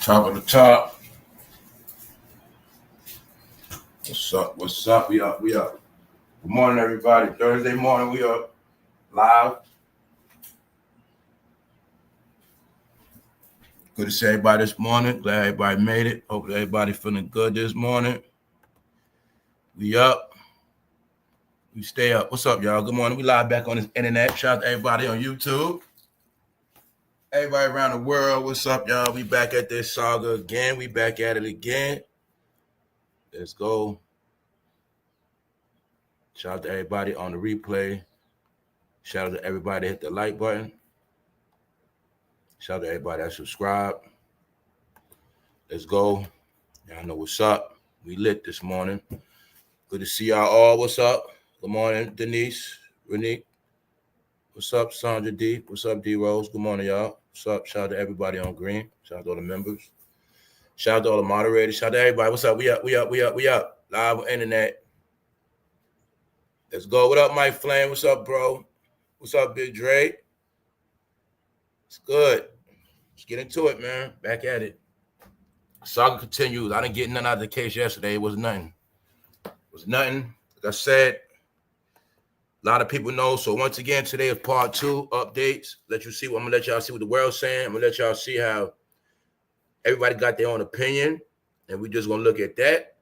Top of the top. What's up? What's up? We up. We up. Good morning, everybody. Thursday morning, we up live. Good to see everybody this morning. Glad everybody made it. Hope everybody feeling good this morning. We up. We stay up. What's up, y'all? Good morning. We live back on this internet. Shout out to everybody on YouTube. Everybody around the world, what's up, y'all? We back at this saga again. We back at it again. Let's go. Shout out to everybody on the replay. Shout out to everybody that hit the like button. Shout out to everybody that subscribed. Let's go. Y'all know what's up. We lit this morning. Good to see y'all all. What's up? Good morning, Denise, Renique. What's up, Sandra D? What's up, D Rose? Good morning, y'all. What's up? Shout out to everybody on green. Shout out to all the members. Shout out to all the moderators. Shout out to everybody. What's up? We up. Live on internet. Let's go. What up, Mike Flame? What's up, bro? What's up, Big Dre? It's good. Let's get into it, man. Back at it. Saga continues. I didn't get none out of the case yesterday. It was nothing. Like I said, a lot of people know. So once again, today is part 2 updates. I'm gonna let y'all see what the world's saying. I'm gonna let y'all see how everybody got their own opinion, and we just gonna look at that.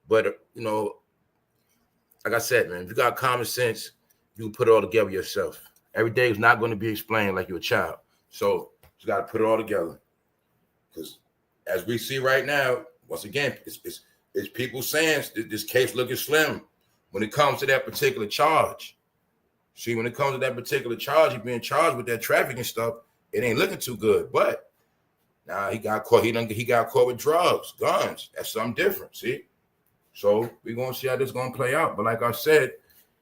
But like I said, man, if you got common sense, you can put it all together yourself. Every day is not going to be explained like you're a child. So you got to put it all together. Because as we see right now, once again, it's people saying this case looking slim when it comes to that particular charge. See, when it comes to that particular charge, he's being charged with that trafficking stuff. It ain't looking too good. But now he got caught. He got caught with drugs, guns. That's something different. See. So we're going to see how this is going to play out. But like I said,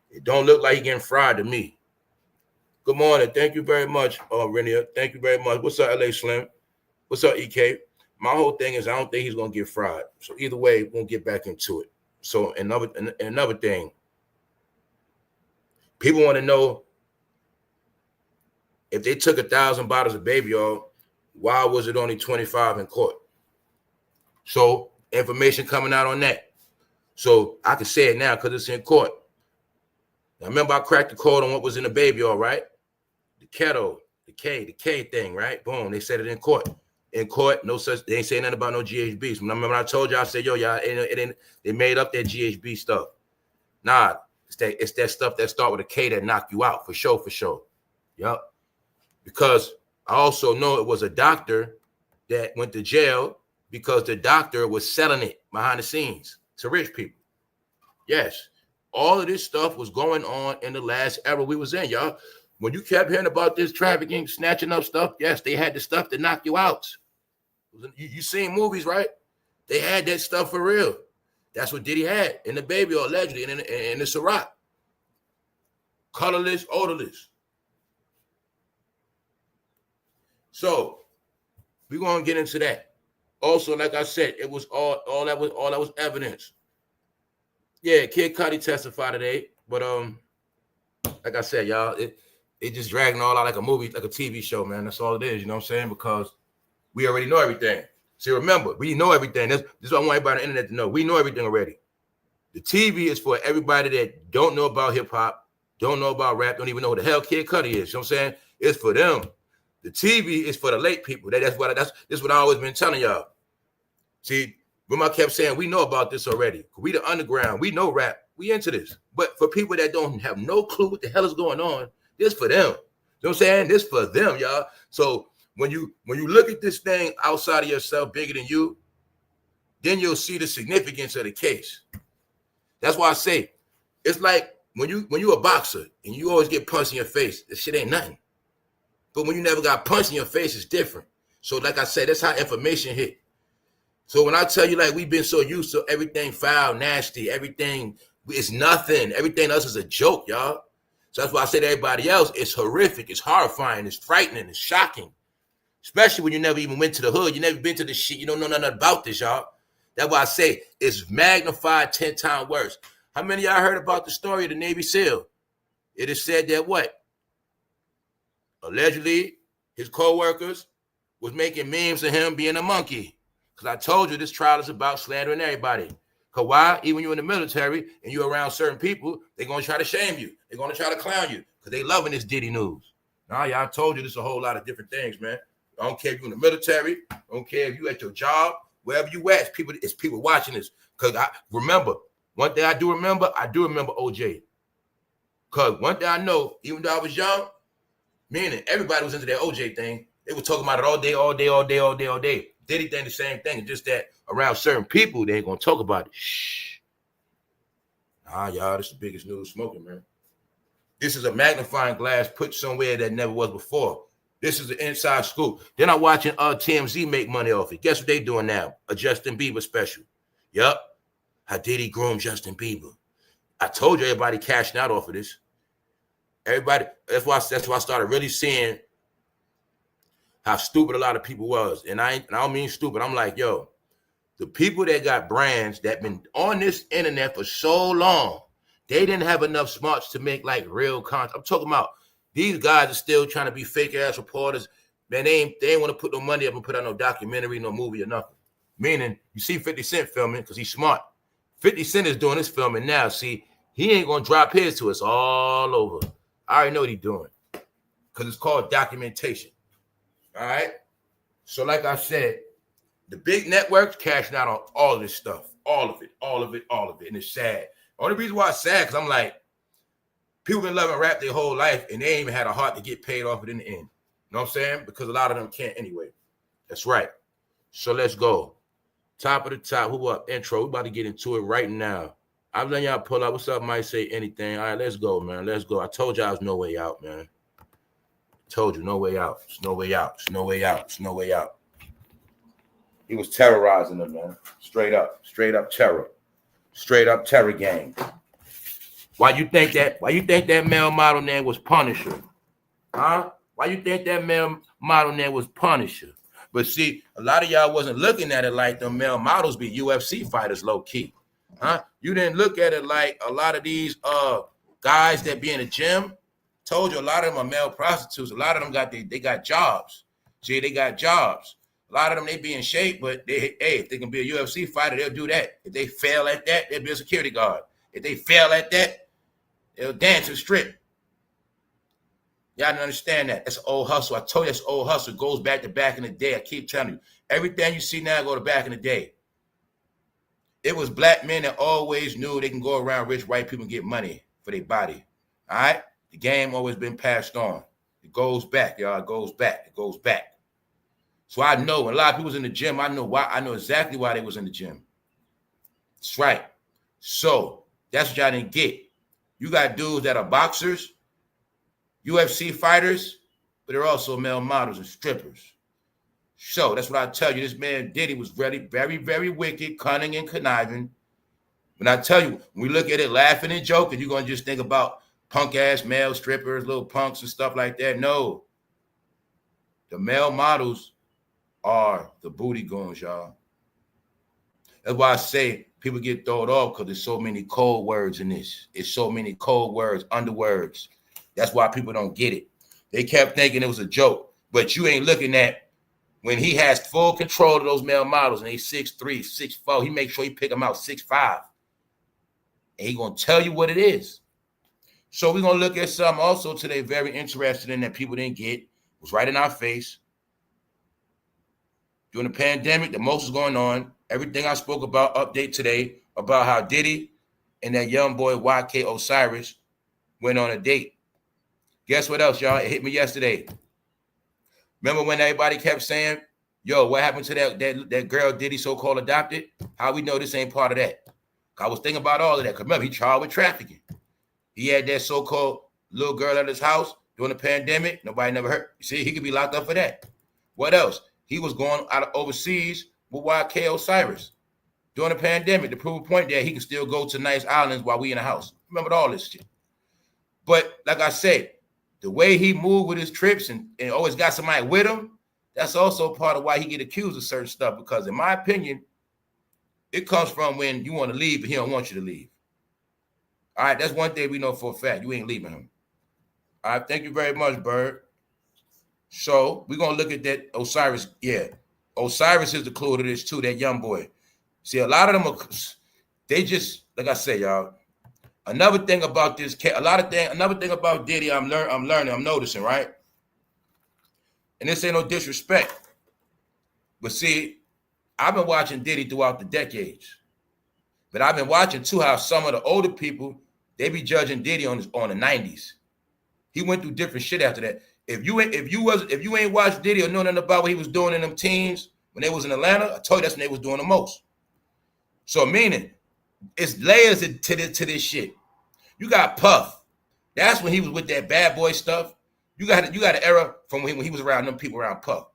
it don't look like he's getting fried to me. Good morning. Thank you very much, Renia. Thank you very much. What's up, LA Slim? What's up, EK? My whole thing is I don't think he's going to get fried. So either way, we'll get back into it. So another thing, people want to know if they took 1,000 bottles of baby oil, why was it only 25 in court? So information coming out on that. So I can say it now because it's in court. Now remember, I cracked the code on what was in the baby oil, right? The keto, the K thing, right? Boom, they said it in court. In court, no such. They ain't saying nothing about no GHBs. Remember when I told y'all, I said, yo, y'all, they made up that GHB stuff. Nah, it's that stuff that start with a K that knock you out for sure. Yep. Because I also know it was a doctor that went to jail because the doctor was selling it behind the scenes to rich people. Yes, all of this stuff was going on in the last era we was in, y'all. When you kept hearing about this trafficking, snatching up stuff, yes, they had the stuff to knock you out. You seen movies, right? They had that stuff for real. That's what Diddy had in the baby oil, allegedly, in the Ciroc. Colorless, odorless. So we're gonna get into that. Also, like I said, it was all that was evidence. Yeah, Kid Cudi testified today, but like I said, y'all, it just dragging all out like a movie, like a TV show, man. That's all it is, you know what I'm saying? Because we already know everything. See, remember, we know everything. This is what I want everybody on the internet to know. We know everything already. The TV is for everybody that don't know about hip hop, don't know about rap, don't even know who the hell Kid Cudi is. You know what I'm saying? It's for them. The TV is for the late people. This is what I always been telling y'all. See, remember I kept saying we know about this already. We the underground. We know rap. We into this. But for people that don't have no clue what the hell is going on, this for them. You know what I'm saying? This for them, y'all. So when you look at this thing outside of yourself, bigger than you, then you'll see the significance of the case. That's why I say it's like when you a boxer and you always get punched in your face, this shit ain't nothing. But when you never got punched in your face, it's different. So like I said, that's how information hit. So when I tell you, like, we've been so used to everything foul, nasty, everything is nothing. Everything else is a joke, y'all. So that's why I say to everybody else, it's horrific, it's horrifying, it's frightening, it's shocking. Especially when you never even went to the hood. You never been to this shit. You don't know nothing about this, y'all. That's why I say it's magnified 10 times worse. How many of y'all heard about the story of the Navy SEAL? It is said that what? Allegedly, his co-workers was making memes of him being a monkey. Because I told you this trial is about slandering everybody. Because why? Even when you're in the military and you're around certain people, they're going to try to shame you. They're going to try to clown you because they loving this Diddy news. Now, y'all told you there's a whole lot of different things, man. I don't care if you're in the military. I don't care if you at your job, wherever you at. It's people watching this. Because I remember, one thing I do remember OJ. Because one thing I know, even though I was young, meaning everybody was into that OJ thing. They were talking about it all day, all day, all day, all day, all day. Diddy thing, the same thing. It's just that around certain people, they ain't going to talk about it. Shh. Nah, y'all, this is the biggest news smoking, man. This is a magnifying glass put somewhere that never was before. This is an inside scoop. They're not watching TMZ make money off it. Guess what they doing now? A Justin Bieber special. Yup. How Diddy groomed Justin Bieber. I told you everybody cashing out off of this. Everybody, that's why I started really seeing how stupid a lot of people was. And I don't mean stupid. I'm like, yo, the people that got brands that been on this internet for so long, they didn't have enough smarts to make like real content. I'm talking about these guys are still trying to be fake ass reporters. Man, they ain't want to put no money up and put out no documentary, no movie or nothing. Meaning, you see 50 Cent filming because he's smart. 50 Cent is doing this filming now. See, he ain't going to drop his to us all over. I already know what he's doing because it's called documentation. All right? So like I said, the big networks cashing out on all of this stuff. All of it, all of it, all of it. And it's sad. Only reason why it's sad because I'm like, people been loving rap their whole life and they ain't even had a heart to get paid off it in the end. You know what I'm saying? Because a lot of them can't anyway. That's right. So let's go. Top of the top. Who up? Intro. We about to get into it right now. I'm letting y'all pull up. What's up? Might say anything. All right, let's go, man. Let's go. I told y'all there's no way out, man. Told you, no way out. It's no way out. It's no way out. It's no way out. He was terrorizing them, man. Straight up terror. Straight up terror gang. Why you think that male model name was Punisher? Huh? Why you think that male model name was Punisher? But see, a lot of y'all wasn't looking at it like the male models be UFC fighters low key. Huh? You didn't look at it like a lot of these guys that be in the gym. Told you a lot of them are male prostitutes. A lot of them they got jobs. See, they got jobs. A lot of them they be in shape, but if they can be a UFC fighter, they'll do that. If they fail at that, they'll be a security guard. If they fail at that, they'll dance and strip. Y'all don't understand that. That's an old hustle. I told you that's old hustle. It goes back in the day. I keep telling you. Everything you see now go to back in the day. It was black men that always knew they can go around rich white people and get money for their body. All right? The game always been passed on. It goes back, y'all. It goes back. It goes back. So I know when a lot of people was in the gym, I know why. I know exactly why they was in the gym. That's right. So that's what y'all didn't get. You got dudes that are boxers, UFC fighters, but they're also male models and strippers. So that's what I tell you. This man Diddy was very, very, very wicked, cunning, and conniving. When I tell you, when we look at it laughing and joking, you're going to just think about punk-ass male strippers, little punks and stuff like that. No. The male models are the booty goons, y'all. That's why I say people get thrown off because there's so many code words in this. It's so many code words, underwords. That's why people don't get it. They kept thinking it was a joke, but you ain't looking at when he has full control of those male models and he's 6'3", 6'4", he makes sure he pick them out 6'5". And he going to tell you what it is. So we're going to look at something also today very interesting in that people didn't get. It was right in our face. During the pandemic, the most is going on. Everything I spoke about, update today, about how Diddy and that young boy YK Osiris went on a date. Guess what else, y'all? It hit me yesterday. Remember when everybody kept saying, yo, what happened to that girl Diddy so-called adopted? How we know this ain't part of that? I was thinking about all of that. Because remember, he charged with trafficking. He had that so-called little girl at his house during the pandemic. Nobody never heard. You see, he could be locked up for that. What else? He was going out of overseas with YK Osiris during the pandemic to prove a point that he can still go to nice islands while we in the house. Remember all this shit. But like I said, the way he moved with his trips and always got somebody with him, that's also part of why he get accused of certain stuff. Because in my opinion, it comes from when you want to leave, but he don't want you to leave. All right, that's one thing we know for a fact. You ain't leaving him. All right, thank you very much, Bird. So we're gonna look at that Osiris. Yeah, Osiris is the clue to this too. That young boy. See, a lot of them are. They just like I say, y'all. Another thing about this, another thing about Diddy, I'm learning, I'm noticing, right? And this ain't no disrespect, but see, I've been watching Diddy throughout the decades, but I've been watching too how some of the older people they be judging Diddy on the 90s. He went through different shit after that. If you ain't watched Diddy or know nothing about what he was doing in them teens when they was in Atlanta, I told you that's when they was doing the most. So meaning, it's layers to this shit. You got Puff. That's when he was with that bad boy stuff. You got an era from when he was around them people around Puff.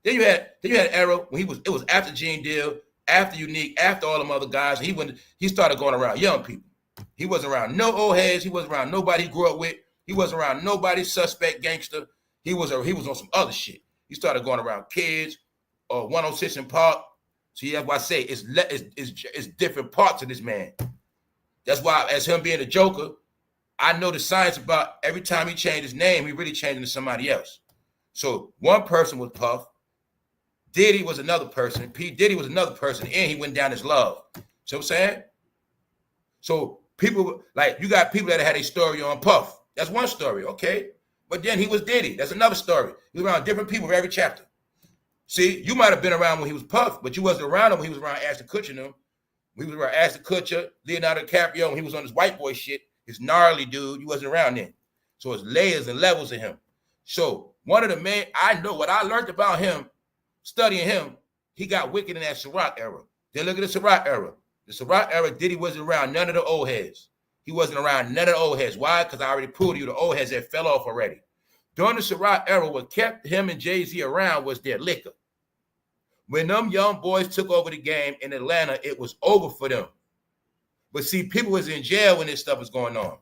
Then you had an era when it was after Genedeal, after Unique, after all them other guys. He started going around young people. He wasn't around no old heads. He wasn't around nobody he grew up with. He wasn't around nobody suspect gangster. He was on some other shit. He started going around kids or 106 in Park. So that's why I say it's different parts of this man. That's why, as him being a joker, I know the science about every time he changed his name, he really changed into somebody else. So one person was Puff, Diddy was another person, P.Diddy was another person, and he went down his love. See what I'm saying? So people, like, you got people that had a story on Puff. That's one story, okay? But then he was Diddy. That's another story. He was around different people for every chapter. See, you might have been around when he was Puff, but you wasn't around him when he was around Ashton Kutcher and them. We was around Ashton Kutcher, Leonardo DiCaprio, when he was on his white boy shit, his gnarly dude, you wasn't around then. So it's layers and levels of him. So one of the main, I know what I learned about him, studying him, he got wicked in that Ciroc era. Then look at the Ciroc era. The Ciroc era, Diddy wasn't around none of the old heads. He wasn't around none of the old heads. Why? Because I already proved to you the old heads that fell off already. During the Ciroc era, what kept him and Jay-Z around was their liquor. When them young boys took over the game in Atlanta, it was over for them. But see, people was in jail when this stuff was going on.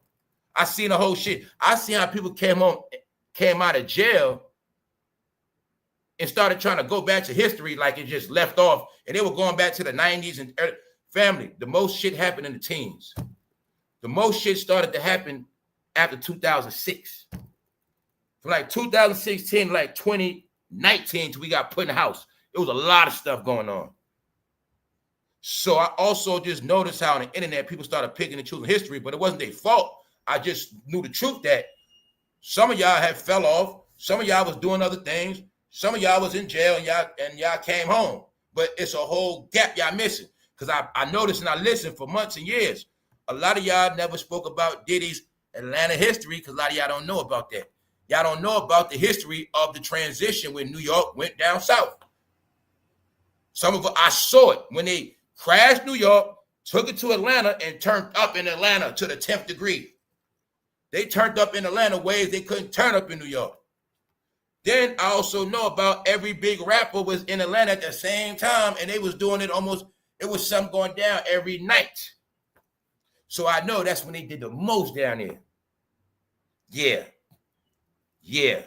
I seen the whole shit. I seen how people came out of jail and started trying to go back to history like it just left off. And they were going back to the 90s and family. The most shit happened in the teens. The most shit started to happen after 2006. From like 2016 to like 2019 till we got put in the house. It was a lot of stuff going on. So I also just noticed how on the internet people started picking and choosing history, but it wasn't their fault. I just knew the truth that some of y'all had fell off. Some of y'all was doing other things. Some of y'all was in jail and y'all came home. But it's a whole gap y'all missing. Because I noticed and I listened for months and years. A lot of y'all never spoke about Diddy's Atlanta history because a lot of y'all don't know about that. Y'all don't know about the history of the transition when New York went down south. Some of it, I saw it when they crashed New York, took it to Atlanta, and turned up in Atlanta to the 10th degree. They turned up in Atlanta ways they couldn't turn up in New York. Then I also know about every big rapper was in Atlanta at the same time, and they was doing it almost, it was something going down every night. So I know that's when they did the most down there. Yeah.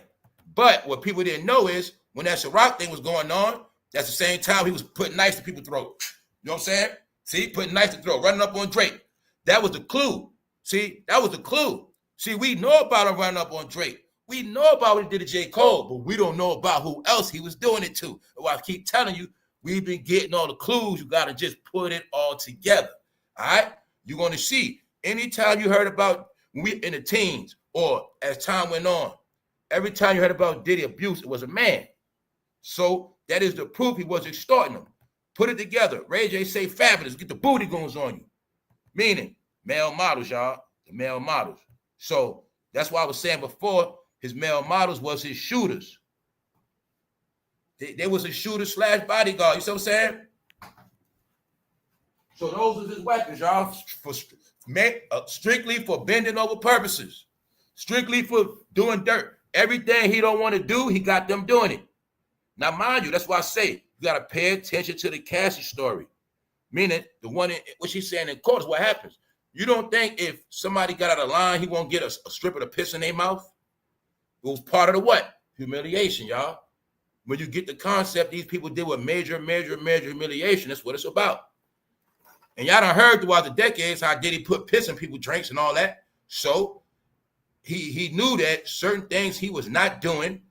But what people didn't know is when that Ciroc thing was going on, that's the same time he was putting knives to people's throat. You know what I'm saying? See, putting knives to throat, running up on Drake. That was the clue. See, that was the clue. See, we know about him running up on Drake. We know about what he did to J. Cole, but we don't know about who else he was doing it to. Well, I keep telling you, we've been getting all the clues. You got to just put it all together. All right? You're going to see. Anytime you heard about we in the teens or as time went on, every time you heard about Diddy abuse, it was a man. So that is the proof he was extorting them. Put it together. Ray J say fabulous. Get the booty goons on you. Meaning male models, y'all. The male models. So that's why I was saying before, his male models was his shooters. They was a shooter / bodyguard. You see what I'm saying? So those are his weapons, y'all. Strictly for bending over purposes. Strictly for doing dirt. Everything he don't want to do, he got them doing it. Now, mind you, that's why I say you got to pay attention to the Cassie story. Meaning, the one, what she's saying in court is what happens. You don't think if somebody got out of line, he won't get a strip of the piss in their mouth? It was part of the what? Humiliation, y'all. When you get the concept, these people deal with major humiliation. That's what it's about. And y'all done heard throughout the decades how Diddy put piss in people's drinks and all that. So he knew that certain things he was not doing.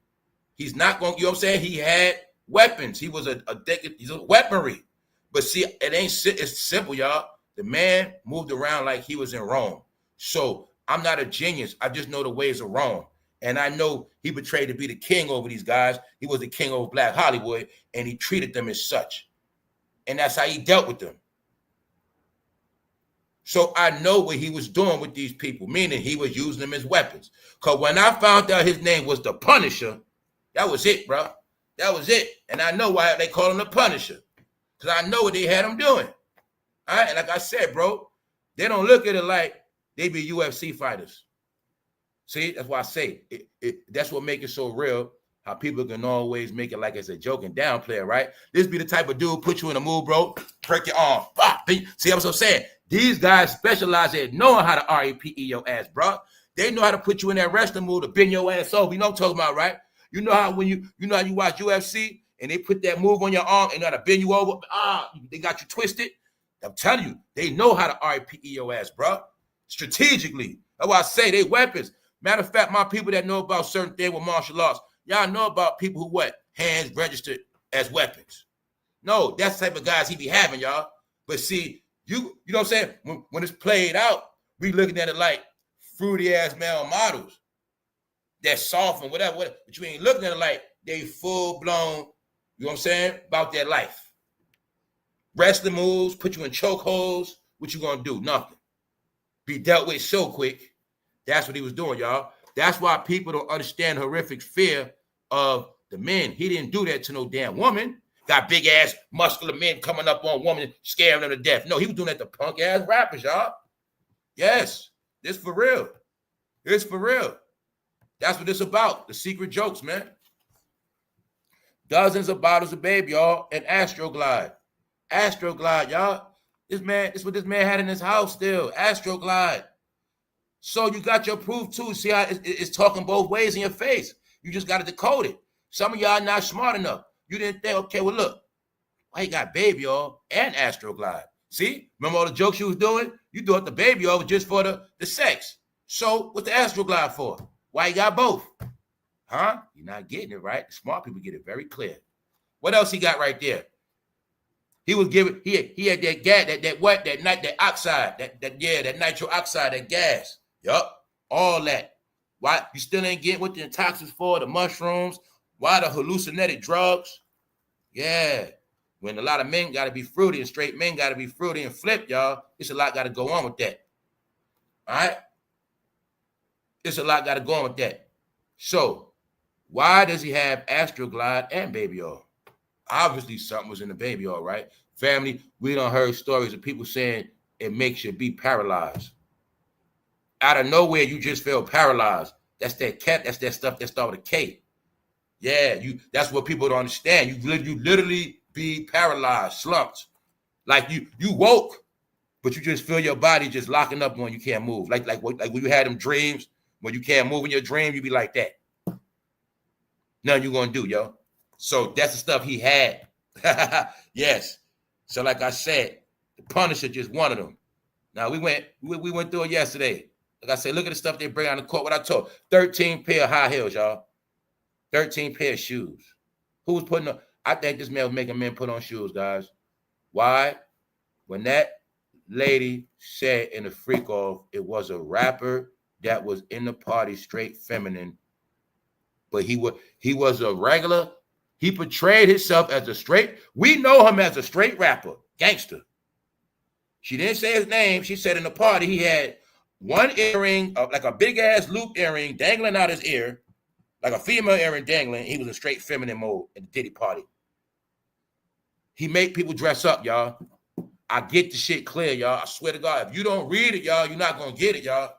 He's not going, you know what I'm saying? He had weapons. He was addicted. He's a weaponry. But see, it ain't, it's simple, y'all. The man moved around like he was in Rome. So I'm not a genius. I just know the ways of Rome. And I know he betrayed to be the king over these guys. He was the king over Black Hollywood, and he treated them as such. And that's how he dealt with them. So I know what he was doing with these people, meaning he was using them as weapons. Because when I found out his name was the Punisher, that was it, bro. That was it. And I know why they call him the Punisher. Because I know what they had him doing. All right? And like I said, bro, they don't look at it like they be UFC fighters. See, that's why I say that's what makes it so real, how people can always make it like it's a joke and downplay it, right? This be the type of dude put you in a mood, bro, break your arm. See what I'm saying? These guys specialize in knowing how to RAPE your ass, bro. They know how to put you in that wrestling mood to bend your ass over. You know what I'm talking about, right? You know how when you know how you watch UFC and they put that move on your arm and know how to bend you over? They got you twisted. I'm telling you, they know how to RAPE your ass, bro. Strategically. That's why I say they weapons. Matter of fact, my people that know about certain things with martial arts, y'all know about people who what? Hands registered as weapons. No, that's the type of guys he be having, y'all. But see, you know what I'm saying? When it's played out, we looking at it like fruity ass male models. That's soft and whatever. But you ain't looking at it like they full blown, you know what I'm saying, about their life. Wrestling moves, put you in chokeholds. What you gonna do? Nothing. Be dealt with so quick. That's what he was doing, y'all. That's why people don't understand horrific fear of the men. He didn't do that to no damn woman. Got big ass muscular men coming up on women, scaring them to death. No, he was doing that to punk ass rappers, y'all. Yes, this for real. It's for real. That's what it's about. The secret jokes, man. Dozens of bottles of babe, y'all, and Astroglide. Astroglide, y'all. This what this man had in his house still. Astroglide. So you got your proof too. See how it's talking both ways in your face. You just got to decode it. Some of y'all not smart enough. You didn't think, okay, well, look. Why you got baby oil and Astroglide? See? Remember all the jokes you was doing? You thought the baby oil was just for the sex. So what's the Astroglide for? Why you got both? Huh? You're not getting it right. Smart people get it very clear. What else he got right there? He was giving, he had that gas, that oxide, that nitro oxide, that gas. Yup, all that. Why you still ain't getting what the intoxicants for, the mushrooms? Why the hallucinogenic drugs? Yeah. When a lot of men got to be fruity and straight men got to be fruity and flip, y'all, it's a lot got to go on with that. All right? It's a lot got to go on with that. So, why does he have Astroglide and baby oil? Obviously, something was in the baby oil, right? Family, we done heard stories of people saying it makes you be paralyzed. Out of nowhere, you just feel paralyzed. That's that cat. That's that stuff that starts with a K. Yeah, that's what people don't understand. You literally be paralyzed, slumped. Like you woke, but you just feel your body just locking up when you can't move. Like when you had them dreams, when you can't move in your dream, you be like that. Nothing you gonna do, yo. So that's the stuff he had. Yes. So like I said, the Punisher just one of them. Now we went through it yesterday. Like I said, look at the stuff they bring out in the court. What I told, 13 pair of high heels, y'all. 13 pair of shoes. Who was putting on? I think this man was making men put on shoes, guys. Why? When that lady said in the freak off, it was a rapper that was in the party, straight feminine, but he was a regular. He portrayed himself as a straight. We know him as a straight rapper, gangster. She didn't say his name. She said in the party he had one earring, like a big ass loop earring dangling out his ear, like a female earring dangling. He was in straight feminine mode at the Diddy party. He made people dress up, y'all. I get the shit clear, y'all. I swear to God, if you don't read it, y'all, you're not gonna get it, y'all.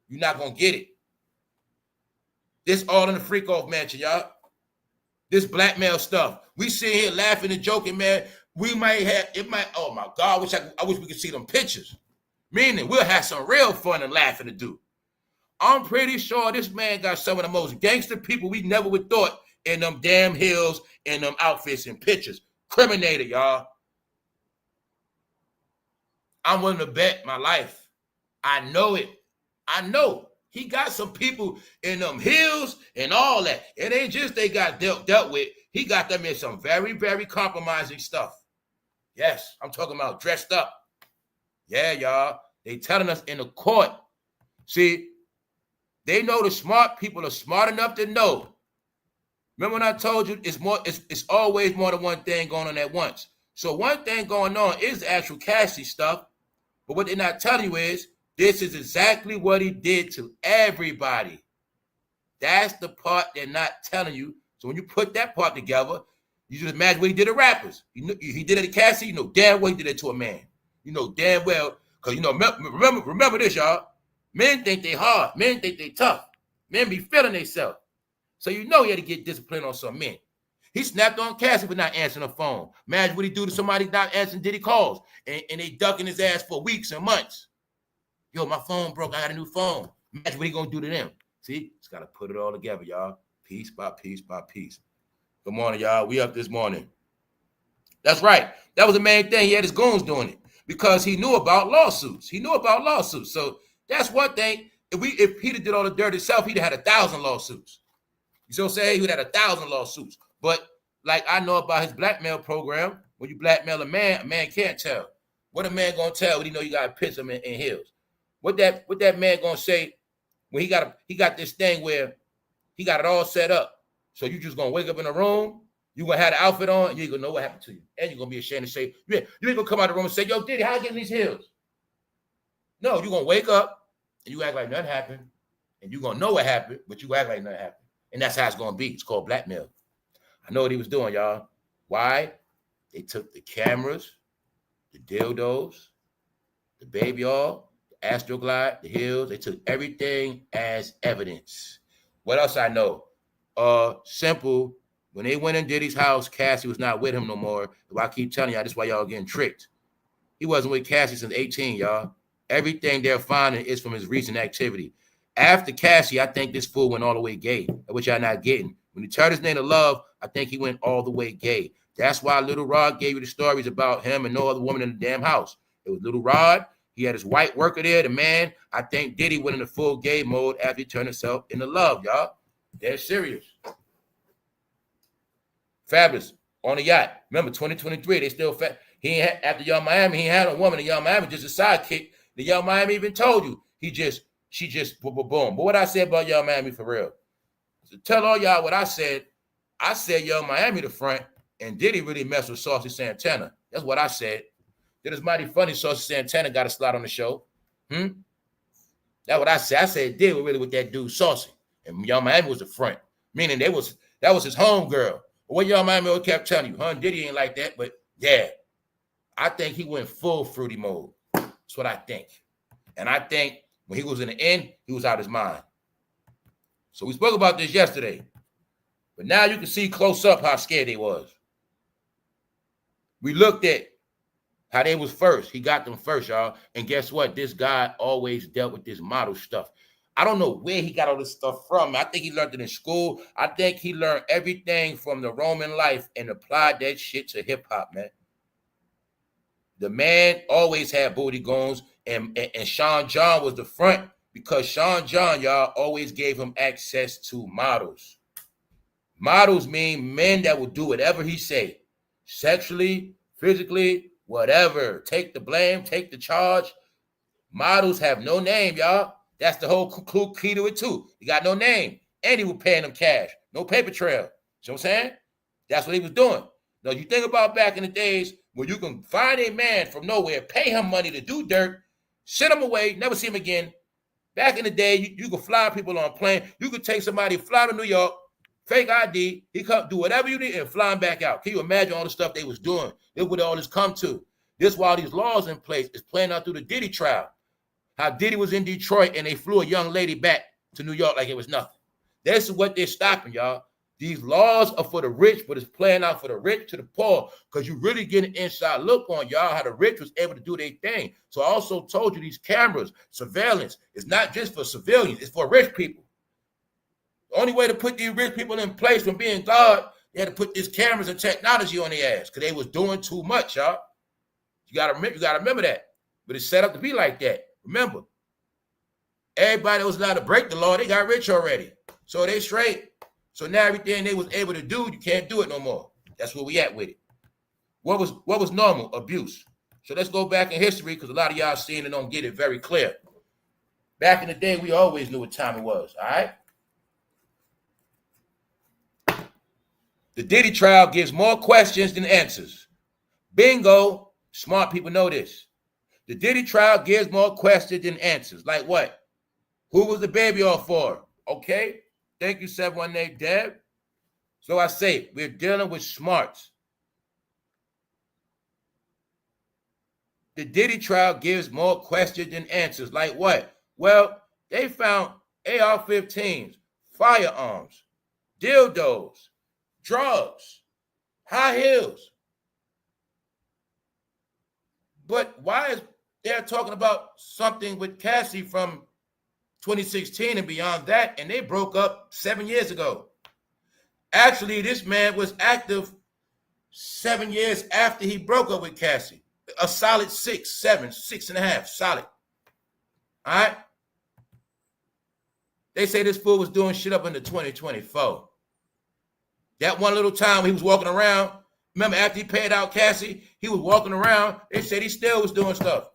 You're not gonna get it. This all in the freak off mansion, y'all. This blackmail stuff. We sit here laughing and joking, man. We might have, oh my God, I wish we could see them pictures. Meaning we'll have some real fun and laughing to do. I'm pretty sure this man got some of the most gangster people we never would thought in them damn hills, in them outfits and pictures. Criminator, y'all. I'm willing to bet my life. I know it. I know. He got some people in them hills and all that. It ain't just they got dealt with. He got them in some very, very compromising stuff. Yes, I'm talking about dressed up. Yeah, y'all. They telling us in the court. See, they know the smart people are smart enough to know. Remember when I told you it's always more than one thing going on at once. So one thing going on is the actual Cassie stuff. But what they're not telling you is this is exactly what he did to everybody. That's the part they're not telling you. So when you put that part together, you just imagine what he did to rappers. He did it to Cassie. You know damn well he did it to a man. You know damn well, because you know, remember this, y'all. Men think they hard. Men think they tough. Men be feeling themselves. So you know he had to get disciplined on some men. He snapped on Cassie for not answering the phone. Imagine what he do to somebody not answering Diddy calls. And they ducking his ass for weeks and months. Yo, my phone broke. I got a new phone. Imagine what he gonna do to them. See, just gotta put it all together, y'all. Piece by piece by piece. Good morning, y'all. We up this morning. That's right. That was the main thing. He had his goons doing it because he knew about lawsuits. So that's one thing. If Peter did all the dirt himself, he'd have had 1,000 lawsuits. You see what I'm saying? He would have had 1,000 lawsuits. But like I know about his blackmail program, when you blackmail a man can't tell. What a man gonna tell when he know you gotta pitch him in heels? What that man gonna say when he got this thing where he got it all set up? So you just gonna wake up in a room, you gonna have the outfit on, and you ain't gonna know what happened to you. And you're gonna be ashamed to say, you ain't gonna come out of the room and say, yo, Diddy, how I get in these heels? No, you're gonna wake up and you act like nothing happened, and you're gonna know what happened, but you act like nothing happened. And that's how it's gonna be. It's called blackmail. I know what he was doing, y'all. Why? They took the cameras, the dildos, the baby oil, the Astroglide, the heels. They took everything as evidence. What else I know? Simple. When they went in Diddy's house, Cassie was not with him no more. If I keep telling y'all, this is why y'all getting tricked. He wasn't with Cassie since 18, y'all. Everything they're finding is from his recent activity. After Cassie, I think this fool went all the way gay, which y'all not getting. When he turned his name to Love, I think he went all the way gay. That's why Little Rod gave you the stories about him and no other woman in the damn house. It was Little Rod. He had his white worker there, the man. I think Diddy went into full gay mode after he turned himself into Love, y'all. They're serious. Fabulous on the yacht. Remember, 2023, they still fat. He ain't after Young Miami, he had a woman in Young Miami, just a sidekick. The Young Miami even told you. She just boom. But what I said about Young Miami for real. So tell all y'all what I said. I said Young Miami the front, and Diddy really messed with Saucy Santana. That's what I said. It is mighty funny Saucy Santana got a slot on the show. That's what I said. I said Diddy was really with that dude Saucy. And Young Miami was the front. Meaning that was his home girl. But what Young Miami always kept telling you, Diddy ain't like that, but yeah. I think he went full fruity mode. That's what I think. And I think when he was in the end, he was out of his mind. So we spoke about this yesterday. But now you can see close up how scared they was. We looked at how they was first. He got them first, y'all. And guess what? This guy always dealt with this model stuff. I don't know where he got all this stuff from. I think he learned it in school. I think he learned everything from the Roman life and applied that shit to hip-hop, man. The man always had booty goons, and Sean John was the front because Sean John, y'all, always gave him access to models. Models mean men that will do whatever he say. Sexually, physically, whatever. Take the blame, take the charge. Models have no name, y'all. That's the whole key to it, too. He got no name. And he was paying them cash. No paper trail. You know what I'm saying? That's what he was doing. Now, you think about back in the days where you can find a man from nowhere, pay him money to do dirt, send him away, never see him again. Back in the day, you could fly people on a plane. You could take somebody, fly to New York, fake ID, he come do whatever you need and fly him back out. Can you imagine all the stuff they was doing? Look what all this come to. This while these laws in place is playing out through the Diddy trial. How Diddy was in Detroit and they flew a young lady back to New York like it was nothing. This is what they're stopping, y'all. These laws are for the rich, but it's playing out for the rich to the poor because you really get an inside look on y'all how the rich was able to do their thing. So I also told you these cameras, surveillance, is not just for civilians, it's for rich people. The only way to put these rich people in place from being God, they had to put these cameras and technology on their ass because they was doing too much, y'all. You gotta remember that. But it's set up to be like that. Remember, Everybody that was allowed to break the law, they got rich already. So they straight. So now everything they was able to do, you can't do it no more. That's where we at with it. What was normal? Abuse. So let's go back in history, because a lot of y'all seeing and don't get it very clear. Back in the day, we always knew what time it was, all right? The Diddy trial gives more questions than answers. Bingo. Smart people know this. The Diddy trial gives more questions than answers. Like what? Who was the baby all for? Okay. Thank you, 718 Deb. So I say, we're dealing with smarts. The Diddy trial gives more questions than answers. Like what? Well, they found AR-15s, firearms, dildos, drugs, high heels. But why is they're talking about something with Cassie from 2016 and beyond that, and they broke up 7 years ago? Actually, this man was active 7 years after he broke up with Cassie. A solid 6.5, solid. All right? They say this fool was doing shit up into 2024. That one little time he was walking around, remember after he paid out Cassie, he was walking around. They said he still was doing stuff.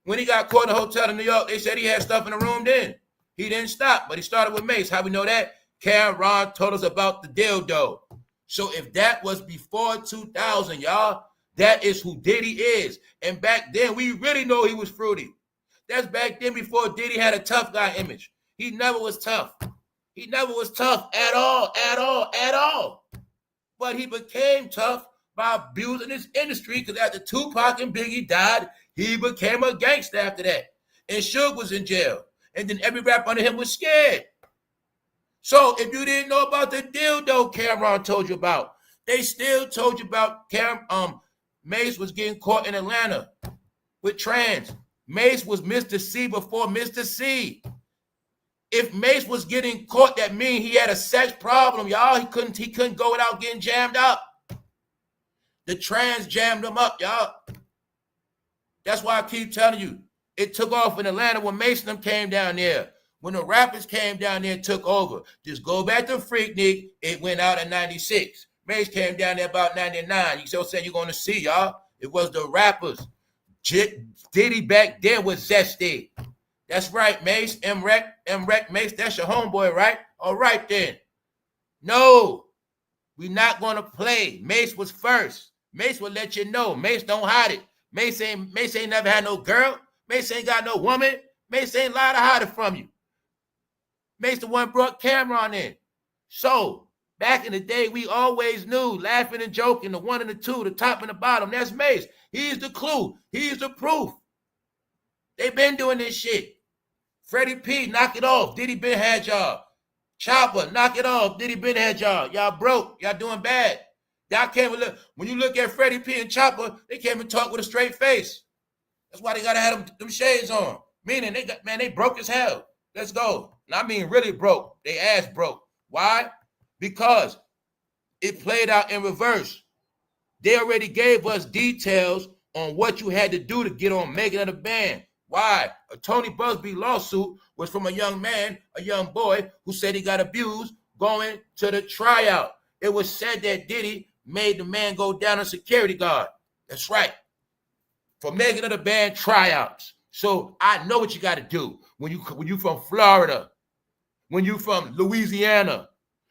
When he got caught in a hotel in New York, they said he had stuff in the room then. He didn't stop, but he started with Mace. How we know that? Ron told us about the dildo. So if that was before 2000, y'all, that is who Diddy is. And back then, we really know he was fruity. That's back then before Diddy had a tough guy image. He never was tough. He never was tough at all. But he became tough by abusing his industry, because after Tupac and Biggie died, he became a gangster after that. And Suge was in jail. And then every rapper under him was scared. So if you didn't know about the dildo Cameron told you about, they still told you about Mace was getting caught in Atlanta with trans. Mace was Mr. C before Mr. C. If Mace was getting caught, that means he had a sex problem, y'all. He couldn't go without getting jammed up. The trans jammed him up, y'all. That's why I keep telling you, it took off in Atlanta when Mace and them came down there. When the rappers came down there and took over. Just go back to Freaknik, it went out in 96. Mace came down there about 99. You still saying you're going to see, y'all. It was the rappers. Diddy back then was zesty. That's right, Mace, M-Rec, Mace, that's your homeboy, right? All right, then. No, we're not going to play. Mace was first. Mace will let you know. Mace don't hide it. Mace ain't never had no girl. Mace ain't got no woman. Mace ain't lied to hide it from you. Mace the one brought Cameron in. So, back in the day, we always knew, laughing and joking, the one and the two, the top and the bottom, that's Mace. He's the clue. He's the proof. They been doing this shit. Freddie P, knock it off. Diddy been had y'all. Chopper, knock it off. Diddy been had y'all. Y'all broke. Y'all doing bad. Y'all can't look. When you look at Freddie P and Chopper, they can't even talk with a straight face. That's why they gotta have them shades on. Meaning they broke as hell. Let's go. And I mean really broke. They ass broke. Why? Because it played out in reverse. They already gave us details on what you had to do to get on Making of the Band. Why? A Tony Busby lawsuit was from a young man, a young boy, who said he got abused going to the tryout. It was said that Diddy made the man go down a security guard. That's right. For Making of the Band tryouts. So I know what you got to do when you from Florida, when you from Louisiana,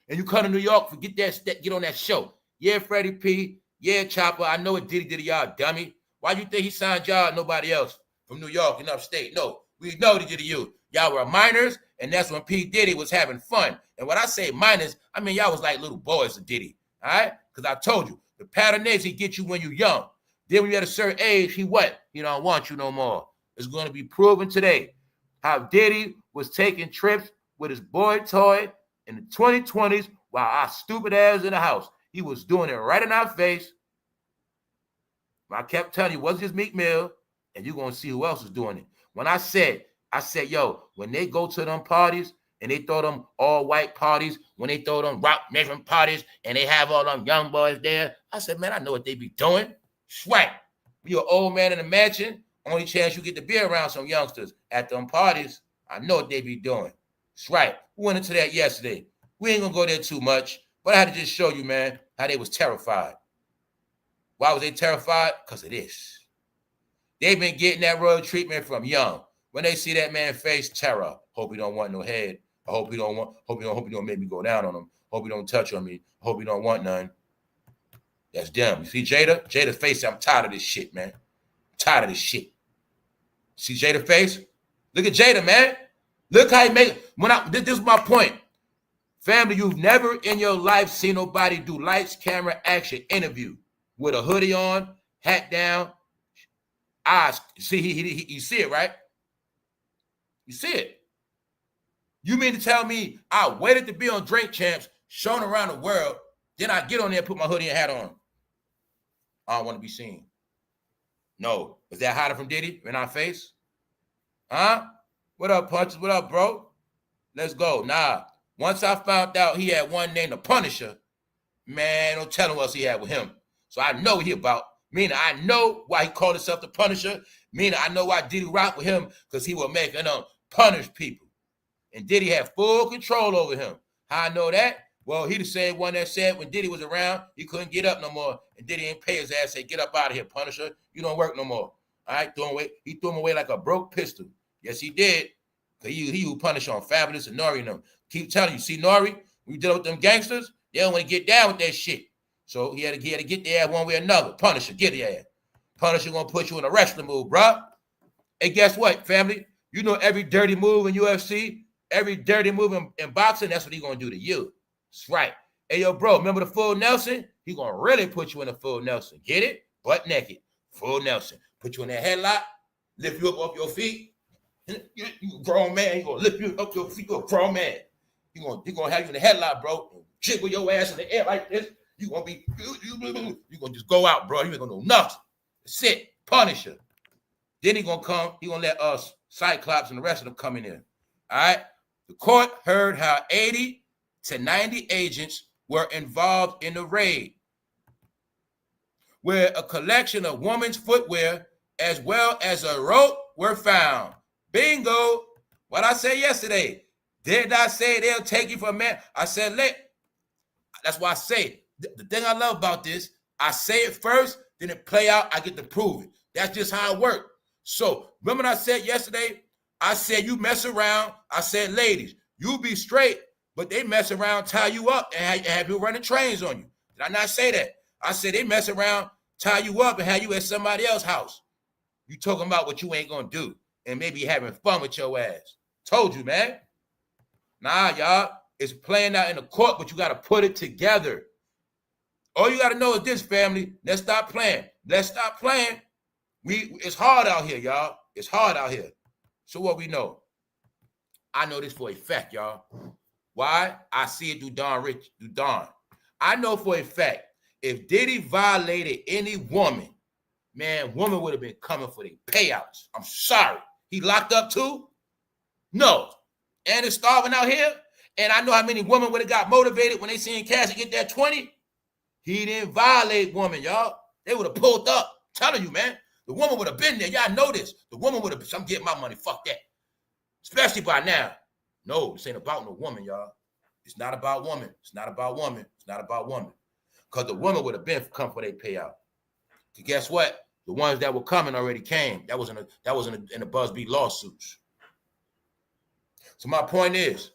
and you come to New York, get on that show. Yeah, Freddie P. Yeah, Chopper. I know what Diddy did to y'all, dummy. Why you think he signed y'all and nobody else from New York and upstate? No, we know what he did to you. Y'all were minors, and that's when P.Diddy was having fun. And when I say minors, I mean y'all was like little boys to Diddy, all right? Because I told you, the pattern is he get you when you young. Then when you at a certain age, he what? He don't want you no more. It's going to be proven today how Diddy was taking trips with his boy toy in the 2020s while our stupid ass in the house. He was doing it right in our face. I kept telling you, it wasn't just Meek Mill, and you're going to see who else is doing it. When I said, yo, when they go to them parties and they throw them all-white parties, when they throw them rock measuring parties and they have all them young boys there, I said, man, I know what they be doing. Swag. You're an old man in a mansion, only chance you get to be around some youngsters at them parties. I know what they be doing. That's right. We went into that yesterday. We ain't gonna go there too much, but I had to just show you, man, how they was terrified. Why was they terrified? Because of this. They've been getting that royal treatment from young. When they see that man face, terror. Hope he don't want no head. I hope he don't make me go down on him. Hope he don't touch on me. Hope he don't want none. That's them. You see Jada? Jada's face, I'm tired of this shit, man. I'm tired of this shit. See Jada's face? Look at Jada, man. Look how he make it. This is my point. Family, you've never in your life seen nobody do lights, camera, action interview with a hoodie on, hat down, eyes. See, you see it, right? You see it. You mean to tell me I waited to be on Drink Champs, shown around the world, then I get on there and put my hoodie and hat on? I don't want to be seen. No. Is that hiding from Diddy in our face? Huh? What up, Punches? What up, bro? Let's go. Nah. Once I found out he had one named the Punisher, man, don't tell him what else he had with him. So I know what he about. Meaning I know why he called himself the Punisher. Meaning I know why Diddy rocked with him, because he was making them punish people. And Diddy had full control over him. How I know that? Well, he the same one that said when Diddy was around, he couldn't get up no more. And Diddy ain't pay his ass, say, get up out of here, Punisher. You don't work no more. All right, he threw him away like a broke pistol. Yes, he did. He who punished on Fabulous and Nori and them. Keep telling you, see Nori, when you deal with them gangsters, they don't want to get down with that shit. So he had to get their ass one way or another. Punisher, get their ass. Punisher gonna put you in a wrestling move, bruh. And guess what, family? You know every dirty move in UFC, every dirty move in boxing, that's what he gonna do to you. That's right. Hey, yo, bro, remember the full Nelson? He gonna really put you in a full Nelson. Get it? Butt naked. Full Nelson. Put you in that headlock, lift you up off your feet. You a grown man. He gonna lift you up your feet. You a grown man. He gonna have you in the headlock, bro. Jiggle your ass in the air like this. You gonna just go out, bro. You ain't gonna know nothing. That's it. Punisher. Then he gonna come. He gonna let us Cyclops and the rest of them come in there. All right. The court heard how 80 to 90 agents were involved in the raid, where a collection of women's footwear as well as a rope were found. Bingo. What I said yesterday. Did I say they'll take you for a man? I said, that's why I say it. The thing I love about this, I say it first, then it play out, I get to prove it. That's just how it works. So remember what I said yesterday? I said you mess around. I said, ladies, you be straight, but they mess around, tie you up, and have you running trains on you. Did I not say that? I said they mess around, tie you up, and have you at somebody else's house. You talking about what you ain't gonna do, and maybe having fun with your ass. Told you, man. Nah, y'all, it's playing out in the court, but you got to put it together. All you got to know is this, family. Let's stop playing. Let's stop playing. It's hard out here, y'all. It's hard out here. So what we know? I know this for a fact, y'all. Why? I see it through Don. I know for a fact, if Diddy violated any woman, man, woman would have been coming for the payouts. I'm sorry. He locked up too? No. And it's starving out here. And I know how many women would have got motivated when they seen Cassie get that 20. He didn't violate woman, y'all. They would have pulled up. I'm telling you, man. The woman would have been there. Y'all know this. The woman would have, I'm getting my money. Fuck that. Especially by now. No, this ain't about no woman, y'all. It's not about woman. It's not about woman. It's not about woman. Because the woman would have been come for their payout. Because guess what? The ones that were coming already came. That was in the Busby lawsuits. So my point is,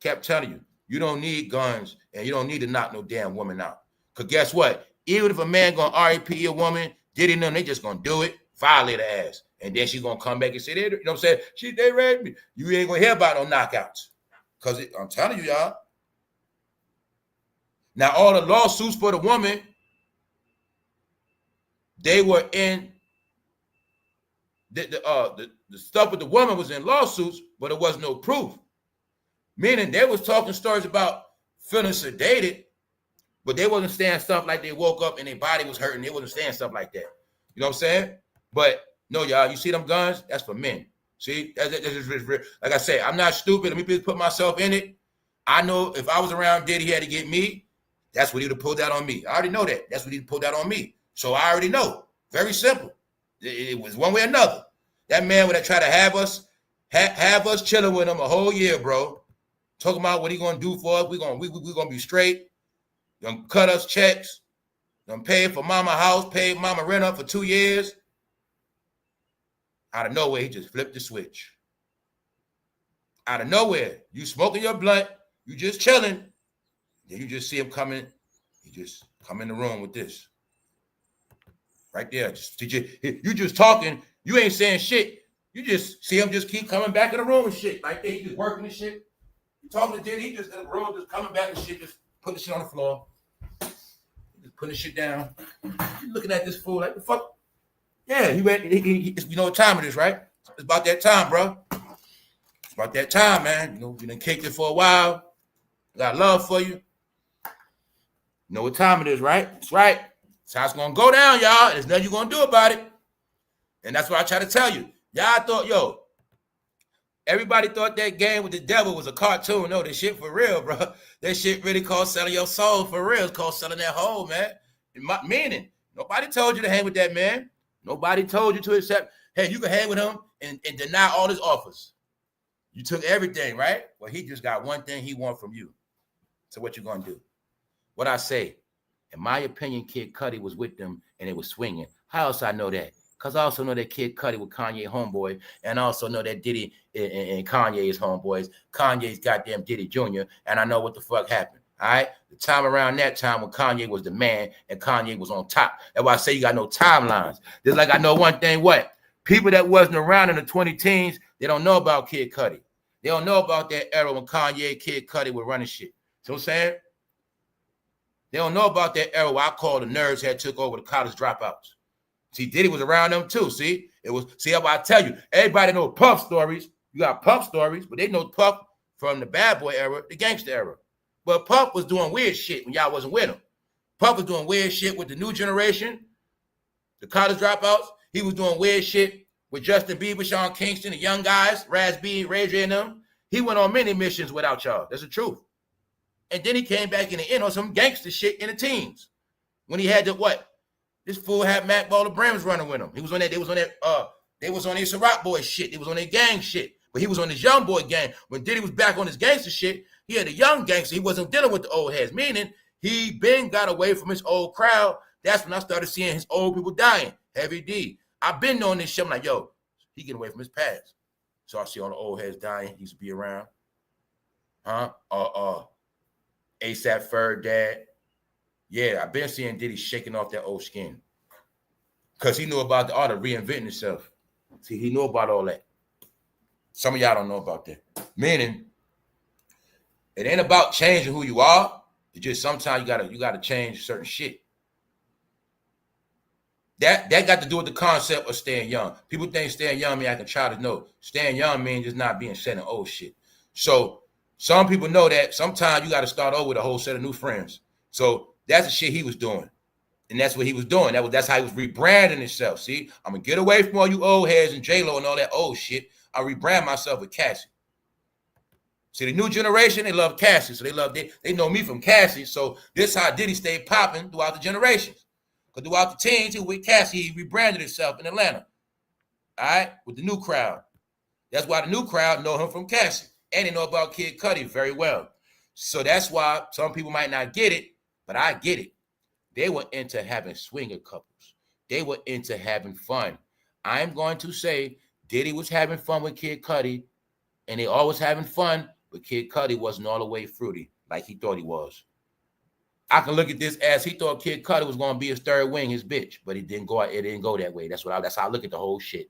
kept telling you, you don't need guns and you don't need to knock no damn woman out. Because guess what? Even if a man gonna RAP a woman, Diddy know they just gonna do it, violate her ass. And then she's gonna come back and say, you know what I'm saying? They raped me. You ain't gonna hear about no knockouts. Because I'm telling you, y'all. Now, all the lawsuits for the woman, they were in the stuff with the woman was in lawsuits, but it was no proof. Meaning they was talking stories about feeling sedated, but they wasn't saying stuff like they woke up and their body was hurting. They wasn't saying stuff like that. You know what I'm saying? But no, y'all, you see them guns? That's for men. See, that's like I say, I'm not stupid. Let me just put myself in it. I know if I was around Diddy, he had to get me. That's what he would have pulled out on me. I already know that. That's what he pulled out on me. So I already know. Very simple. It was one way or another. That man would have tried to have us Have us chilling with him a whole year, bro. Talking about what he gonna do for us. We gonna be straight. Gonna cut us checks. Gonna pay for mama house, pay mama rent up for 2 years. Out of nowhere, he just flipped the switch. Out of nowhere, you smoking your blunt, you just chilling. Then you just see him coming. He just come in the room with this. Right there. You just talking. You ain't saying shit. You just see him just keep coming back in the room and shit. Like they just working and shit. You talking to Diddy, he just in the room, just coming back and shit, just putting shit on the floor. Just putting shit down. You looking at this fool like, the fuck? Yeah, you know what time it is, right? It's about that time, bro. It's about that time, man. You know, you done kicked it for a while. Got love for you. You know what time it is, right? That's right. That's how it's gonna go down, y'all. There's nothing you're gonna do about it. And that's what I try to tell you. Y'all thought, everybody thought that game with the devil was a cartoon. No, this shit for real, bro. That shit really called selling your soul for real. It's called selling that whole, man. Meaning, nobody told you to hang with that man. Nobody told you to accept, hey, you can hang with him and deny all his offers. You took everything, right? Well, he just got one thing he wants from you. So what you gonna do? What I say, in my opinion, Kid Cudi was with them and it was swinging. How else I know that? Because I also know that Kid Cudi with Kanye homeboy, and I also know that Diddy and Kanye is homeboys. Kanye's goddamn Diddy Jr., and I know what the fuck happened. All right? The time around that time when Kanye was the man and Kanye was on top. That's why I say you got no timelines. Just like I know one thing, what? People that wasn't around in the 20 teens, they don't know about Kid Cudi. They don't know about that era when Kanye, Kid Cudi were running shit. So I'm saying? They don't know about that era where I call the nerds had took over the college dropouts. See, Diddy was around them too. See, how I tell you, everybody know Puff stories. You got Puff stories, but they know Puff from the bad boy era, the gangster era. But Puff was doing weird shit when y'all wasn't with him. Puff was doing weird shit with the new generation, the college dropouts. He was doing weird shit with Justin Bieber, Sean Kingston, the young guys, Raz B, Ray J and them. He went on many missions without y'all. That's the truth. And then he came back in the end on some gangster shit in the teens. When he had to what? This fool had Matt Baller Brams running with him. He was on that, they was on their Ciroc boy shit. They was on their gang shit. But he was on his young boy gang. When Diddy was back on his gangster shit, he had a young gangster. He wasn't dealing with the old heads. Meaning he been got away from his old crowd. That's when I started seeing his old people dying. Heavy D. I've been knowing this shit. I'm like, he getting away from his past. So I see all the old heads dying. He used to be around. ASAP Ferg dad. Yeah, I've been seeing Diddy shaking off that old skin. Because he knew about the art of reinventing himself. See, he knew about all that. Some of y'all don't know about that. Meaning, it ain't about changing who you are. It's just sometimes you gotta change certain shit. That got to do with the concept of staying young. People think staying young means I can try to know. Staying young means just not being set in old shit. So some people know that sometimes you got to start over with a whole set of new friends. So that's the shit he was doing. And that's what he was doing. That's how he was rebranding himself. See, I'm going to get away from all you old heads and J-Lo and all that old shit. I rebrand myself with Cassie. See, the new generation, they love Cassie. So they know me from Cassie. So this is how Diddy stayed popping throughout the generations. Because throughout the teens, he was with Cassie. He rebranded himself in Atlanta. All right? With the new crowd. That's why the new crowd know him from Cassie. And they know about Kid Cudi very well. So that's why some people might not get it, but I get it. They were into having swinger couples. They were into having fun. I'm going to say Diddy was having fun with Kid Cudi, and they always having fun, but Kid Cudi wasn't all the way fruity like he thought he was. I can look at this as he thought Kid Cudi was going to be his third wing, his bitch, but it didn't go that way. That's how I look at the whole shit.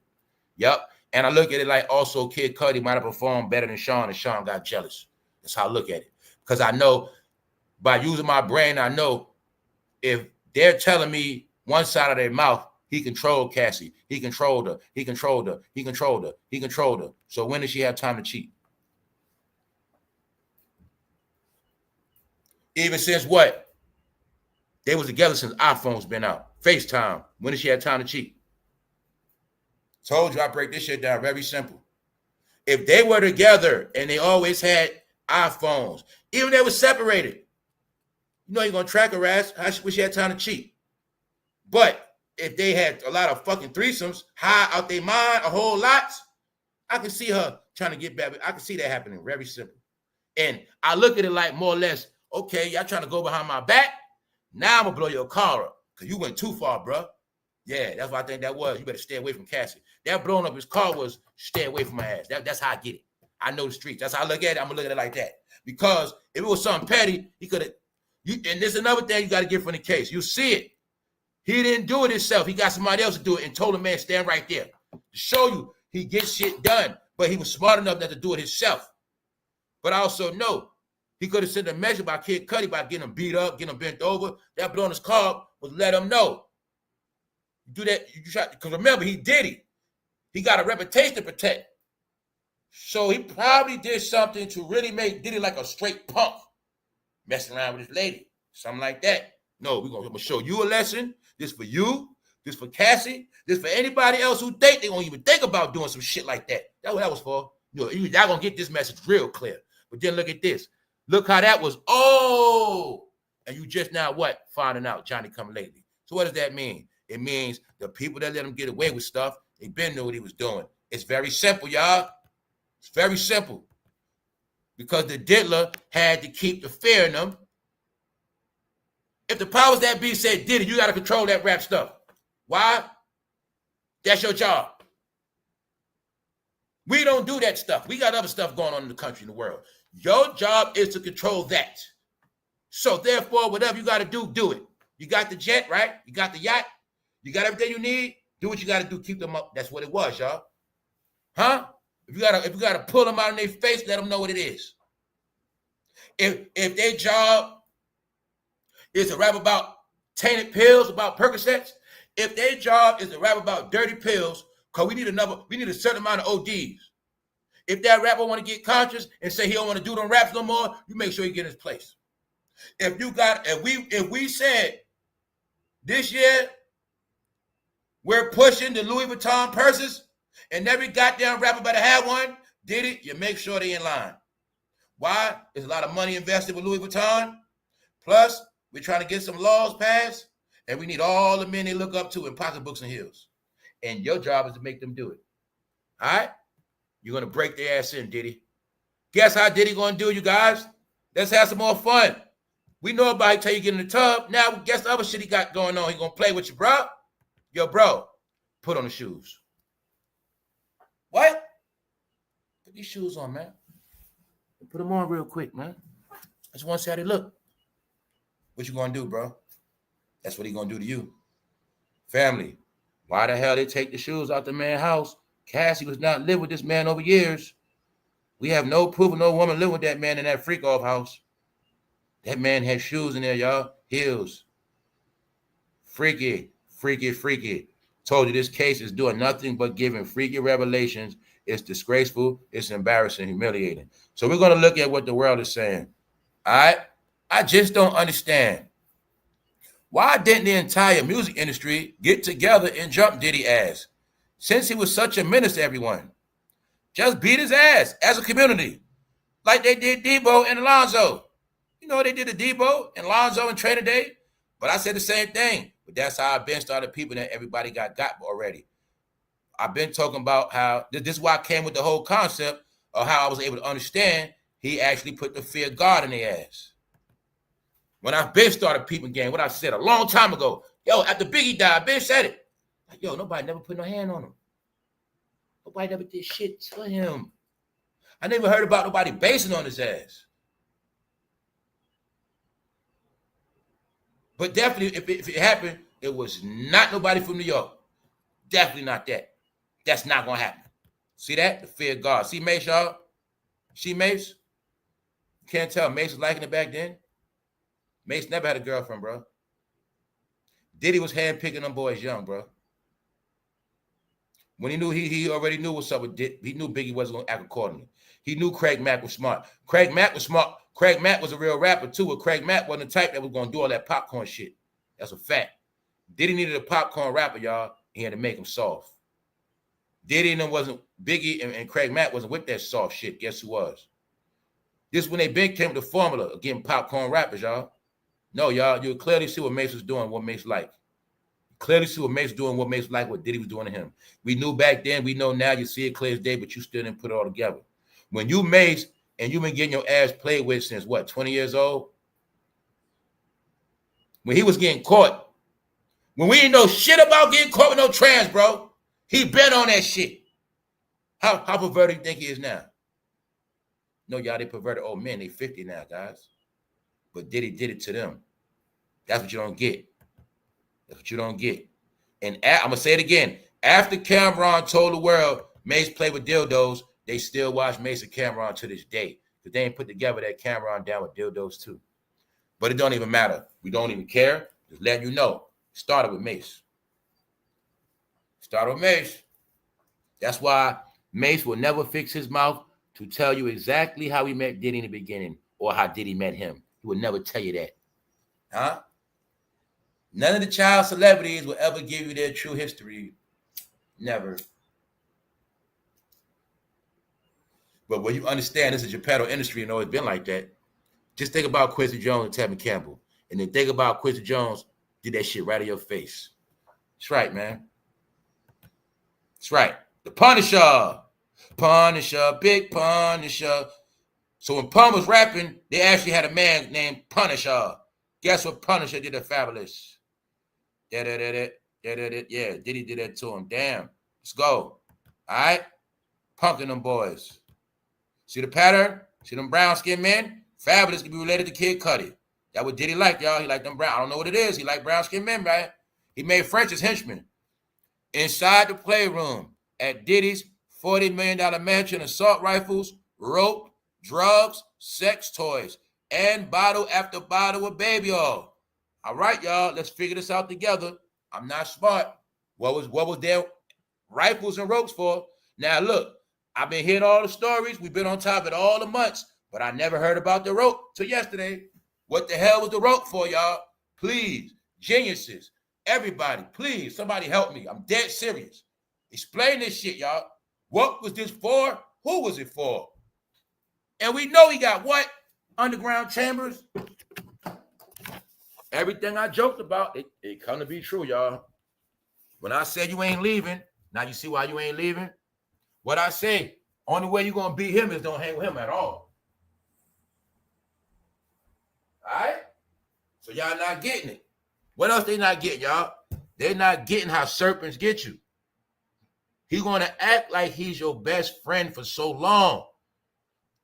Yep. And I look at it like also Kid Cudi might have performed better than Sean, and Sean got jealous. That's how I look at it. Because I know by using my brain, I know if they're telling me one side of their mouth, he controlled Cassie. He controlled her. He controlled her. He controlled her. He controlled her. So when did she have time to cheat? Even since what? They was together since iPhones been out. FaceTime. When did she have time to cheat? Told you I break this shit down very simple. If they were together and they always had iPhones, even if they were separated, you know you're going to track her ass. I wish she had time to cheat. But if they had a lot of fucking threesomes, high out their mind, a whole lot, I can see her trying to get back. I can see that happening. Very simple. And I look at it like more or less, okay, y'all trying to go behind my back. Now I'm going to blow your car up because you went too far, bro. Yeah, that's what I think that was. You better stay away from Cassie. That blowing up his car was stay away from my ass. That's how I get it. I know the streets. That's how I look at it. I'm going to look at it like that. Because if it was something petty, he could have. And there's another thing you got to get from the case. You see it. He didn't do it himself. He got somebody else to do it and told the man, stand right there. To show you he gets shit done. But he was smart enough not to do it himself. But I also know he could have sent a message by Kid Cudi by getting him beat up, getting him bent over. That blowing his car was let him know. You do that, you try, because remember, he Diddy. He got a reputation to protect. So he probably did something to really make Diddy like a straight punk. Messing around with his lady. Something like that. No, we're going to show you a lesson. This for you. This for Cassie. This for anybody else who think they won't even think about doing some shit like that. That's what that was for. Y'all going to get this message real clear. But then look at this. Look how that was. Oh! And you just now what? Finding out Johnny come lately. So what does that mean? It means the people that let him get away with stuff, they been knew what he was doing. It's very simple, y'all. It's very simple. Because the diddler had to keep the fear in them. If the powers that be said, Diddy, you got to control that rap stuff. Why? That's your job. We don't do that stuff. We got other stuff going on in the country, in the world. Your job is to control that. So therefore, whatever you got to do, do it. You got the jet, right? You got the yacht. You got everything you need. Do what you got to do. Keep them up. That's what it was, y'all. Huh? If you gotta pull them out in their face, let them know what it is. If their job is to rap about tainted pills, about Percocets, if their job is to rap about dirty pills, because we need a certain amount of ODs. If that rapper want to get conscious and say he don't want to do them raps no more, you make sure he get in his place. If we said this year we're pushing the Louis Vuitton purses and every goddamn rapper better have one, did it? You make sure they in line. Why? There's a lot of money invested with Louis Vuitton. Plus, we're trying to get some laws passed, and we need all the men they look up to in pocketbooks and heels. And your job is to make them do it. All right? You're going to break their ass in, Diddy. Guess how Diddy going to do, you guys? Let's have some more fun. We know about it till you get in the tub. Now, guess the other shit he got going on. He going to play with you, bro. Yo, bro, put on the shoes. What? Put these shoes on, man. Put them on real quick, man. I just want to see how they look. What you going to do, bro? That's what he going to do to you. Family, why the hell they take the shoes out the man's house? Cassie was not living with this man over years. We have no proof of no woman living with that man in that freak-off house. That man had shoes in there, y'all. Heels. Freaky, freaky, freaky. Told you this case is doing nothing but giving freaky revelations. It's disgraceful. It's embarrassing, humiliating. So we're going to look at what the world is saying. All right? I just don't understand. Why didn't the entire music industry get together and jump Diddy ass? Since he was such a menace to everyone. Just beat his ass as a community. Like they did Debo and Alonzo. You know, they did the Debo and Alonzo and Trainer Day. But I said the same thing. But that's how I've been started people that everybody got already. I've been talking about how, this is why I came with the whole concept of how I was able to understand he actually put the fear of God in their ass. When I've been started peeping game, what I said a long time ago, yo, after Biggie died, Ben said it. Like, yo, nobody never put no hand on him. Nobody never did shit to him. I never heard about nobody basing on his ass. But definitely, if it happened, it was not nobody from New York. Definitely not that. That's not going to happen. See that? The fear of God. See Mace, y'all? See Mace? You can't tell. Mace was liking it back then. Mace never had a girlfriend, bro. Diddy was handpicking them boys young, bro. When he knew, he already knew what's up with Diddy. He knew Biggie wasn't going to act accordingly. He knew Craig Mack was smart. Craig Mack was smart. Craig Mack was a real rapper, too, but Craig Mack wasn't the type that was going to do all that popcorn shit. That's a fact. Diddy needed a popcorn rapper, y'all. He had to make him soft. Diddy and them wasn't, Biggie and Craig Mack wasn't with that soft shit. Guess who was? This when they big came to the formula of getting popcorn rappers, y'all. No, y'all, you clearly see what Mace was doing, what Mace liked. Clearly see what Mace doing, what Mace like, what Diddy was doing to him. We knew back then, we know now, you see it clear as day, but you still didn't put it all together. When you Mace and you've been getting your ass played with since what, 20 years old? When he was getting caught, when we didn't know shit about getting caught with no trans, bro, he been on that shit. How perverted do you think he is now? No, y'all, they perverted old men. They 50 now, guys. But Diddy did it to them. That's what you don't get. That's what you don't get. And I'm going to say it again. After Cameron told the world Mace played with dildos, they still watch Mace and Cameron to this day. Because they ain't put together that Cameron down with dildos too. But it don't even matter. We don't even care. Just letting you know. Started with Mace. Started with Mace. That's why Mace will never fix his mouth to tell you exactly how he met Diddy in the beginning or how Diddy met him. He will never tell you that. Huh? None of the child celebrities will ever give you their true history. Never. But when you understand this is your pedal industry and always been like that, just think about Quincy Jones and Tevin Campbell. And then think about Quincy Jones did that shit right in your face. That's right, man. That's right. The Punisher. Punisher, big Punisher. So when Pun was rapping, they actually had a man named Punisher. Guess what Punisher did at Fabulous? Yeah, Diddy did that to him. Damn. Let's go. All right? Punking them boys. See the pattern? See them brown-skinned men? Fabulous can be related to Kid Cudi. That's what Diddy like, y'all. He like them brown. I don't know what it is. He like brown-skinned men, right? He made French his henchman. Inside the playroom at Diddy's $40 million mansion, assault rifles, rope, drugs, sex toys, and bottle after bottle of baby oil. All right, y'all, let's figure this out together. I'm not smart. What was their rifles and ropes for? Now, look, I've been hearing all the stories. We've been on top of it all the months, but I never heard about the rope till yesterday. What the hell was the rope for, y'all? Please, geniuses, everybody, please, somebody help me. I'm dead serious. Explain this shit, y'all. What was this for? Who was it for? And we know he got what? Underground chambers. Everything I joked about, it come to be true, y'all. When I said you ain't leaving, now you see why you ain't leaving? What I say, only way you're going to beat him is don't hang with him at all. All right? So y'all not getting it. What else they not getting, y'all? They're not getting how serpents get you. He's going to act like he's your best friend for so long.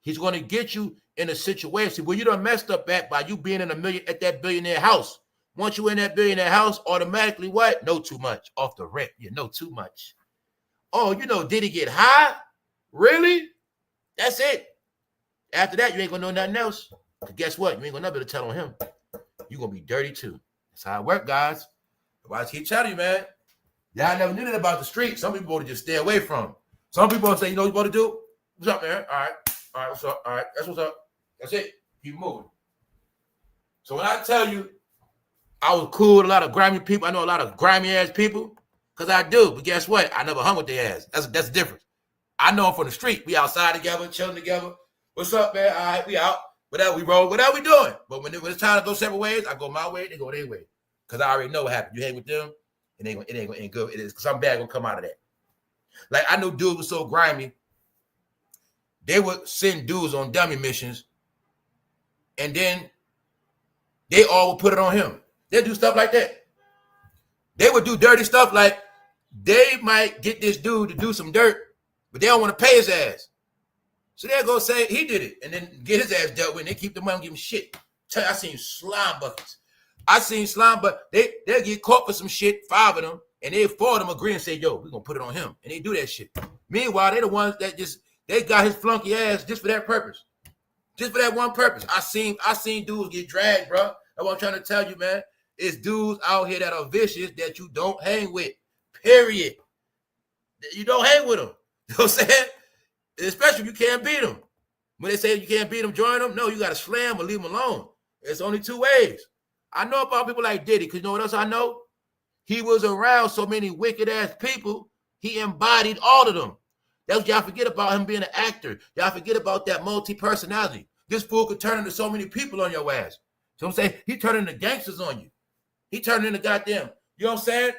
He's going to get you in a situation where you done messed up by you being in at that billionaire house. Once you in that billionaire house, automatically what? Know too much. Off the rip. You know too much. Oh, you know, did he get high? Really? That's it. After that, you ain't going to know nothing else. But guess what? You ain't going to never be able to tell on him. You're going to be dirty too. That's how it works, guys. I keep telling you, man. Y'all never knew that about the street. Some people want to just stay away from. Some people say, you know what you want to do? What's up, man? All right, what's up? All right, that's what's up. That's it. Keep moving. So when I tell you I was cool with a lot of grimy people, I know a lot of grimy ass people, because I do. But guess what? I never hung with their ass. That's the difference. I know them from the street. We outside together, chilling together. What's up, man? All right, we out. Whatever we roll, whatever we doing. But when it's time to go separate ways, I go my way, they go their way. Because I already know what happened. You hang with them, it ain't good. It is something bad gonna come out of that. Like I know dudes was so grimy, they would send dudes on dummy missions, and then they all would put it on him. They'd do stuff like that. They would do dirty stuff like they might get this dude to do some dirt, but they don't want to pay his ass. So they'll go say he did it and then get his ass dealt with, and they keep the money and give him shit. I seen slime buckets. But they'll get caught for some shit, 5 of them, and they 4 of them agree and say, yo, we're going to put it on him. And they do that shit. Meanwhile, they the ones that they got his flunky ass just for that purpose. Just for that one purpose. I seen dudes get dragged, bro. That's what I'm trying to tell you, man. It's dudes out here that are vicious that you don't hang with, period. You don't hang with them. You know what I'm saying? Especially if you can't beat them. When they say you can't beat them, join them. No, you got to slam or leave them alone. It's only 2 ways. I know about people like Diddy, because you know what else I know? He was around so many wicked-ass people, he embodied all of them. That's what y'all forget about him being an actor. Y'all forget about that multi-personality. This fool could turn into so many people on your ass. So I'm saying, he turned into gangsters on you. He turned into goddamn, you know what I'm saying?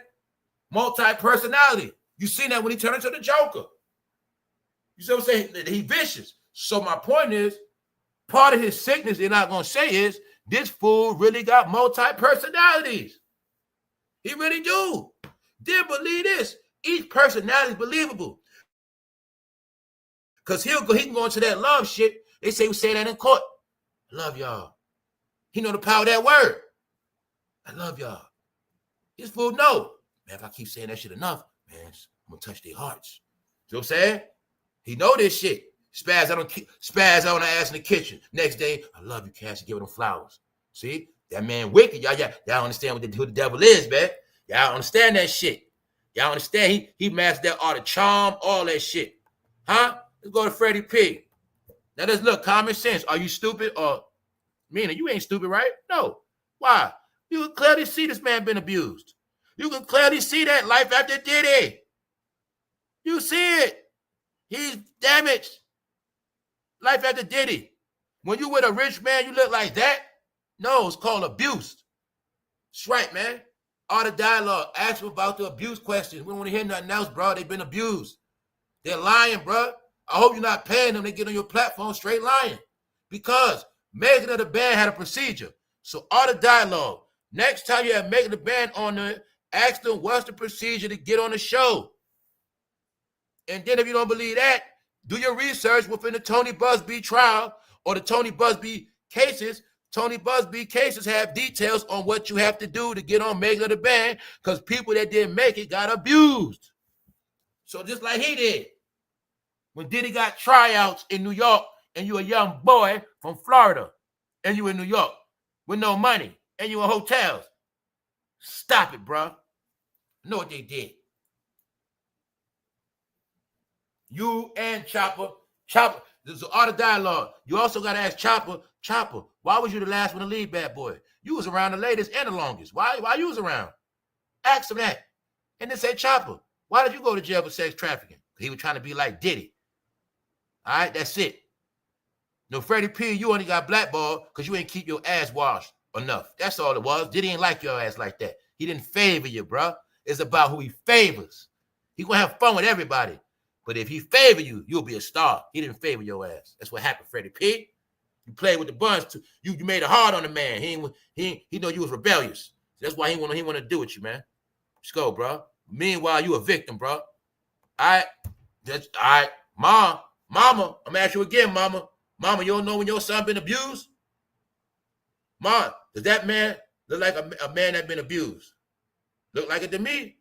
Multi-personality. You seen that when he turned into the Joker. You see what I'm saying? He vicious. So my point is, part of his sickness they're not going to say is, this fool really got multi-personalities. He really do. Then believe this. Each personality is believable. Because he can go into that love shit. They say we say that in court. I love y'all. He know the power of that word. I love y'all. This fool know. Man, if I keep saying that shit enough, man, I'm going to touch their hearts. You know what I'm saying? He know this shit. Spaz on the ass in the kitchen. Next day, I love you, Cassie. Give them flowers. See? That man wicked. Y'all understand who the devil is, man. Y'all understand that shit. Y'all understand? He mastered that art of charm, all that shit. Huh? Let's go to Freddie P. Now let's look, common sense. Are you stupid or meaning you ain't stupid, right? No. Why? You can clearly see this man been abused. You can clearly see that life after Diddy. You see it. He's damaged. Life after Diddy. When you with a rich man, you look like that? No, it's called abuse. That's right, man. All the dialogue. Ask them about the abuse questions. We don't want to hear nothing else, bro. They've been abused. They're lying, bro. I hope you're not paying them. They get on your platform straight lying. Because Megan of the Band had a procedure. So all the dialogue. Next time you have Megan the Band on there, ask them what's the procedure to get on the show. And then if you don't believe that, do your research within the Tony Busby trial or the Tony Busby cases. Tony Busby cases have details on what you have to do to get on Megan of the Band because people that didn't make it got abused. So just like he did. When Diddy got tryouts in New York and you a young boy from Florida and you in New York with no money and you in hotels. Stop it, bro. Know what they did. You and Chopper, there's an art of dialogue. You also got to ask Chopper, why was you the last one to leave, bad boy? You was around the latest and the longest. Why you was around? Ask him that. And then say, Chopper, why did you go to jail for sex trafficking? He was trying to be like Diddy. All right, that's it. No, Freddie P, you only got blackballed because you ain't keep your ass washed enough. That's all it was. Diddy ain't like your ass like that. He didn't favor you, bro. It's about who he favors. He gonna have fun with everybody. But if he favor you, you'll be a star. He didn't favor your ass. That's what happened, Freddie P. You played with the buns too. You made it hard on the man. He know you was rebellious. That's why he want to do with you, man. Let's go, bro. Meanwhile, you a victim, bro. All right. Mama, I'm gonna ask you again, Mama, you don't know when your son been abused? Mom, does that man look like a man that been abused? Look like it to me.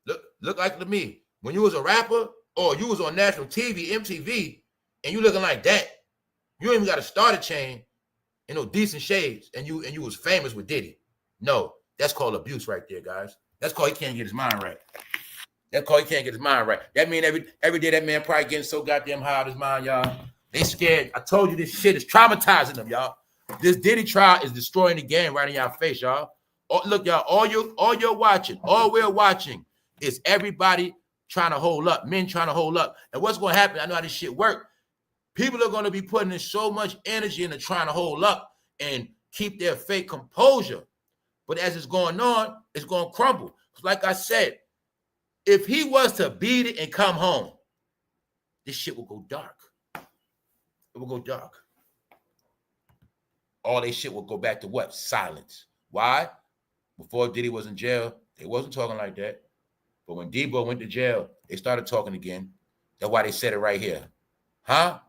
Look like it to me. When you was a rapper or you was on national TV, MTV, and you looking like that, you ain't even got a starter chain and no decent shades, and you was famous with Diddy. No, that's called abuse right there, guys. That's called he can't get his mind right. That mean every day that man probably getting so goddamn high out of his mind, y'all. They scared. I told you this shit is traumatizing them, y'all. This Diddy trial is destroying the game right in y'all face, y'all. Look, y'all, all we're watching is everybody trying to hold up, men trying to hold up. And what's going to happen, I know how this shit work. People are going to be putting in so much energy into trying to hold up and keep their fake composure. But as it's going on, it's going to crumble. Like I said, if he was to beat it and come home, this shit will go dark. It will go dark. All they shit will go back to what? Silence. Why? Before Diddy was in jail, they wasn't talking like that. But when Debo went to jail, they started talking again. That's why they said it right here. Huh?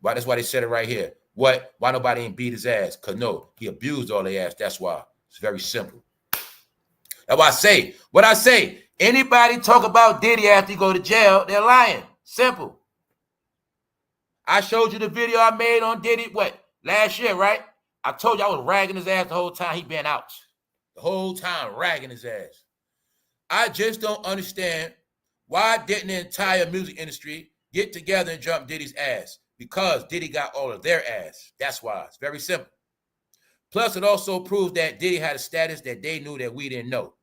That's why they said it right here. What? Why nobody ain't beat his ass? Because no, he abused all their ass. That's why. It's very simple. That's why I say, what I say, anybody talk about Diddy after he go to jail, they're lying. Simple. I showed you the video I made on Diddy, last year, right? I told you I was ragging his ass the whole time he been out. The whole time ragging his ass. I just don't understand why didn't the entire music industry get together and jump Diddy's ass? Because Diddy got all of their ass. That's why. It's very simple. Plus, it also proves that Diddy had a status that they knew that we didn't know.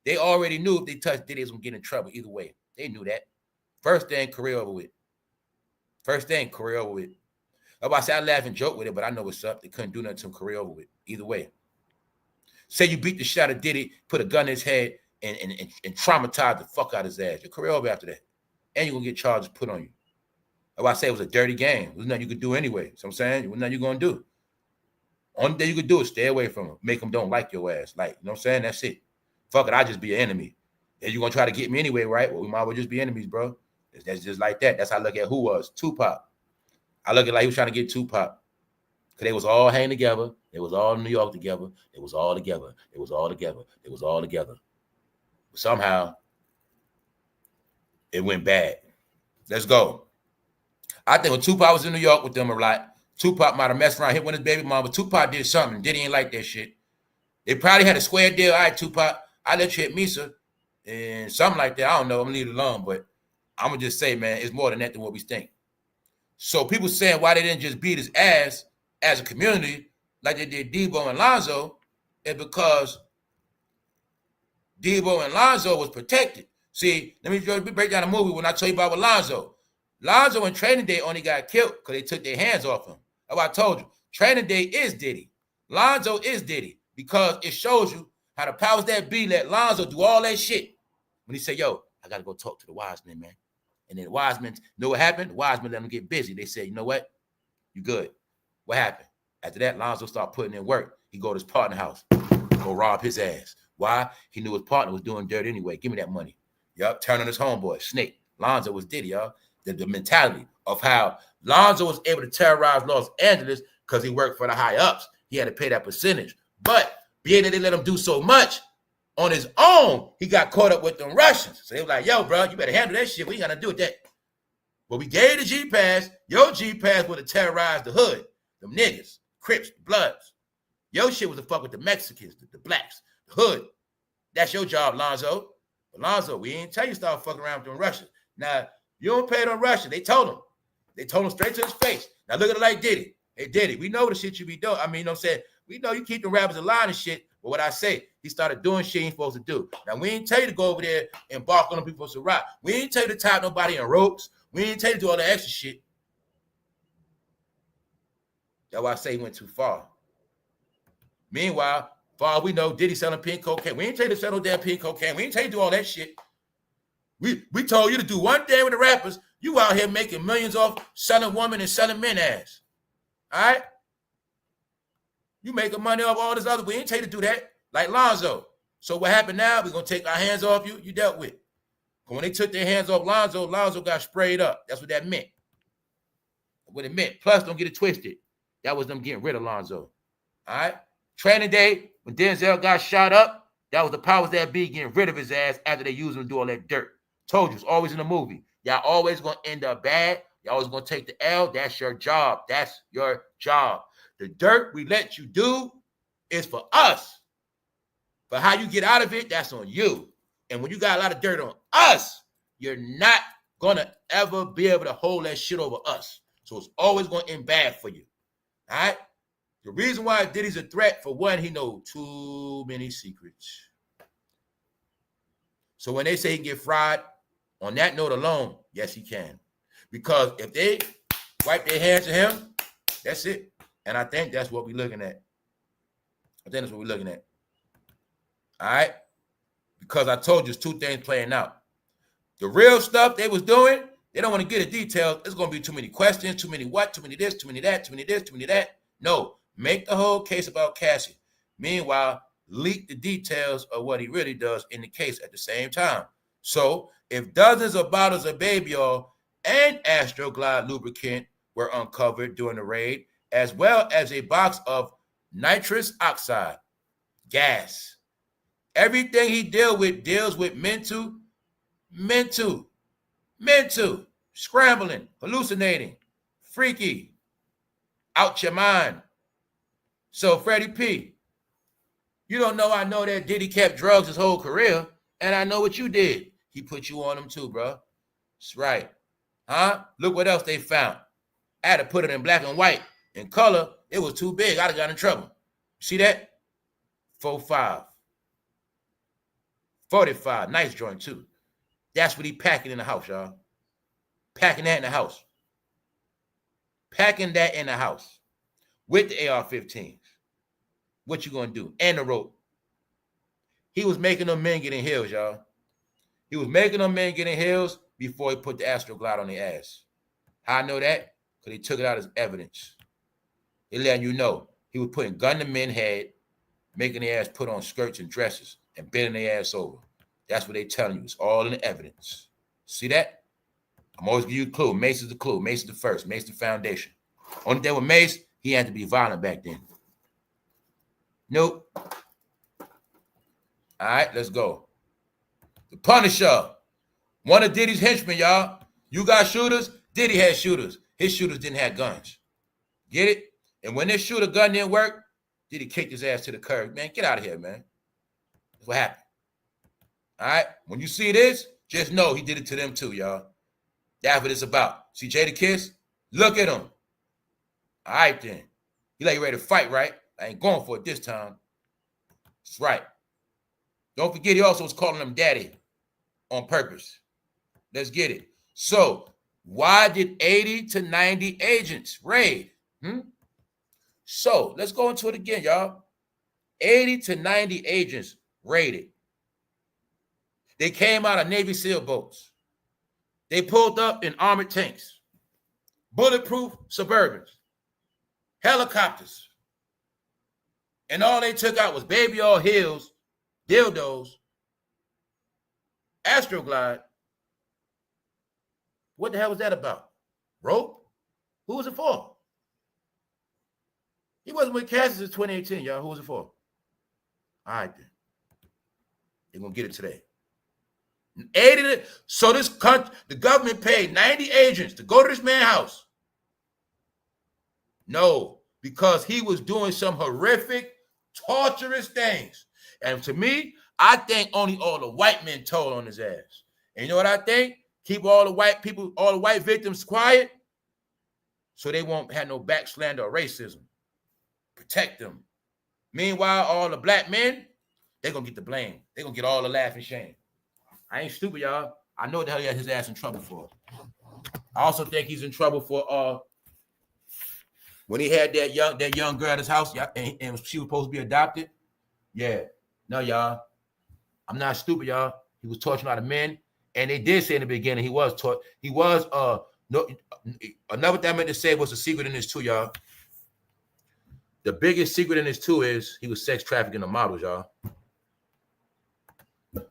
They already knew if they touched Diddy, it was going to get in trouble either way. They knew that. First thing, career over with. That's why I say I laugh and joke with it, but I know what's up. They couldn't do nothing to him, career over with. Either way. Say you beat the shit out of Diddy, put a gun in his head, and traumatize the fuck out of his ass. Your career over after that. And you're going to get charges put on you. That's why I say it was a dirty game. There's nothing you could do anyway. So I'm saying, there's nothing you're going to do. Only thing you could do is stay away from them. Make them don't like your ass. Like, you know what I'm saying? That's it. Fuck it, I just be an enemy. And you're going to try to get me anyway, right? Well, we might as well just be enemies, bro. That's just like that. That's how I look at who was. Tupac. I look at like he was trying to get Tupac. Because they was all hanging together. They was all in New York together. They was all together. They was all together. They was all together. But somehow, it went bad. Let's go. I think when Tupac was in New York with them a lot, Tupac might have messed around, hit one of his baby mama. Tupac did something. Diddy ain't like that shit. They probably had a square deal. All right, Tupac, I let you hit Misa and something like that. I don't know. I'm going to leave it alone. But I'm going to just say, man, it's more than that than what we think. So people saying why they didn't just beat his ass as a community like they did Debo and Lonzo is because Debo and Lonzo was protected. See, let me break down the movie when I tell you about with Lonzo. Lonzo and Training Day only got killed because they took their hands off him. That's what I told you. Training Day is Diddy. Lonzo is Diddy because it shows you how the powers that be let Lonzo do all that shit. When he said, yo, I got to go talk to the wise men, man. And then the wise men, know what happened? The wise men let them get busy. They said, you know what? You good. What happened? After that, Lonzo started putting in work. He go to his partner house, go rob his ass. Why? He knew his partner was doing dirt anyway. Give me that money. Yup, turn on his homeboy, Snake. Lonzo was Diddy, y'all. The mentality of how Lonzo was able to terrorize Los Angeles because he worked for the high ups. He had to pay that percentage. But being that they let him do so much on his own, he got caught up with them Russians. So they were like, yo, bro, you better handle that shit. What you got to do with that? But we gave the G-Pass. Your G-Pass would have terrorized the hood. Them niggas, Crips, Bloods. Your shit was to fuck with the Mexicans, the blacks, the hood. That's your job, Lonzo. But Lonzo, we ain't tell you start fucking around with them Russians. Now, you don't pay them Russians. They told him. They told him straight to his face. Now look at it like Diddy. Hey, Diddy, we know the shit you be doing. I mean, you know what I'm saying? We know you keep the rappers alive and shit. But what I say, he started doing shit he ain't supposed to do. Now, we ain't tell you to go over there and bark on them people to rock. We ain't tell you to tie nobody in ropes. We ain't tell you to do all that extra shit. That's why I say he went too far. Meanwhile, far as we know, Diddy selling pink cocaine. We ain't tell you to sell no damn pink cocaine. We ain't tell you to do all that shit. We told you to do one thing with the rappers. You out here making millions off selling women and selling men ass. All right? You making money off all this other. We ain't tell you to do that. Like Lonzo. So what happened now? We're going to take our hands off you. You dealt with. But when they took their hands off Lonzo, Lonzo got sprayed up. That's what that meant. What it meant. Plus, don't get it twisted. That was them getting rid of Lonzo. All right? Training Day, when Denzel got shot up, that was the powers that be getting rid of his ass after they used him to do all that dirt. Told you, it's always in the movie. Y'all always going to end up bad. Y'all always going to take the L. That's your job. That's your job. The dirt we let you do is for us. But how you get out of it, that's on you. And when you got a lot of dirt on us, you're not going to ever be able to hold that shit over us. So it's always going to end bad for you. All right? The reason why Diddy's a threat, for one, he knows too many secrets. So when they say he can get fried, on that note alone, yes, he can. Because if they wipe their hands of him, that's it. And I think that's what we're looking at. I think that's what we're looking at. All right? Because I told you there's two things playing out. The real stuff they was doing, they don't want to get into details. There's going to be too many questions, too many what, too many this, too many that, too many this, too many that. No, make the whole case about Cassie. Meanwhile, leak the details of what he really does in the case at the same time. So, if dozens of bottles of baby oil and Astroglide lubricant were uncovered during the raid, as well as a box of nitrous oxide, gas. Everything he deals with mental, scrambling, hallucinating, freaky, out your mind. So, Freddie P., you don't know I know that Diddy kept drugs his whole career, and I know what you did. He put you on them too, bro. That's right. Huh? Look what else they found. I had to put it in black and white. In color, it was too big. I'd have got in trouble. See that? 4.5. 45. Nice joint, too. That's what he packing in the house, y'all. Packing that in the house. Packing that in the house. With the AR-15s. What you gonna do? And the rope. He was making them men get in heels, y'all. He was making them men get in heels before he put the Astroglide on their ass. How I know that? Because he took it out as evidence. He letting you know he was putting gun to men's head, making their ass put on skirts and dresses and bending their ass over. That's what they telling you. It's all in the evidence. See that? I'm always giving you a clue. Mace is the clue. Mace is the first. Mace is the foundation. Only thing with Mace, he had to be violent back then. Nope. All right, let's go. The Punisher. One of Diddy's henchmen, y'all. You got shooters? Diddy had shooters. His shooters didn't have guns. Get it? And when this shooter gun didn't work, Diddy kicked his ass to the curb. Man, get out of here, man. That's what happened. All right? When you see this, just know he did it to them too, y'all. That's what it's about. See Jadakiss? Look at him. All right, then. He like you ready to fight, right? I ain't going for it this time. That's right. Don't forget he also was calling him daddy on purpose. Let's get it. So, why did 80 to 90 agents raid? So, let's go into it again, y'all. 80 to 90 agents raided. They came out of Navy SEAL boats. They pulled up in armored tanks, bulletproof Suburbans, helicopters. And all they took out was baby all heels, dildos, Astroglide. What the hell was that about? Rope? Who was it for? He wasn't with Cassie since 2018, y'all. Who was it for? All right, then. They're going to get it today. 80. So this country, the government paid 90 agents to go to this man's house. No, because he was doing some horrific, torturous things. And to me, I think only all the white men told on his ass. And you know what I think? Keep all the white people, all the white victims quiet so they won't have no backslander or racism. Protect them. Meanwhile, all the black men, they're going to get the blame. They're going to get all the laugh and shame. I ain't stupid, y'all. I know what the hell he got his ass in trouble for. I also think he's in trouble for when he had that young girl at his house, and she was supposed to be adopted. Yeah. No, y'all. I'm not stupid, y'all. He was torturing a lot of men. And they did say in the beginning he was taught. He was no. Another thing I meant to say was a secret in this too, y'all. The biggest secret in this too is he was sex trafficking the models, y'all.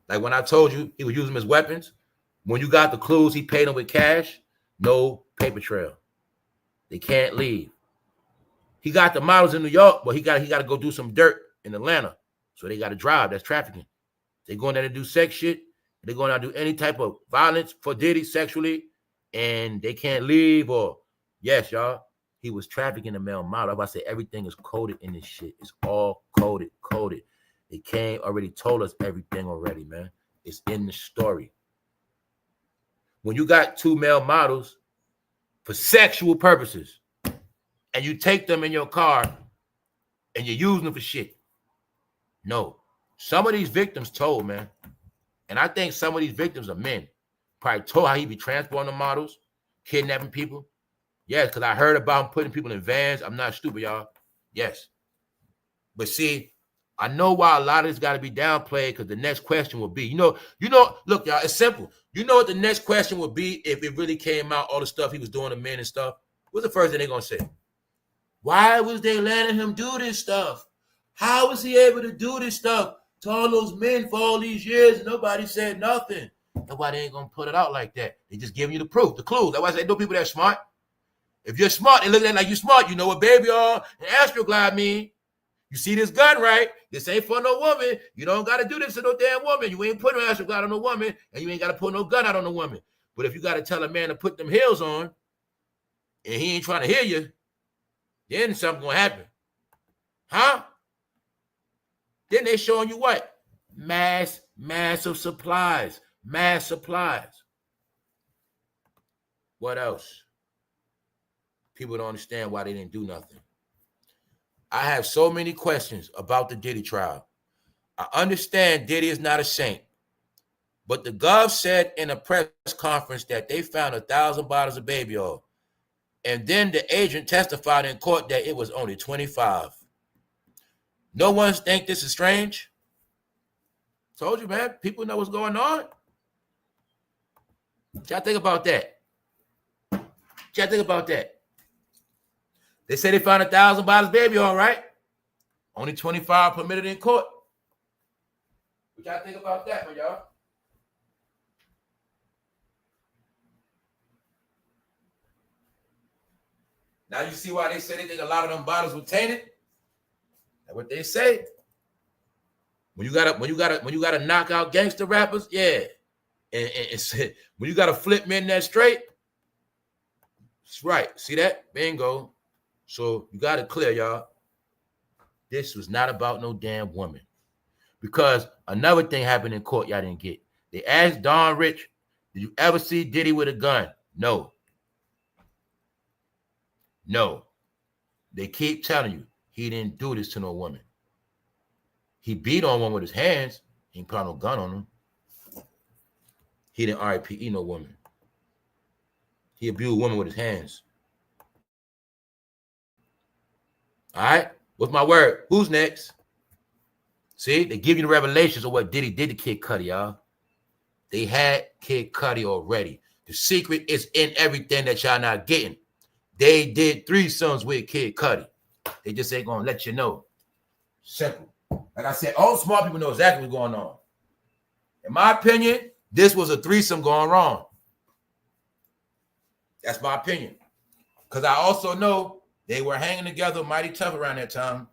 Like when I told you he was using them as weapons, when you got the clues, he paid them with cash, no paper trail. They can't leave. He got the models in New York, but he got to go do some dirt in Atlanta. So they got to drive. That's trafficking. They going there to do sex shit. They're going to do any type of violence for Diddy sexually, and they can't leave. Or yes, y'all, he was trafficking the male model. I'm about to say everything is coded in this shit. It's all coded. They came already told us everything already, man. It's in the story. When you got two male models for sexual purposes, and you take them in your car and you're using them for shit. No. Some of these victims told, man. And I think some of these victims are men. Probably told how he be transporting the models, kidnapping people. Yes, because I heard about him putting people in vans. I'm not stupid, y'all. Yes. But see, I know why a lot of this got to be downplayed, because the next question will be, you know, look, y'all, it's simple. You know what the next question would be if it really came out, all the stuff he was doing to men and stuff? What's the first thing they're going to say? Why was they letting him do this stuff? How was he able to do this stuff to all those men for all these years? And nobody said nothing. That's why they ain't going to put it out like that. They just giving you the proof, the clues. That's why I say, no people that smart. If you're smart and look at it like you're smart, you know what baby all and Astroglide mean. You see this gun, right? This ain't for no woman. You don't got to do this to no damn woman. You ain't putting no Astroglide on no woman, and you ain't got to put no gun out on no woman. But if you got to tell a man to put them heels on, and he ain't trying to hear you, then something going to happen. Huh? Then they showing you what? Massive supplies. Mass supplies. What else? People don't understand why they didn't do nothing. I have so many questions about the Diddy trial. I understand Diddy is not a saint, but the gov said in a press conference that they found 1,000 bottles of baby oil. And then the agent testified in court that it was only 25. No one think this is strange? Told you, man. People know what's going on. What y'all think about that? What y'all think about that? They say they found 1,000 bottles, baby, all right. Only 25 permitted in court. What y'all think about that, man, y'all? Now you see why they say they think a lot of them bottles were tainted? That's what they say. When you gotta knock out gangster rappers, yeah. And when you gotta flip men that straight, that's right. See that? Bingo. So you got it clear, y'all. This was not about no damn woman. Because another thing happened in court y'all didn't get. They asked Don Rich, did you ever see Diddy with a gun? No. No. They keep telling you he didn't do this to no woman. He beat on one with his hands. He ain't put no gun on him. He didn't RIPE no woman. He abused a woman with his hands. All right? What's my word? Who's next? See, they give you the revelations of what Diddy did to Kid Cudi, y'all. They had Kid Cudi already. The secret is in everything that y'all not getting. They did threesomes with Kid Cudi. They just ain't gonna let you know. Simple. Like I said, all smart people know exactly what's going on. In my opinion, this was a threesome going wrong. That's my opinion. Because I also know they were hanging together mighty tough around that time.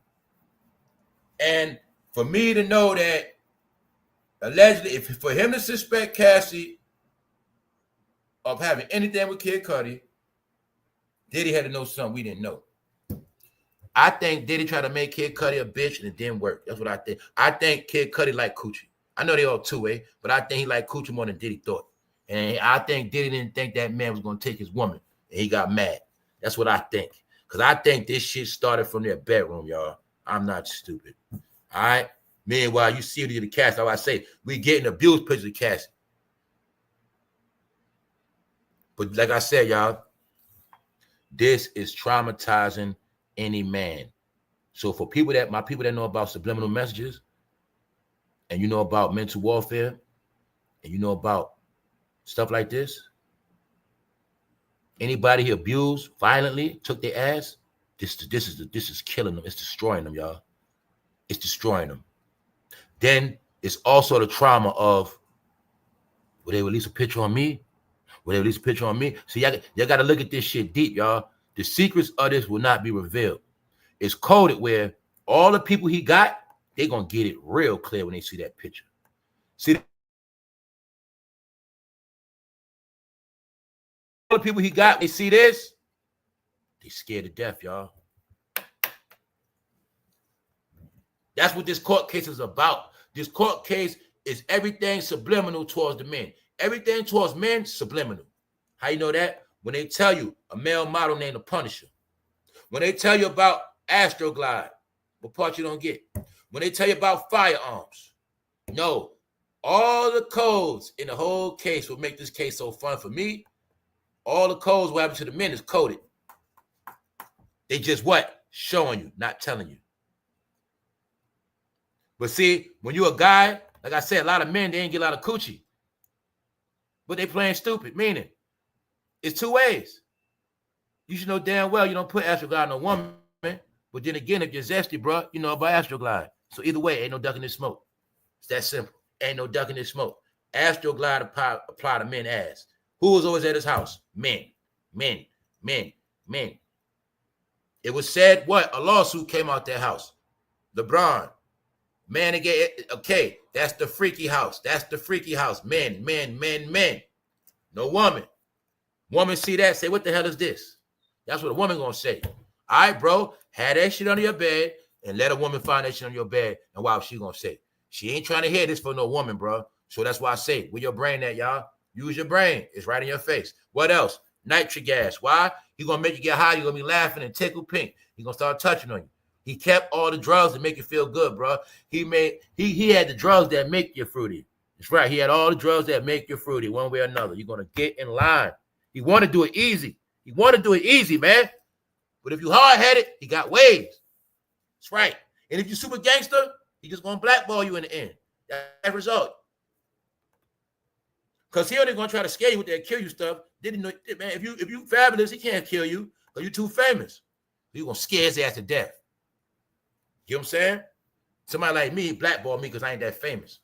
And for me to know that allegedly, for him to suspect Cassie of having anything with Kid Cudi, Diddy had to know something we didn't know. I think Diddy tried to make Kid Cudi a bitch and it didn't work. That's what I think. I think Kid Cudi liked Coochie. I know they all two-way, but I think he liked Coochie more than Diddy thought. And I think Diddy didn't think that man was going to take his woman. And he got mad. That's what I think. Because I think this shit started from their bedroom, y'all. I'm not stupid. All right? Meanwhile, you see the Cassie. How I say, we getting abused pictures of Cassie. But like I said, y'all, this is traumatizing any man. So for people that, my people that know about subliminal messages, and you know about mental warfare, and you know about stuff like this, anybody he abused violently, took their ass, this is killing them. It's destroying them, y'all. It's destroying them. Then it's also the trauma of, will they release a picture on me? Will they release a picture on me? So y'all got to look at this shit deep, y'all. The secrets of this will not be revealed. It's coded where all the people he got, they're going to get it real clear when they see that picture. See, all the people he got, they see this, they scared to death, y'all. That's what this court case is about. This court case is everything subliminal towards the men. Everything towards men, subliminal. How you know that? When they tell you a male model named the Punisher. When they tell you about Astroglide, what part you don't get? When they tell you about firearms. No. All the codes in the whole case will make this case so fun for me. All the codes what happen to the men is coded. They just what? Showing you, not telling you. But see, when you're a guy, like I said, a lot of men, they ain't get a lot of coochie. But they playing stupid, meaning it's two ways. You should know damn well you don't put Astroglide on a woman. But then again, if you're zesty, bro, you know about Astroglide. So either way, ain't no ducking this smoke. It's that simple. Ain't no ducking this smoke. Astroglide apply to men ass. Who was always at his house? Men. Men. Men. Men. It was said, what? A lawsuit came out their house. LeBron. Man, again, okay, that's the freaky house. That's the freaky house. Men, men, men, men. No woman. Woman see that, say, what the hell is this? That's what a woman gonna say. All right, bro, have that shit under your bed and let a woman find that shit on your bed. And what she gonna say? She ain't trying to hear this for no woman, bro. So that's why I say, where your brain at, y'all? Use your brain. It's right in your face. What else? Nitric gas. Why? He gonna make you get high. You're gonna be laughing and tickle pink. He gonna start touching on you. He kept all the drugs that make you feel good, bro. He had the drugs that make you fruity. That's right. He had all the drugs that make you fruity one way or another. You're gonna get in line. He want to do it easy. He want to do it easy, man. But if you hard-headed, he got ways. That's right. And if you super gangster, he just gonna blackball you in the end. That result. Because he only gonna try to scare you with that kill you stuff. Didn't know, man, if you fabulous, he can't kill you because you too famous. You gonna scare his ass to death. You know what I'm saying? Somebody like me blackball me because I ain't that famous.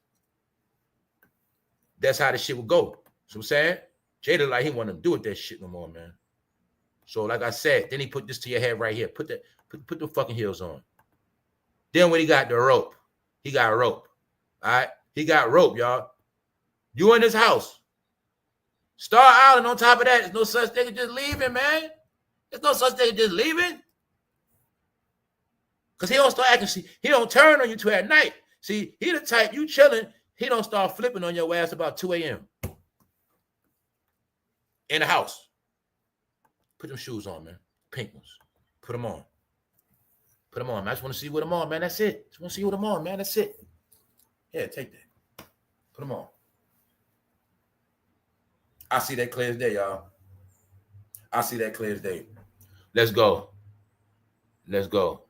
That's how this shit would go. So I'm saying? Jada like he want to do with that shit no more, man. So like I said, then he put this to your head right here. Put the fucking heels on. Then when he got the rope, he got rope. All right? He got rope, y'all. You in this house. Star Island on top of that. There's no such thing as just leaving, man. There's no such thing as just leaving. Because he don't start acting, he don't turn on you till at night. See, he the type, you chilling, he don't start flipping on your ass about 2 a.m. in the house. Put them shoes on, man. Pink ones. Put them on. Put them on, man. I just want to see you with them on, man. That's it. Just want to see you with them on, man. That's it. Yeah, take that. Put them on. I see that clear as day, y'all. I see that clear as day. Let's go. Let's go.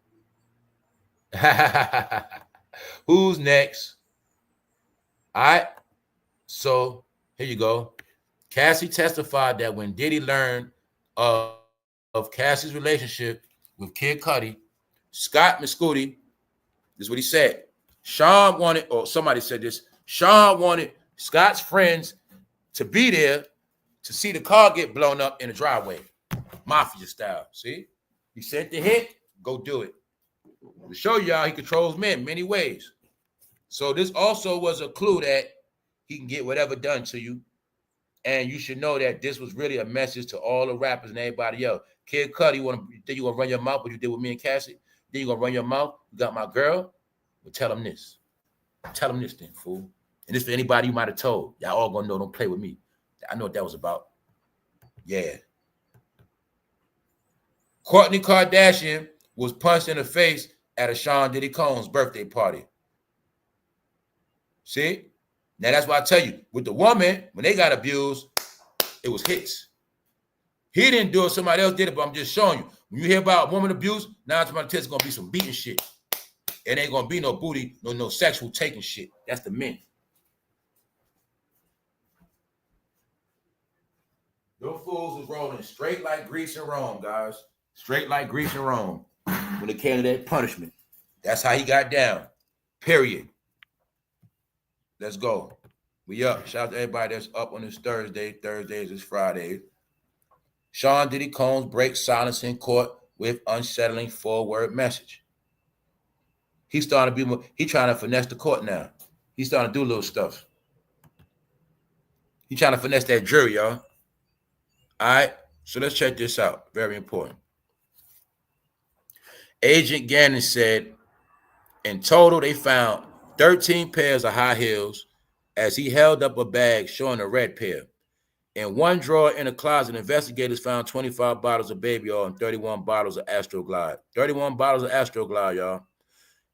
Who's next? All right. So here you go. Cassie testified that when Diddy learned of Cassie's relationship with Kid Cudi, Scott Mescudi, this is what he said. Sean wanted, or somebody said this, Sean wanted Scott's friends to be there to see the car get blown up in the driveway. Mafia style. See? He sent the hit, go do it. To show y'all he controls men many ways. So this also was a clue that he can get whatever done to you. And you should know that this was really a message to all the rappers and everybody else. Kid Cudi, you think you gonna run your mouth what you did with me and Cassie? Then you gonna run your mouth? You got my girl? Well, tell him this. Tell him this then, fool. And this for anybody you might have told. Y'all all gonna know, don't play with me. I know what that was about. Yeah. Kourtney Kardashian was punched in the face at a Sean Diddy Combs birthday party. See? Now that's why I tell you, with the woman, when they got abused, it was hits. He didn't do it, somebody else did it, but I'm just showing you. When you hear about woman abuse, now it's going to be some beating shit. It ain't going to be no booty, no sexual taking shit. That's the men. Those fools was rolling straight like grease in Rome, guys. Straight like grease in Rome. When it came to that punishment. That's how he got down. Period. Let's go. We up. Shout out to everybody that's up on this Thursday. Thursdays is Friday. Sean Diddy Combs breaks silence in court with unsettling 4-word message. He's starting to be more, he trying to finesse the court now. He's starting to do little stuff. He's trying to finesse that jury, y'all. All right. So let's check this out. Very important. Agent Gannon said, in total, they found 13 pairs of high heels as he held up a bag showing a red pair. In one drawer in a closet, investigators found 25 bottles of baby oil and 31 bottles of Astroglide. 31 bottles of Astroglide, y'all.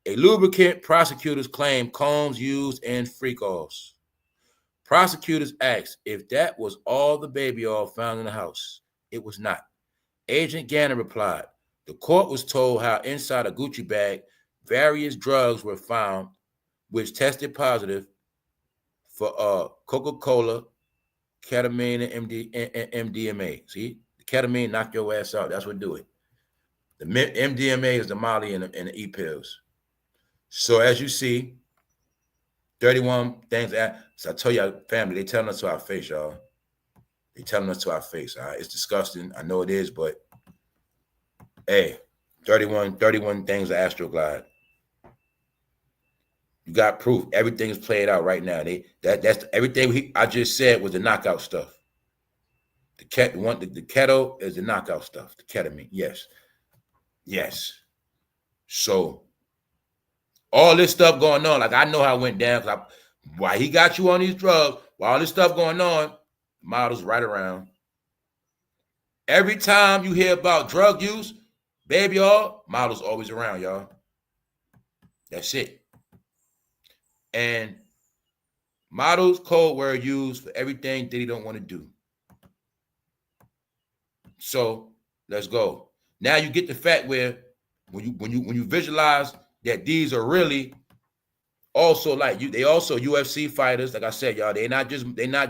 A lubricant prosecutors claim Combs used in freakoffs. Prosecutors asked if that was all the baby oil found in the house. It was not. Agent Gannon replied, the court was told how inside a Gucci bag, various drugs were found which tested positive for Coca-Cola, ketamine, and MDMA. See, the ketamine knock your ass out. That's what do it. The MDMA is the Molly and the E-pills. So as you see, 31 things. So I tell you, family, they telling us to our face, y'all. They telling us to our face. All right? It's disgusting. I know it is, but hey, 31 things of Astroglide. You got proof. Everything is played out right now. That's everything I just said was the knockout stuff. The keto is the knockout stuff. The ketamine, yes. Yes. So all this stuff going on, like I know how it went down. Why he got you on these drugs, while all this stuff going on, models right around. Every time you hear about drug use, baby oil, models always around, y'all. That's it. And models code word used for everything Diddy don't want to do. So let's go. Now you get the fact where when you visualize that these are really Also, like you, they also UFC fighters. Like I said, y'all, they're not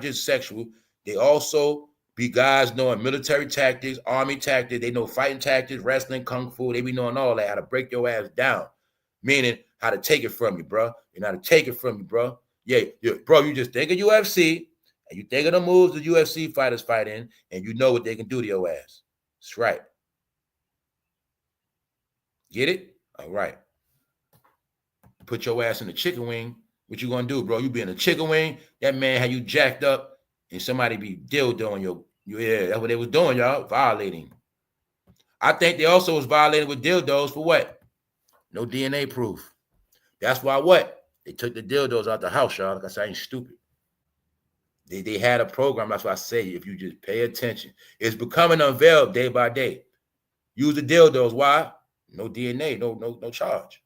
just sexual. They also be guys knowing military tactics, army tactics. They know fighting tactics, wrestling, kung fu. They be knowing all that, how to break your ass down. Meaning how to take it from you, bro. You know how to take it from you, bro. Yeah, bro, you just think of UFC and you think of the moves the UFC fighters fight in, and you know what they can do to your ass. That's right. Get it? All right. Put your ass in the chicken wing. What you gonna do, bro? You be in the chicken wing. That man had you jacked up, and somebody be dildoing your. Yeah, that's what they was doing, y'all. Violating. I think they also was violating with dildos for what? No DNA proof. That's why what? They took the dildos out the house, y'all. Like I said, I ain't stupid. They had a program. That's why I say, if you just pay attention, it's becoming unveiled day by day. Use the dildos. Why? No DNA, no charge.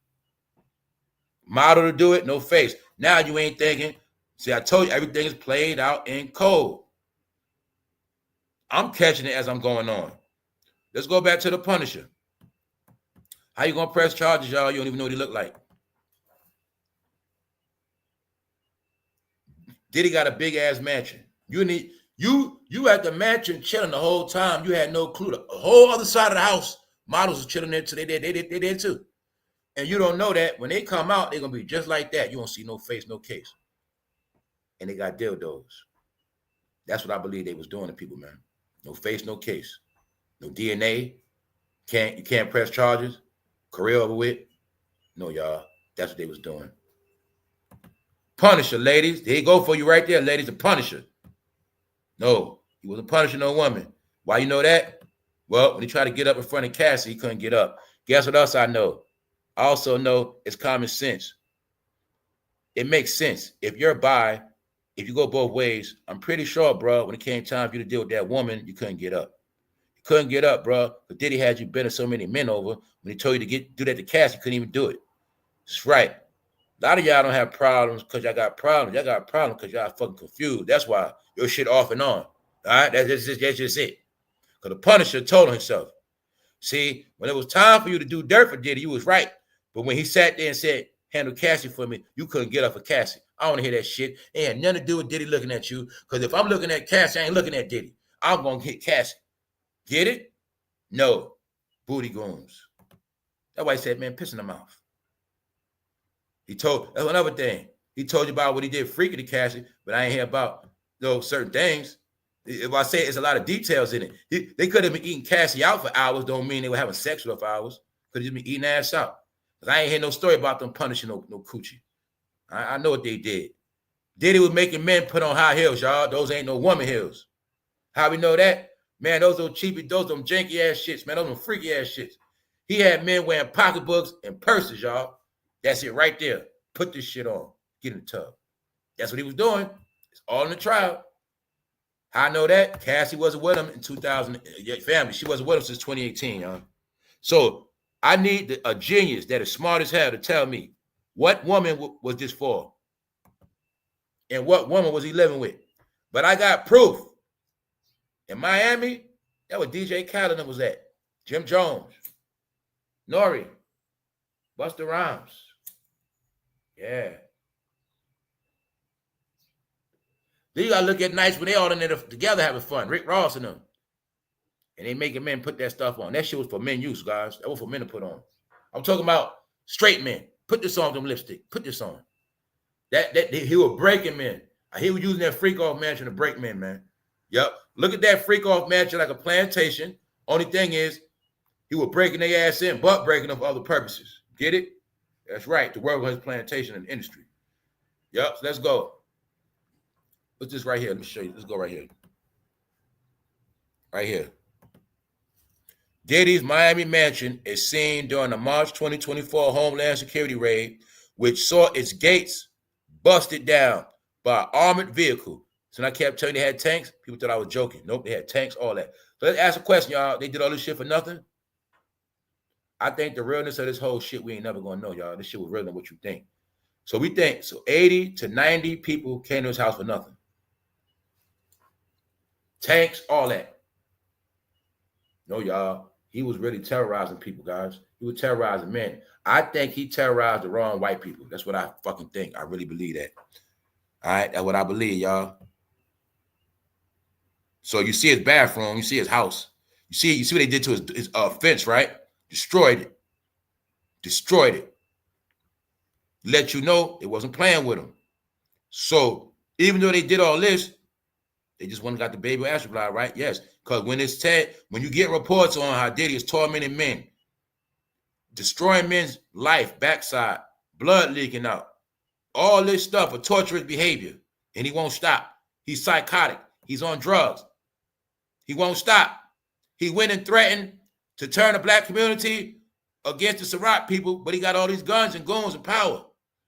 Model to do it, no face. Now you ain't thinking. See, I told you everything is played out in code. I'm catching it as I'm going on. Let's go back to the Punisher. How you gonna press charges, y'all? You don't even know what he look like. Diddy got a big ass mansion. You at the mansion chilling the whole time. You had no clue. The whole other side of the house, models are chilling there too. They did too. And you don't know that when they come out, they're gonna be just like that. You don't see no face, no case. And they got dildos. That's what I believe they was doing to people, man. No face, no case. No DNA. You can't press charges. Career over with. No, y'all. That's what they was doing. Punisher, ladies. There you go for you right there, ladies. The Punisher. No, he wasn't punishing no woman. Why you know that? Well, when he tried to get up in front of Cassie, he couldn't get up. Guess what else I know? I also know it's common sense. It makes sense. If you're bi, if you go both ways, I'm pretty sure, bro, when it came time for you to deal with that woman, you couldn't get up. You couldn't get up, bro. But Diddy had you bending so many men over. When he told you to do that to Cassie, you couldn't even do it. That's right. A lot of y'all don't have problems because y'all got problems. Y'all got problems because y'all fucking confused. That's why your shit off and on. All right? That's just it. Because the Punisher told on himself. See, when it was time for you to do dirt for Diddy, you was right. But when he sat there and said, handle Cassie for me, you couldn't get up for Cassie. I don't want to hear that shit. It had nothing to do with Diddy looking at you. Because if I'm looking at Cassie, I ain't looking at Diddy. I'm going to hit Cassie. Get it? No. Booty goons. That's why he said, man, piss in the mouth. That's another thing. He told you about what he did freaking to Cassie, but I ain't hear about certain things. If I say it's a lot of details in it. They could have been eating Cassie out for hours, don't mean they were having sex with her for hours. Could have just been eating ass out. Because I ain't hear no story about them punishing no coochie. I know what they did. Diddy was making men put on high heels, y'all. Those ain't no woman heels. How we know that? Man, those are cheapy, those them janky ass shits, man. Those are freaky ass shits. He had men wearing pocketbooks and purses, y'all. That's it right there. Put this shit on. Get in the tub. That's what he was doing. It's all in the trial. How I know that? Cassie wasn't with him in 2000. Family, she wasn't with him since 2018, y'all. So I need a genius that is smart as hell to tell me what woman was this for? And what woman was he living with? But I got proof. In Miami, that was DJ Khaled was at. Jim Jones. Nori. Busta Rhymes. Yeah. Then you gotta look at nights when they all in there together having fun. Rick Ross and them. And they making men put that stuff on. That shit was for men use, guys. That was for men to put on. I'm talking about straight men. Put this on them lipstick. Put this on. He was breaking men. He was using that freak off mansion to break men, man. Yep. Look at that freak off mansion like a plantation. Only thing is, he was breaking their ass in, but breaking them for other purposes. Get it? That's right. The world was plantation and industry. Yep. So let's go. What's this right here? Let me show you. Let's go right here. Right here. Diddy's Miami mansion is seen during the March 2024 Homeland Security raid, which saw its gates busted down by an armored vehicle. So I kept telling you they had tanks. People thought I was joking. Nope, they had tanks, all that. So let's ask a question, y'all. They did all this shit for nothing? I think the realness of this whole shit, we ain't never going to know, y'all. This shit was realer than what you think. So we think, 80 to 90 people came to his house for nothing. Tanks, all that. No, y'all. He was really terrorizing people, guys. He was terrorizing men. I think he terrorized the wrong white people. That's what I fucking think. I really believe that. All right, that's what I believe, y'all. So you see his bathroom, you see his house. You see what they did to his fence, right? Destroyed it. Destroyed it. Let you know it wasn't playing with him. So even though they did all this, they just went and got the baby astroblad, right? Yes. Because when you get reports on how Diddy is tormenting men, destroying men's life, backside, blood leaking out, all this stuff, a torturous behavior, and he won't stop. He's psychotic. He's on drugs. He won't stop. He went and threatened to turn the black community against the Ciroc people, but he got all these guns and goons and power.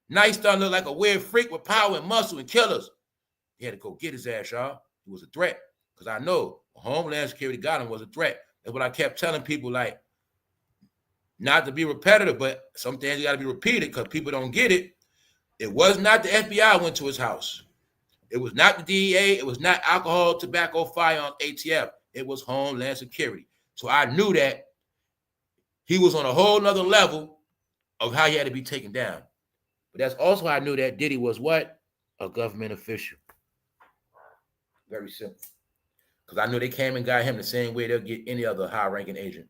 Now he's starting to look like a weird freak with power and muscle and killers. He had to go get his ass, y'all. He was a threat. Because I know Homeland Security got him was a threat. That's what I kept telling people, like, not to be repetitive, but some things you got to be repeated because people don't get it. It was not the FBI went to his house. It was not the DEA. It was not alcohol, tobacco, firearm, ATF. It was Homeland Security. So I knew that he was on a whole nother level of how he had to be taken down. But that's also how I knew that Diddy was what? A government official. Very simple. Because I knew they came and got him the same way they'll get any other high-ranking agent.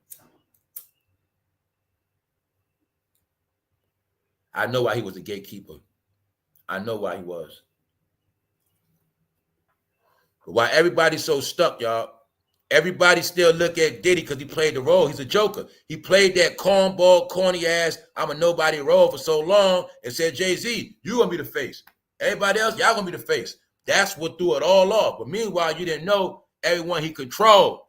I know why he was the gatekeeper. I know why he was. But why everybody's so stuck, y'all, everybody still look at Diddy because he played the role. He's a joker. He played that cornball, corny ass, I'm a nobody role for so long and said, Jay-Z, you going to be the face. Everybody else, y'all going to be the face. That's what threw it all off. But meanwhile, you didn't know everyone he controlled.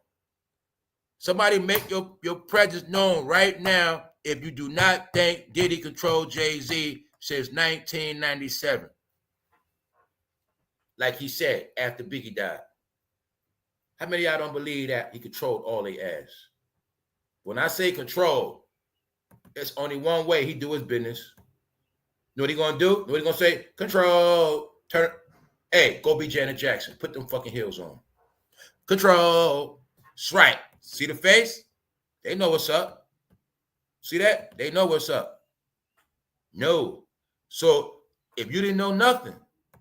Somebody make your presence known right now if you do not think Diddy controlled Jay-Z since 1997. Like he said after Biggie died. How many of y'all don't believe that he controlled all their ass? When I say control, it's only one way he do his business. You know what he gonna do? You know what he gonna say? Control. Turn. Hey, go be Janet Jackson. Put them fucking heels on. Control. That's right. See the face? They know what's up. See that? They know what's up. No. So if you didn't know nothing,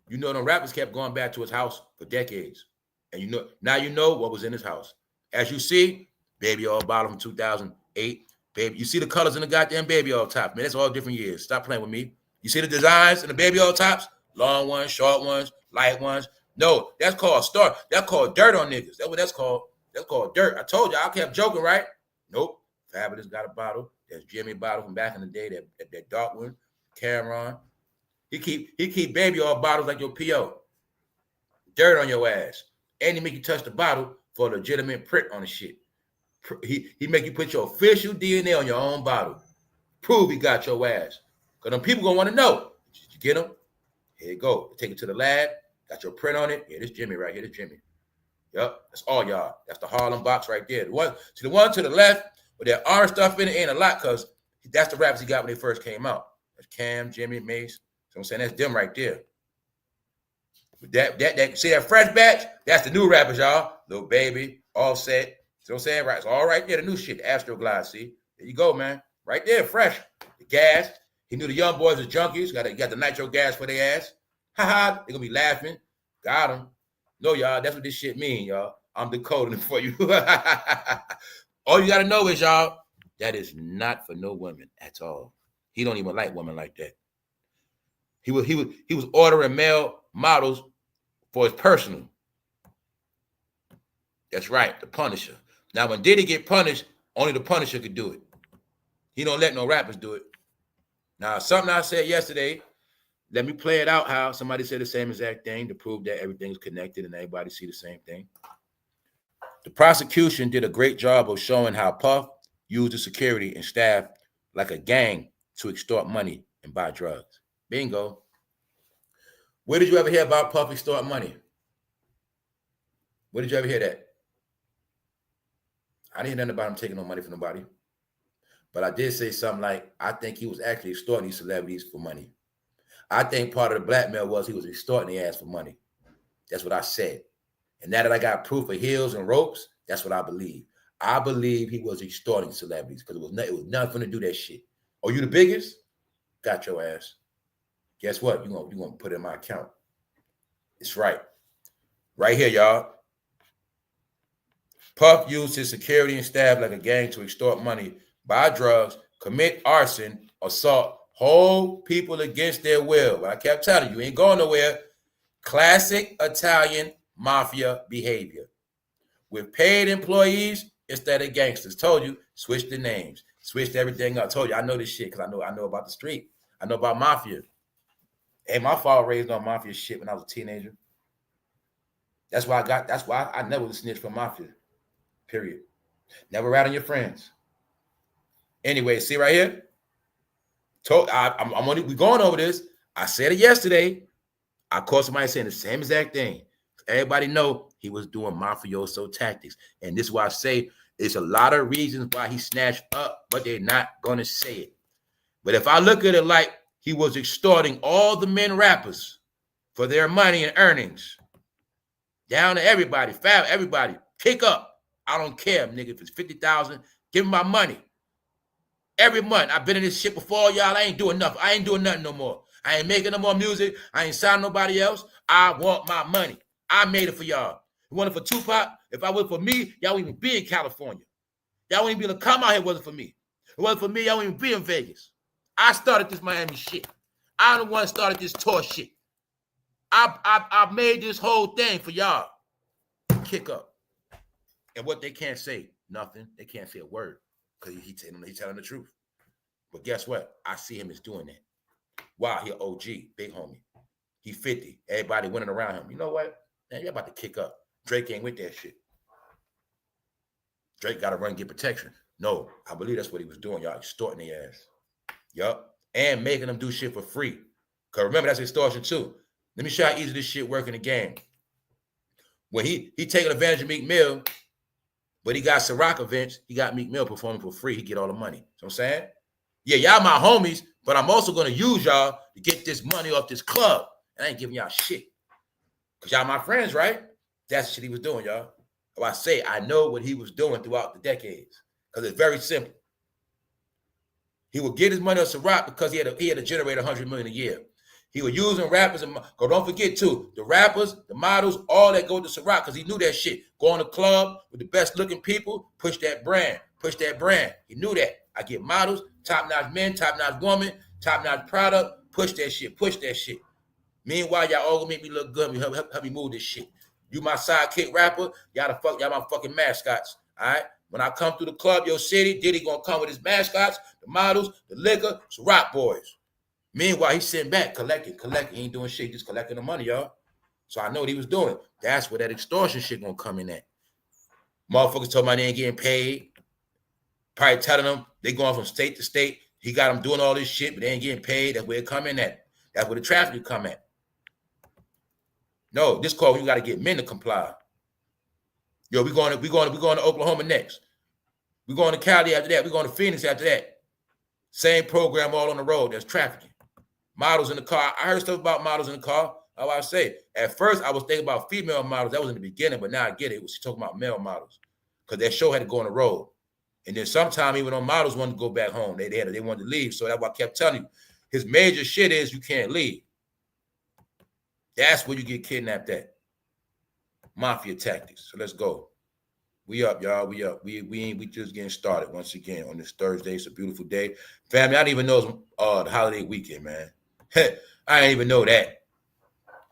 you know them rappers kept going back to his house for decades. And you know, now you know what was in his house. As you see, baby oil bottle from 2008. Baby, you see the colors in the goddamn baby oil top, man. That's all different years. Stop playing with me. You see the designs in the baby oil tops? Long ones, short ones, light ones. No, that's called star. That's called dirt on niggas. That's what that's called. That's called dirt. I told you, I kept joking, right? Nope. Fabulous got a bottle. There's Jimmy bottle from back in the day, that dark one. Cameron. He keep baby oil bottles like your P.O. Dirt on your ass. And he make you touch the bottle for a legitimate print on the shit. He make you put your official DNA on your own bottle. Prove he got your ass. Because them people going to want to know. Did you get them? Here you go. Take it to the lab. Got your print on it. Yeah, this Jimmy right here. This Jimmy. Yep. That's all y'all. That's the Harlem box right there. The one to the left with that orange stuff in it ain't a lot because that's the rappers he got when they first came out. That's Cam, Jimmy, Mace. So I'm saying that's them right there. But that see that fresh batch? That's the new rappers, y'all. Lil Baby, Offset. See what I'm saying? Right. It's all right there. The new shit. The Astroglide. See? There you go, man. Right there, fresh. The gas. He knew the young boys are junkies. Got the nitro gas for their ass. Ha. They're gonna be laughing. Got them. No, y'all. That's what this shit mean, y'all. I'm decoding it for you. All you gotta know is, y'all, that is not for no women at all. He don't even like women like that. He was ordering male models for his personal. That's right, the Punisher. Now, when Diddy get punished, only the Punisher could do it. He don't let no rappers do it. Now, something I said yesterday, let me play it out how somebody said the same exact thing to prove that everything's connected and everybody see the same thing. The prosecution did a great job of showing how Puff used the security and staff like a gang to extort money and buy drugs. Bingo. Where did you ever hear about Puff extort money? Where did you ever hear that? I didn't hear nothing about him taking no money from nobody. But I did say something like, I think he was actually extorting these celebrities for money. I think part of the blackmail was he was extorting their ass for money. That's what I said. And now that I got proof of heels and ropes, that's what I believe. I believe he was extorting celebrities because it was nothing to do that shit. Oh, you the biggest? Got your ass. Guess what? You gonna put in my account. It's right. Right here, y'all. Puff used his security and staff like a gang to extort money, buy drugs, commit arson, assault, hold people against their will. But I kept telling you, ain't going nowhere. Classic Italian mafia behavior. With paid employees instead of gangsters. Told you, switch the names. Switched everything up. Told you, I know this shit because I know about the street. I know about mafia. Hey, my father raised on mafia shit when I was a teenager. That's why I never was snitched for mafia. Period. Never rat on your friends. Anyway, see right here? We going over this. I said it yesterday. I caught somebody saying the same exact thing. Everybody know he was doing mafioso tactics. And this is why I say it's a lot of reasons why he snatched up, but they're not going to say it. But if I look at it like he was extorting all the men rappers for their money and earnings, down to everybody, everybody, pick up. I don't care, nigga. If it's 50,000, give me my money. Every month, I've been in this shit before, y'all. I ain't doing nothing. I ain't doing nothing no more. I ain't making no more music. I ain't signing nobody else. I want my money. I made it for y'all. You want it for Tupac? If I was for me, y'all wouldn't even be in California. Y'all wouldn't be able to come out here if it wasn't for me. If it wasn't for me, y'all wouldn't even be in Vegas. I started this Miami shit. I'm the one that started this tour shit. I made this whole thing for y'all. Kick up. And what they can't say, nothing. They can't say a word because he's telling the truth. But guess what? I see him as doing that. Wow, he an OG, big homie. He 50. Everybody winning around him. You know what? Man, you're about to kick up. Drake ain't with that shit. Drake got to run and get protection. No, I believe that's what he was doing. Y'all extorting their ass. Yup. And making them do shit for free. Because remember, that's extortion too. Let me show you how easy this shit work in the game. When he taking advantage of Meek Mill, but he got Ciroc events, he got Meek Mill performing for free. He get all the money. You know what I'm saying? Yeah, y'all my homies, but I'm also going to use y'all to get this money off this club. And I ain't giving y'all shit. Because y'all my friends, right? That's the shit he was doing, y'all. So I say I know what he was doing throughout the decades. Because it's very simple. He would get his money off Ciroc because he had to generate $100 million a year. He was using rappers and don't forget too, the rappers, the models, all that go to Ciroc because he knew that shit. Go on the club with the best looking people, push that brand. He knew that. I get models, top-notch men, top-notch woman, top-notch product, push that shit. Meanwhile, y'all all gonna make me look good. Help me move this shit. You my sidekick rapper, y'all my fucking mascots. All right. When I come through the club, your city, Diddy gonna come with his mascots, the models, the liquor, Ciroc boys. Meanwhile, he's sitting back, collecting. He ain't doing shit, just collecting the money, y'all. So I know what he was doing. That's where that extortion shit gonna come in at. Motherfuckers told me they ain't getting paid. Probably telling them they going from state to state. He got them doing all this shit, but they ain't getting paid. That's where it come in at. That's where the traffic come at. No, this call, you got to get men to comply. Yo, we going to Oklahoma next. We going to Cali after that. We going to Phoenix after that. Same program all on the road. That's trafficking. Models in the car. I heard stuff about models in the car. How I say, at first I was thinking about female models. That was in the beginning, but now I get it. It was talking about male models because that show had to go on the road. And then sometime even on models wanted to go back home. They wanted to leave. So that's why I kept telling you. His major shit is you can't leave. That's where you get kidnapped at. Mafia tactics. So let's go. We up, y'all. We up. We just getting started once again on this Thursday. It's a beautiful day. Family, I didn't even know it was the holiday weekend, man. I didn't even know that.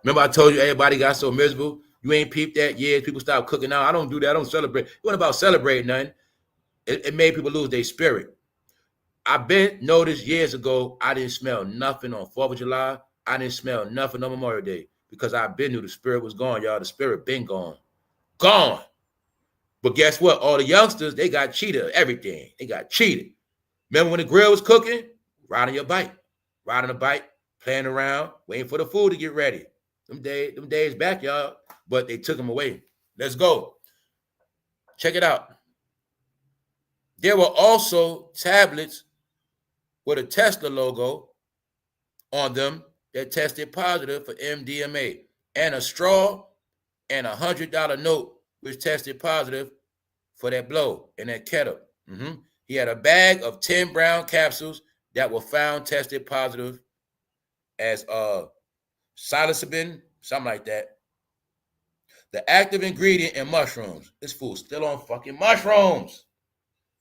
Remember I told you everybody got so miserable? You ain't peeped that? Yeah, people stop cooking out. I don't do that. I don't celebrate. It wasn't about celebrating nothing. It made people lose their spirit. I've been noticed years ago, I didn't smell nothing on 4th of July. I didn't smell nothing on Memorial Day because I've been knew the spirit was gone, y'all. The spirit been gone. Gone. But guess what? All the youngsters, they got cheated of everything. They got cheated. Remember when the grill was cooking? Riding your bike. Riding a bike, playing around, waiting for the food to get ready. Them days back, y'all. But they took them away. Let's go. Check it out. There were also tablets with a Tesla logo on them that tested positive for MDMA, and a straw and $100 note which tested positive for that blow in that kettle. He had a bag of 10 brown capsules that were found tested positive as psilocybin, something like that. The active ingredient in mushrooms. This fool still on fucking mushrooms.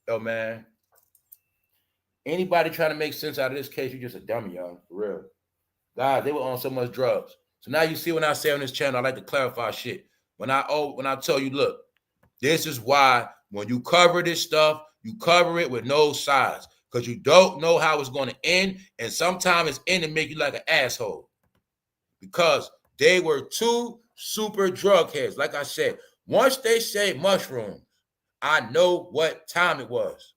Yo, man. Anybody trying to make sense out of this case, you just a dummy, y'all. For real. God, they were on so much drugs. So now you see when I say on this channel, I like to clarify shit. When I tell you, look, this is why when you cover this stuff, you cover it with no sides. Because you don't know how it's going to end. And sometimes it's end and make you like an asshole. Because they were two super drug heads. Like I said, once they say mushroom, I know what time it was.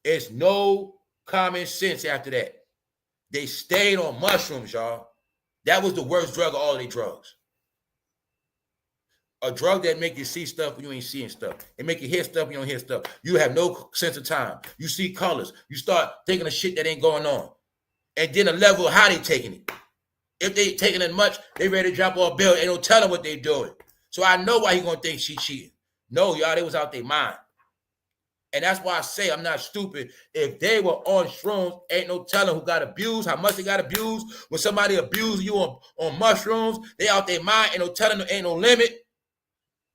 It's no common sense after that. They stayed on mushrooms, y'all. That was the worst drug of all their drugs. A drug that make you see stuff when you ain't seeing stuff. It make you hear stuff when you don't hear stuff. You have no sense of time. You see colors. You start thinking of shit that ain't going on. And then the level of how they taking it. If they taking it much, they ready to drop all bill. Ain't no telling what they doing. So I know why he gonna think she cheating. No, y'all, they was out their mind. And that's why I say I'm not stupid. If they were on shrooms, ain't no telling who got abused, how much they got abused. When somebody abused you on mushrooms, they out their mind. Ain't no telling, ain't no limit.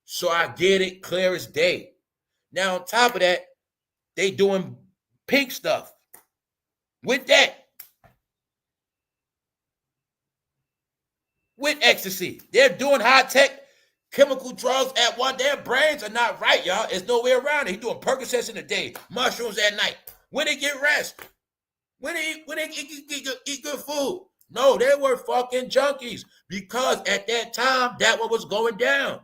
So I get it clear as day. Now, on top of that, they doing pink stuff with that. With ecstasy. They're doing high-tech chemical drugs at one. Their brains are not right, y'all. There's no way around it. He doing Percocets in the day, mushrooms at night. When they get rest, when they eat good food. No, they were fucking junkies because at that time, that what was going down.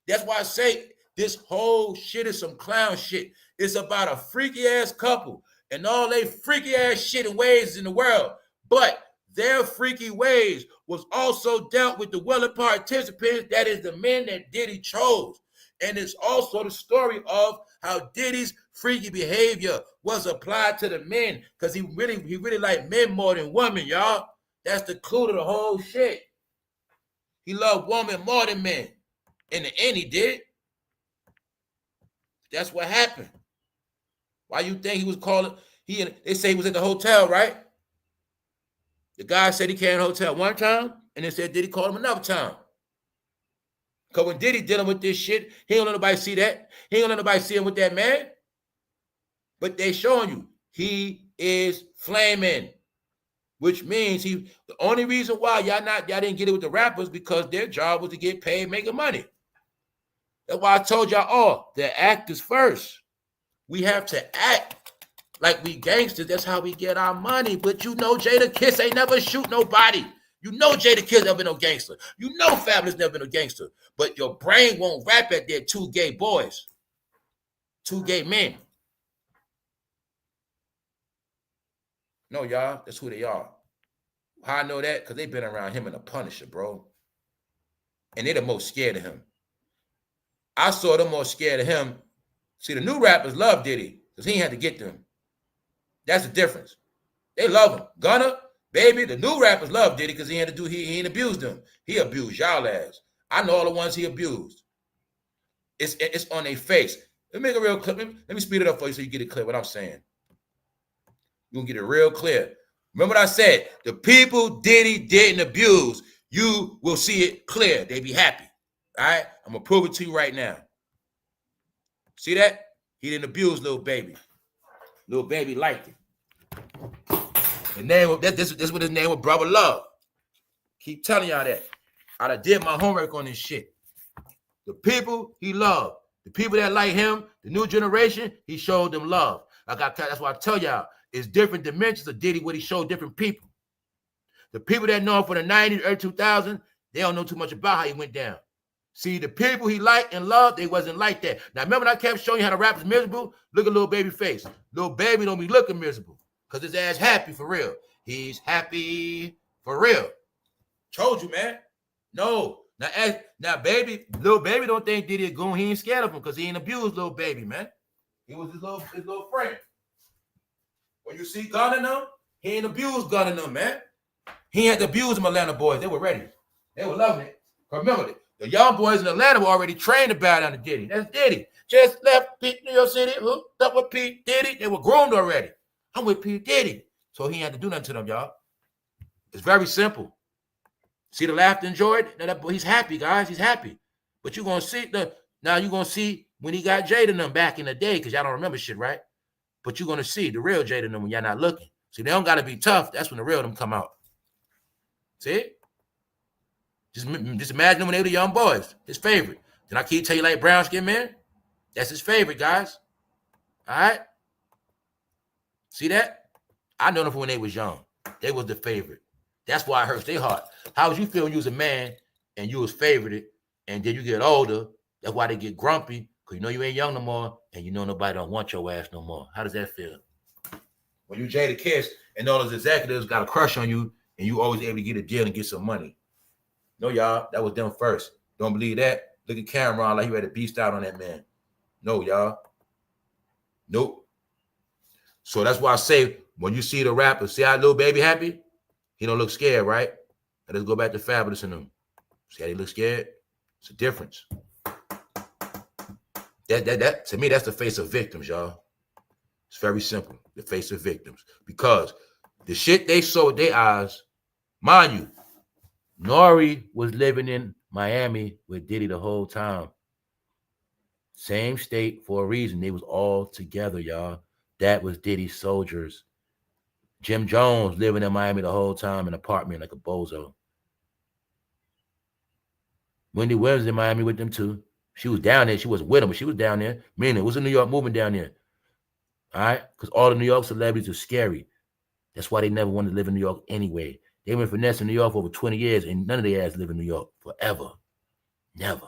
That's why I say this whole shit is some clown shit. It's about a freaky ass couple and all they freaky ass shit and ways in the world. But their freaky ways was also dealt with the willing participants, that is the men that Diddy chose. And it's also the story of how Diddy's freaky behavior was applied to the men, because he really liked men more than women, y'all. That's the clue to the whole shit. He loved women more than men. In the end, he did. That's what happened. Why you think he was calling? They say he was at the hotel, right? The guy said he came in the hotel one time, and they said Diddy called him another time. Because when Diddy dealing with this shit, he don't let nobody see that. He don't let nobody see him with that man. But they showing you he is flaming, which means the only reason why y'all didn't get it with the rappers because their job was to get paid making money. That's why I told y'all all the actors first. We have to act like we gangsters. That's how we get our money. But you know Jadakiss ain't never shoot nobody. You know Jadakiss never been no gangster. You know Fabulous never been a gangster. But your brain won't rap at their two gay boys. Two gay men. No, y'all, that's who they are. How I know that? Because they've been around him and the Punisher, bro. And they're the most scared of him. I saw them more scared of him. See, the new rappers love Diddy because he ain't had to get them. That's the difference. They love him. Gunna, Baby, the new rappers love Diddy because he ain't abused them. He abused y'all ass. I know all the ones he abused. It's on their face. Let me make a real clip. Let me speed it up for you so you get it clear what I'm saying. You're going to get it real clear. Remember what I said? The people Diddy didn't abuse, you will see it clear. They be happy. All right? I'm going to prove it to you right now. See that? He didn't abuse Lil Baby. Lil Baby liked it. The name of this what his name was, Brother Love. Keep telling y'all that. I done did my homework on this shit. The people he loved, the people that like him, the new generation, he showed them love. That's why I tell y'all, it's different dimensions of Diddy, what he showed different people. The people that know him for the 90s, early 2000s, they don't know too much about how he went down. See, the people he liked and loved, they wasn't like that. Now, remember when I kept showing you how the rap is miserable? Look at Lil Baby face. Lil Baby don't be looking miserable because his ass happy for real. He's happy for real. Told you, man. No. Now, Lil Baby don't think Diddy a goon. He ain't scared of him because he ain't abused Lil Baby, man. He was his little friend. When you see Gunna and them, he ain't abused Gunna and them, man. He had to abuse them Atlanta boys. They were ready. They were loving it. Remember, The young boys in Atlanta were already trained to bow down to Diddy. That's Diddy. Just left New York City, hooked up with p.diddy. They were groomed already. I'm with p.diddy. So he had to do nothing to them, y'all. It's very simple. See the laughter enjoyed? He's happy, guys. He's happy. But you're going to see now you're going to see when he got Jada and them back in the day, because y'all don't remember shit, right? But you're going to see the real Jada and them when y'all not looking. See, they don't got to be tough. That's when the real them come out. See? Just imagine them when they were the young boys. His favorite. Then I keep telling you like brown skin man? That's his favorite, guys. All right? See that? I know them from when they was young. They was the favorite. That's why it hurts their heart. How would you feel when you was a man and you was favorited, and then you get older? That's why they get grumpy, because you know you ain't young no more, and you know nobody don't want your ass no more. How does that feel? When you Jada Kiss and all those executives got a crush on you, and you always able to get a deal and get some money. No, y'all, that was them first. Don't believe that? Look at Cameron like he ready to beast out on that man. No, y'all. Nope. So that's why I say, when you see the rapper, see how little baby happy? He don't look scared, right? Let's go back to Fabulous and them. See how they look scared? It's a difference. That to me, that's the face of victims, y'all. It's very simple. The face of victims. Because the shit they saw with their eyes, mind you, Nori was living in Miami with Diddy the whole time. Same state for a reason. They was all together, y'all. That was Diddy's soldiers. Jim Jones living in Miami the whole time in an apartment like a bozo. Wendy Williams in Miami with them too. She was down there. She wasn't with them, but she was down there. Meaning, it was in New York moving down there. All right? Because all the New York celebrities are scary. That's why they never wanted to live in New York anyway. They been finessing New York for over 20 years, and none of their ass live in New York forever. Never.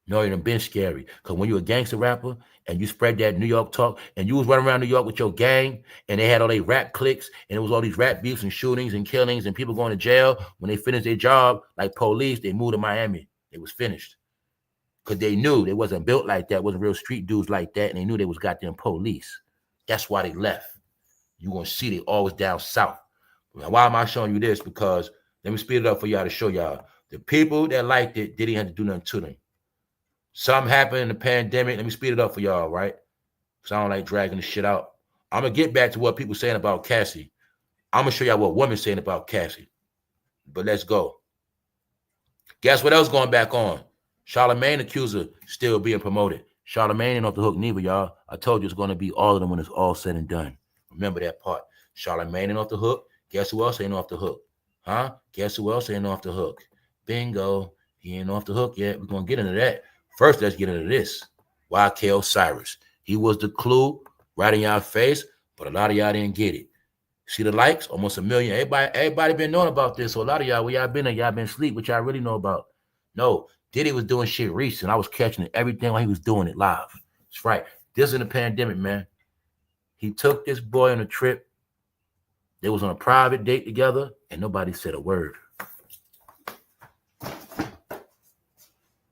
No, you done been scary. Because when you're a gangster rapper and you spread that New York talk, and you was running around New York with your gang, and they had all these rap cliques, and it was all these rap beefs and shootings and killings and people going to jail. When they finished their job, like police, they moved to Miami. It was finished. Because they knew they wasn't built like that, wasn't real street dudes like that, and they knew they was goddamn police. That's why they left. You're going to see they always down south. Now, why am I showing you this? Because let me speed it up for y'all to show y'all. The people that liked it didn't have to do nothing to them. Something happened in the pandemic. Let me speed it up for y'all, right? Because I don't like dragging this shit out. I'm going to get back to what people saying about Cassie. I'm going to show y'all what women saying about Cassie. But let's go. Guess what else going back on? Charlamagne accuser still being promoted. Charlamagne ain't off the hook neither, y'all. I told you it's going to be all of them when it's all said and done. Remember that part. Charlamagne ain't off the hook. Guess who else ain't off the hook? Huh? Guess who else ain't off the hook? Bingo. He ain't off the hook yet. We're going to get into that. First, let's get into this. YK Osiris. He was the clue right in y'all face, but a lot of y'all didn't get it. See the likes? Almost 1 million. Everybody been knowing about this. So a lot of y'all, where y'all been at, y'all been asleep, which y'all really know about. No, Diddy was doing shit recent. I was catching it everything while he was doing it live. That's right. This is in the pandemic, man. He took this boy on a trip. They was on a private date together, and nobody said a word.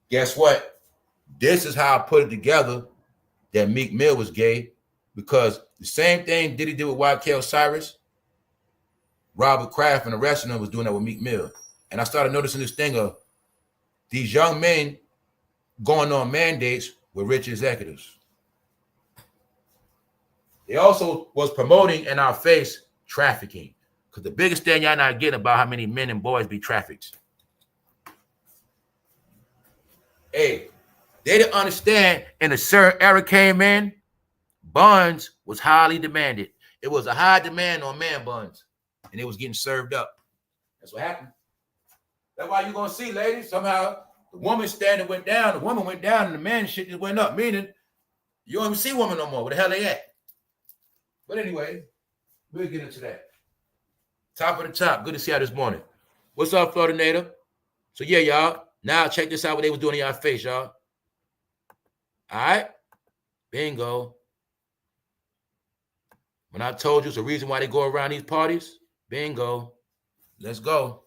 Guess what? This is how I put it together that Meek Mill was gay, because the same thing Diddy did with YK Osiris, Robert Kraft and the rest of them was doing that with Meek Mill. And I started noticing this thing of these young men going on mandates with rich executives. They also was promoting in our face trafficking. Because the biggest thing y'all not getting about how many men and boys be trafficked. Hey, they didn't understand in a certain era came in, buns was highly demanded. It was a high demand on man buns, and it was getting served up. That's what happened. That's why you're going to see, ladies, somehow the woman standard went down, the woman went down, and the man shit just went up, meaning you don't even see women no more. Where the hell they at? But anyway, we'll get into that. Top of the top. Good to see y'all this morning. What's up, Florida native? So, yeah, y'all. Now, check this out what they was doing in y'all face, y'all. All right? Bingo. When I told you it's the reason why they go around these parties, bingo. Let's go.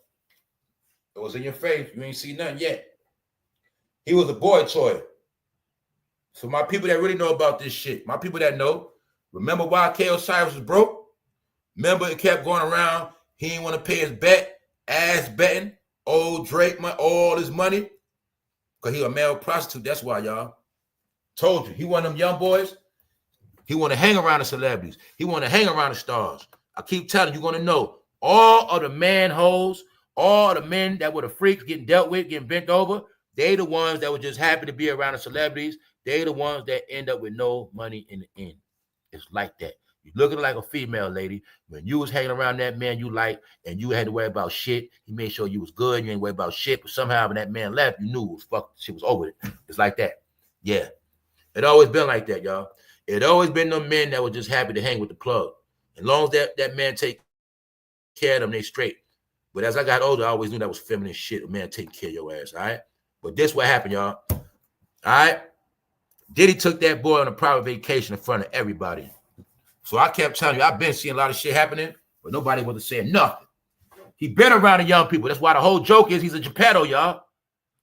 It was in your face. You ain't seen nothing yet. He was a boy toy. So my people that really know about this shit, my people that know, remember why YK Osiris was broke? Remember it kept going around. He didn't want to pay his bet, ass betting, old Drake, all his money. Because he a male prostitute. That's why, y'all. Told you. He one of them young boys. He want to hang around the celebrities. He want to hang around the stars. I keep telling you, you're going to know all of the man-hoes, all the men that were the freaks getting dealt with, getting bent over, they the ones that were just happy to be around the celebrities. They the ones that end up with no money in the end. It's like that. You looking like a female lady. When you was hanging around that man you like and you had to worry about shit, he made sure you was good. You ain't worry about shit. But somehow when that man left, you knew it was fuck. Shit was over it. It's like that. Yeah. It always been like that, y'all. It always been them men that were just happy to hang with the plug. As long as that man take care of them, they straight. But as I got older, I always knew that was feminine shit. A man taking care of your ass, all right? But this what happened, y'all. All right? Diddy took that boy on a private vacation in front of everybody. So I kept telling you, I've been seeing a lot of shit happening, but nobody wasn't saying nothing. He been around the young people. That's why the whole joke is he's a Geppetto, y'all.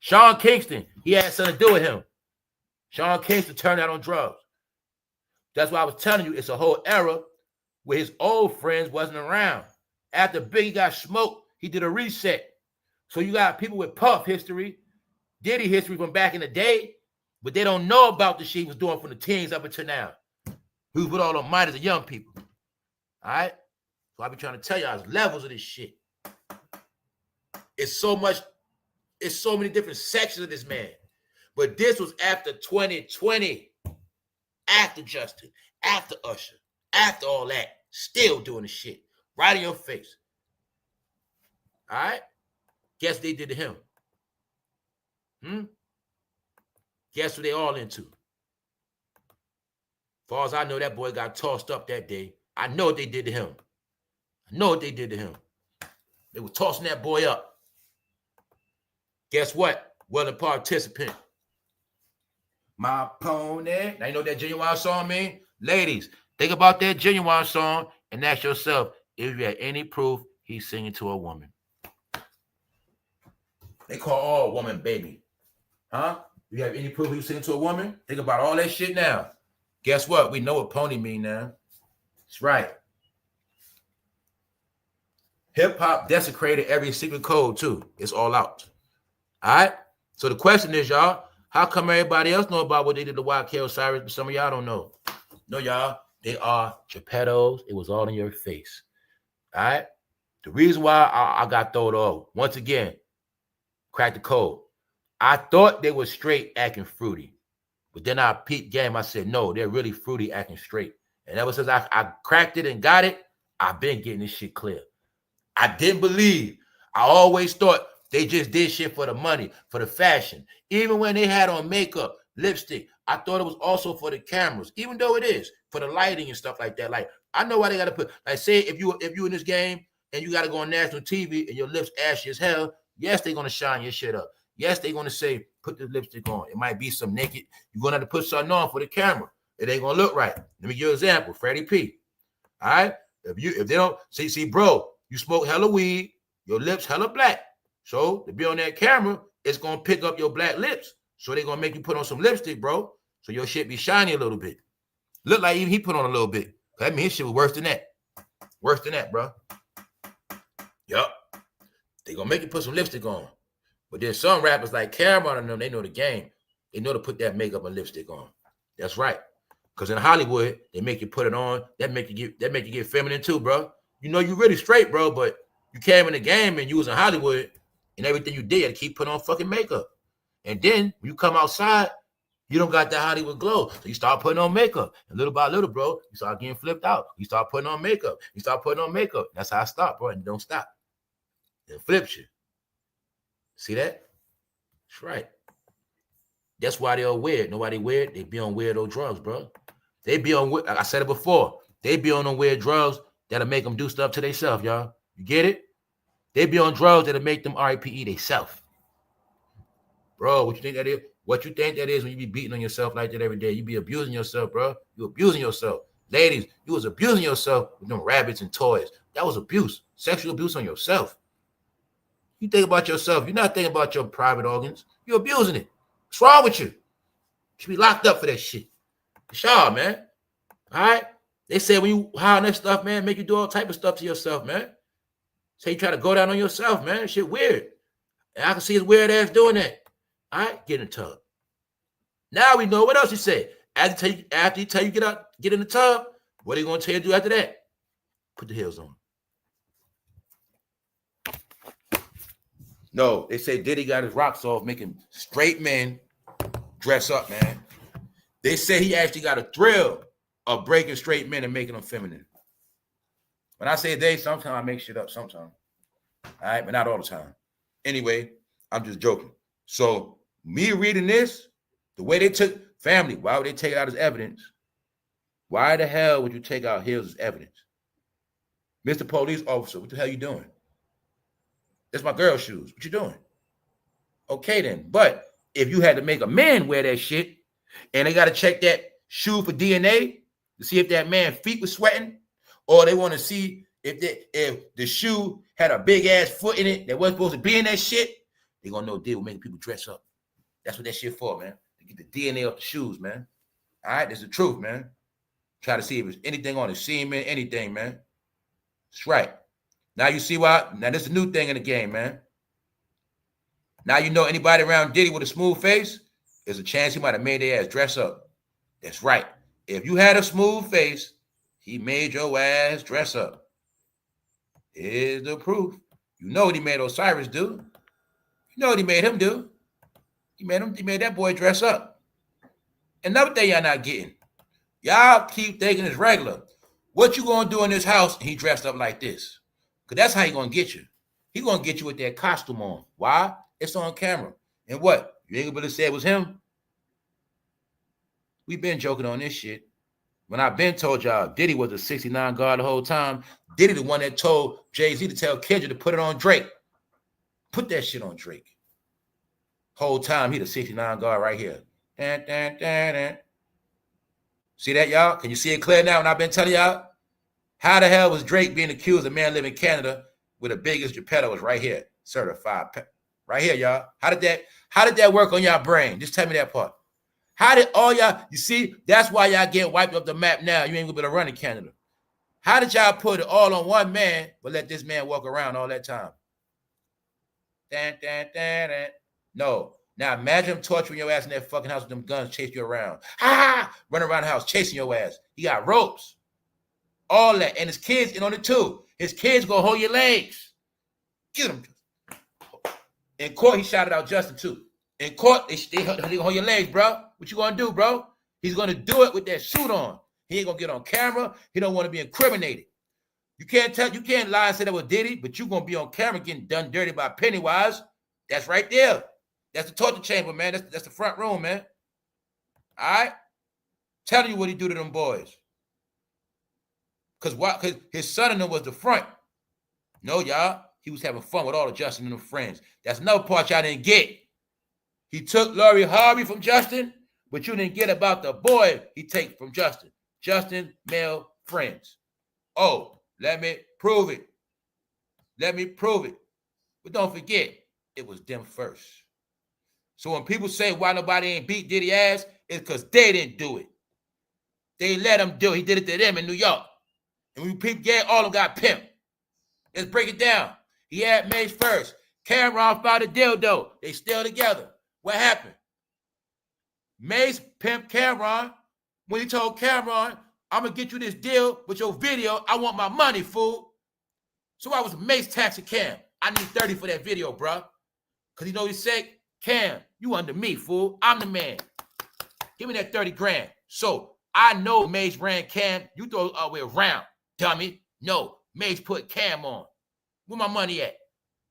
Sean Kingston, he had something to do with him. Sean Kingston turned out on drugs. That's why I was telling you, it's a whole era where his old friends wasn't around. After Biggie got smoked, he did a reset. So you got people with Puff history, Diddy history from back in the day, but they don't know about the shit he was doing from the teens up until now. He was with all the minors of young people. All right? So I be trying to tell y'all, there's levels of this shit. It's so much, it's so many different sections of this man. But this was after 2020, after Justin, after Usher, after all that, still doing the shit. Right in your face. All right? Guess what they did to him? Guess what they all into? As far as I know, that boy got tossed up that day. I know what they did to him. I know what they did to him. They were tossing that boy up. Guess what? Well, the participant. My pony. Now you know what that Genuine song mean? Ladies, think about that Genuine song and ask yourself if you had any proof he's singing to a woman. They call all woman baby. Huh? You have any proof he's singing to a woman? Think about all that shit now. Guess what? We know what pony mean now. That's right. Hip-hop desecrated every secret code, too. It's all out. All right? So the question is, y'all, how come everybody else know about what they did to YK Osiris, but some of y'all don't know? No, y'all, they are Geppettos. It was all in your face. All right? The reason why I got thrown off, once again, crack the code. I thought they were straight acting fruity. But then I peeped game. I said, no, they're really fruity acting straight. And ever since I cracked it and got it, I've been getting this shit clear. I didn't believe. I always thought they just did shit for the money, for the fashion. Even when they had on makeup, lipstick, I thought it was also for the cameras, even though it is for the lighting and stuff like that. Like, I know why they got to put, like, say if you in this game and you got to go on national TV and your lips ashy as hell, yes, they're going to shine your shit up. Yes, they're going to say, put the lipstick on. It might be some naked. You're going to have to put something on for the camera. It ain't going to look right. Let me give you an example. Freddie P. All right? If they don't, see, bro, you smoke hella weed, your lips hella black. So to be on that camera, it's going to pick up your black lips. So they're going to make you put on some lipstick, bro. So your shit be shiny a little bit. Look like even he put on a little bit. That means his shit was worse than that. Worse than that, bro. Yup. They're going to make you put some lipstick on. But there's some rappers like Cameron and them, they know the game. They know to put that makeup and lipstick on. That's right. Because in Hollywood, they make you put it on. That make you get feminine too, bro. You know you really straight, bro, but you came in the game and you was in Hollywood and everything you did, you had to keep putting on fucking makeup. And then when you come outside, you don't got that Hollywood glow. So you start putting on makeup. And little by little, bro, you start getting flipped out. You start putting on makeup. You start putting on makeup. That's how I stop, bro. And you don't stop. It flips you. See that? That's right. That's why they're weird. Nobody weird. They be on weirdo drugs, bro. They be on, like I said it before, they be on them weird drugs that'll make them do stuff to themselves, y'all. You get it? They be on drugs that'll make them RIPE themselves. Bro, what you think that is? What you think that is when you be beating on yourself like that every day? You be abusing yourself, bro. You abusing yourself. Ladies, you was abusing yourself with them rabbits and toys. That was abuse. Sexual abuse on yourself. You think about yourself. You're not thinking about your private organs. You're abusing it. What's wrong with you? You should be locked up for that shit. It's y'all, man. All right? They say when you hire that stuff, man, make you do all type of stuff to yourself, man. Say you try to go down on yourself, man. Shit weird. And I can see his weird ass doing that. All right, get in the tub. Now we know what else he said. After he tell you get in the tub, what are you going to tell you to do after that? Put the heels on. No, they say Diddy got his rocks off making straight men dress up, man. They say he actually got a thrill of breaking straight men and making them feminine. When I say they, sometimes I make shit up sometimes. All right, but not all the time. Anyway, I'm just joking. So me reading this, the way they took family, why would they take it out as evidence? Why the hell would you take out heels as evidence? Mr. Police Officer, what the hell you doing? That's my girl's shoes. What you doing? Okay then. But if you had to make a man wear that shit and they got to check that shoe for DNA to see if that man's feet was sweating, or they want to see if the shoe had a big ass foot in it that wasn't supposed to be in that shit, they're going to know Diddy will make people dress up. That's what that shit for, man. To get the DNA off the shoes, man. All right? That's the truth, man. Try to see if there's anything on the semen, anything, man. That's right. Now you see why. Now this is a new thing in the game, man. Now you know anybody around Diddy with a smooth face, there's a chance he might have made their ass dress up. That's right. If you had a smooth face, he made your ass dress up. Here's the proof. You know what he made Osiris do. You know what he made him do. He made that boy dress up. Another thing y'all not getting. Y'all keep thinking it's regular. What you gonna do in this house? He dressed up like this. Because that's how he gonna get you. He gonna get you with that costume on. Why? It's on camera. And what? You ain't gonna say it was him? We've been joking on this shit. When I've been told y'all Diddy was a 69 guard the whole time, Diddy the one that told Jay-Z to tell Kendrick to put it on Drake. Put that shit on Drake. Whole time he the 69 guard right here. Dun, dun, dun, dun. See that, y'all? Can you see it clear now when I've been telling y'all? How the hell was Drake being accused of man living in Canada with the biggest Geppetto was right here, certified, right here, y'all? How did that work on y'all brain? Just tell me that part. How did all y'all, you see, that's why y'all get wiped off the map now. You ain't gonna be able to run in Canada. How did y'all put it all on one man, but let this man walk around all that time? Dun, dun, dun, dun. No. Now imagine him torturing your ass in that fucking house with them guns, chase you around. Run around the house, chasing your ass. He got ropes. All that. And his kids in on it too. His kids gonna hold your legs. Get him. In court, he shouted out Justin too. In court, they hold your legs, bro. What you gonna do, bro? He's gonna do it with that suit on. He ain't gonna get on camera. He don't want to be incriminated. You can't lie and say that was Diddy, but you gonna be on camera getting done dirty by Pennywise. That's right there. That's the torture chamber, man. That's the front room, man. All right? Telling you what he do to them boys. Because his son in them was the front. No, y'all. He was having fun with all of Justin and them friends. That's another part y'all didn't get. He took Lori Harvey from Justin, but you didn't get about the boy he take from Justin. Justin, male friends. Oh, let me prove it. Let me prove it. But don't forget, it was them first. So when people say why nobody ain't beat Diddy ass, it's because they didn't do it. They let him do it. He did it to them in New York. And when people all of them got pimped. Let's break it down. He had Mace first. Cameron found a dildo. They still together. What happened? Mace pimped Cameron when he told Cameron, I'm going to get you this deal with your video. I want my money, fool. So I was Mace taxing Cam. I need 30 for that video, bro. Because you know what he said? Cam, you under me, fool. I'm the man. Give me that 30 grand. So I know Mace ran Cam. You throw it all the way around, dummy. No, Mace put Cam on. Where my money at?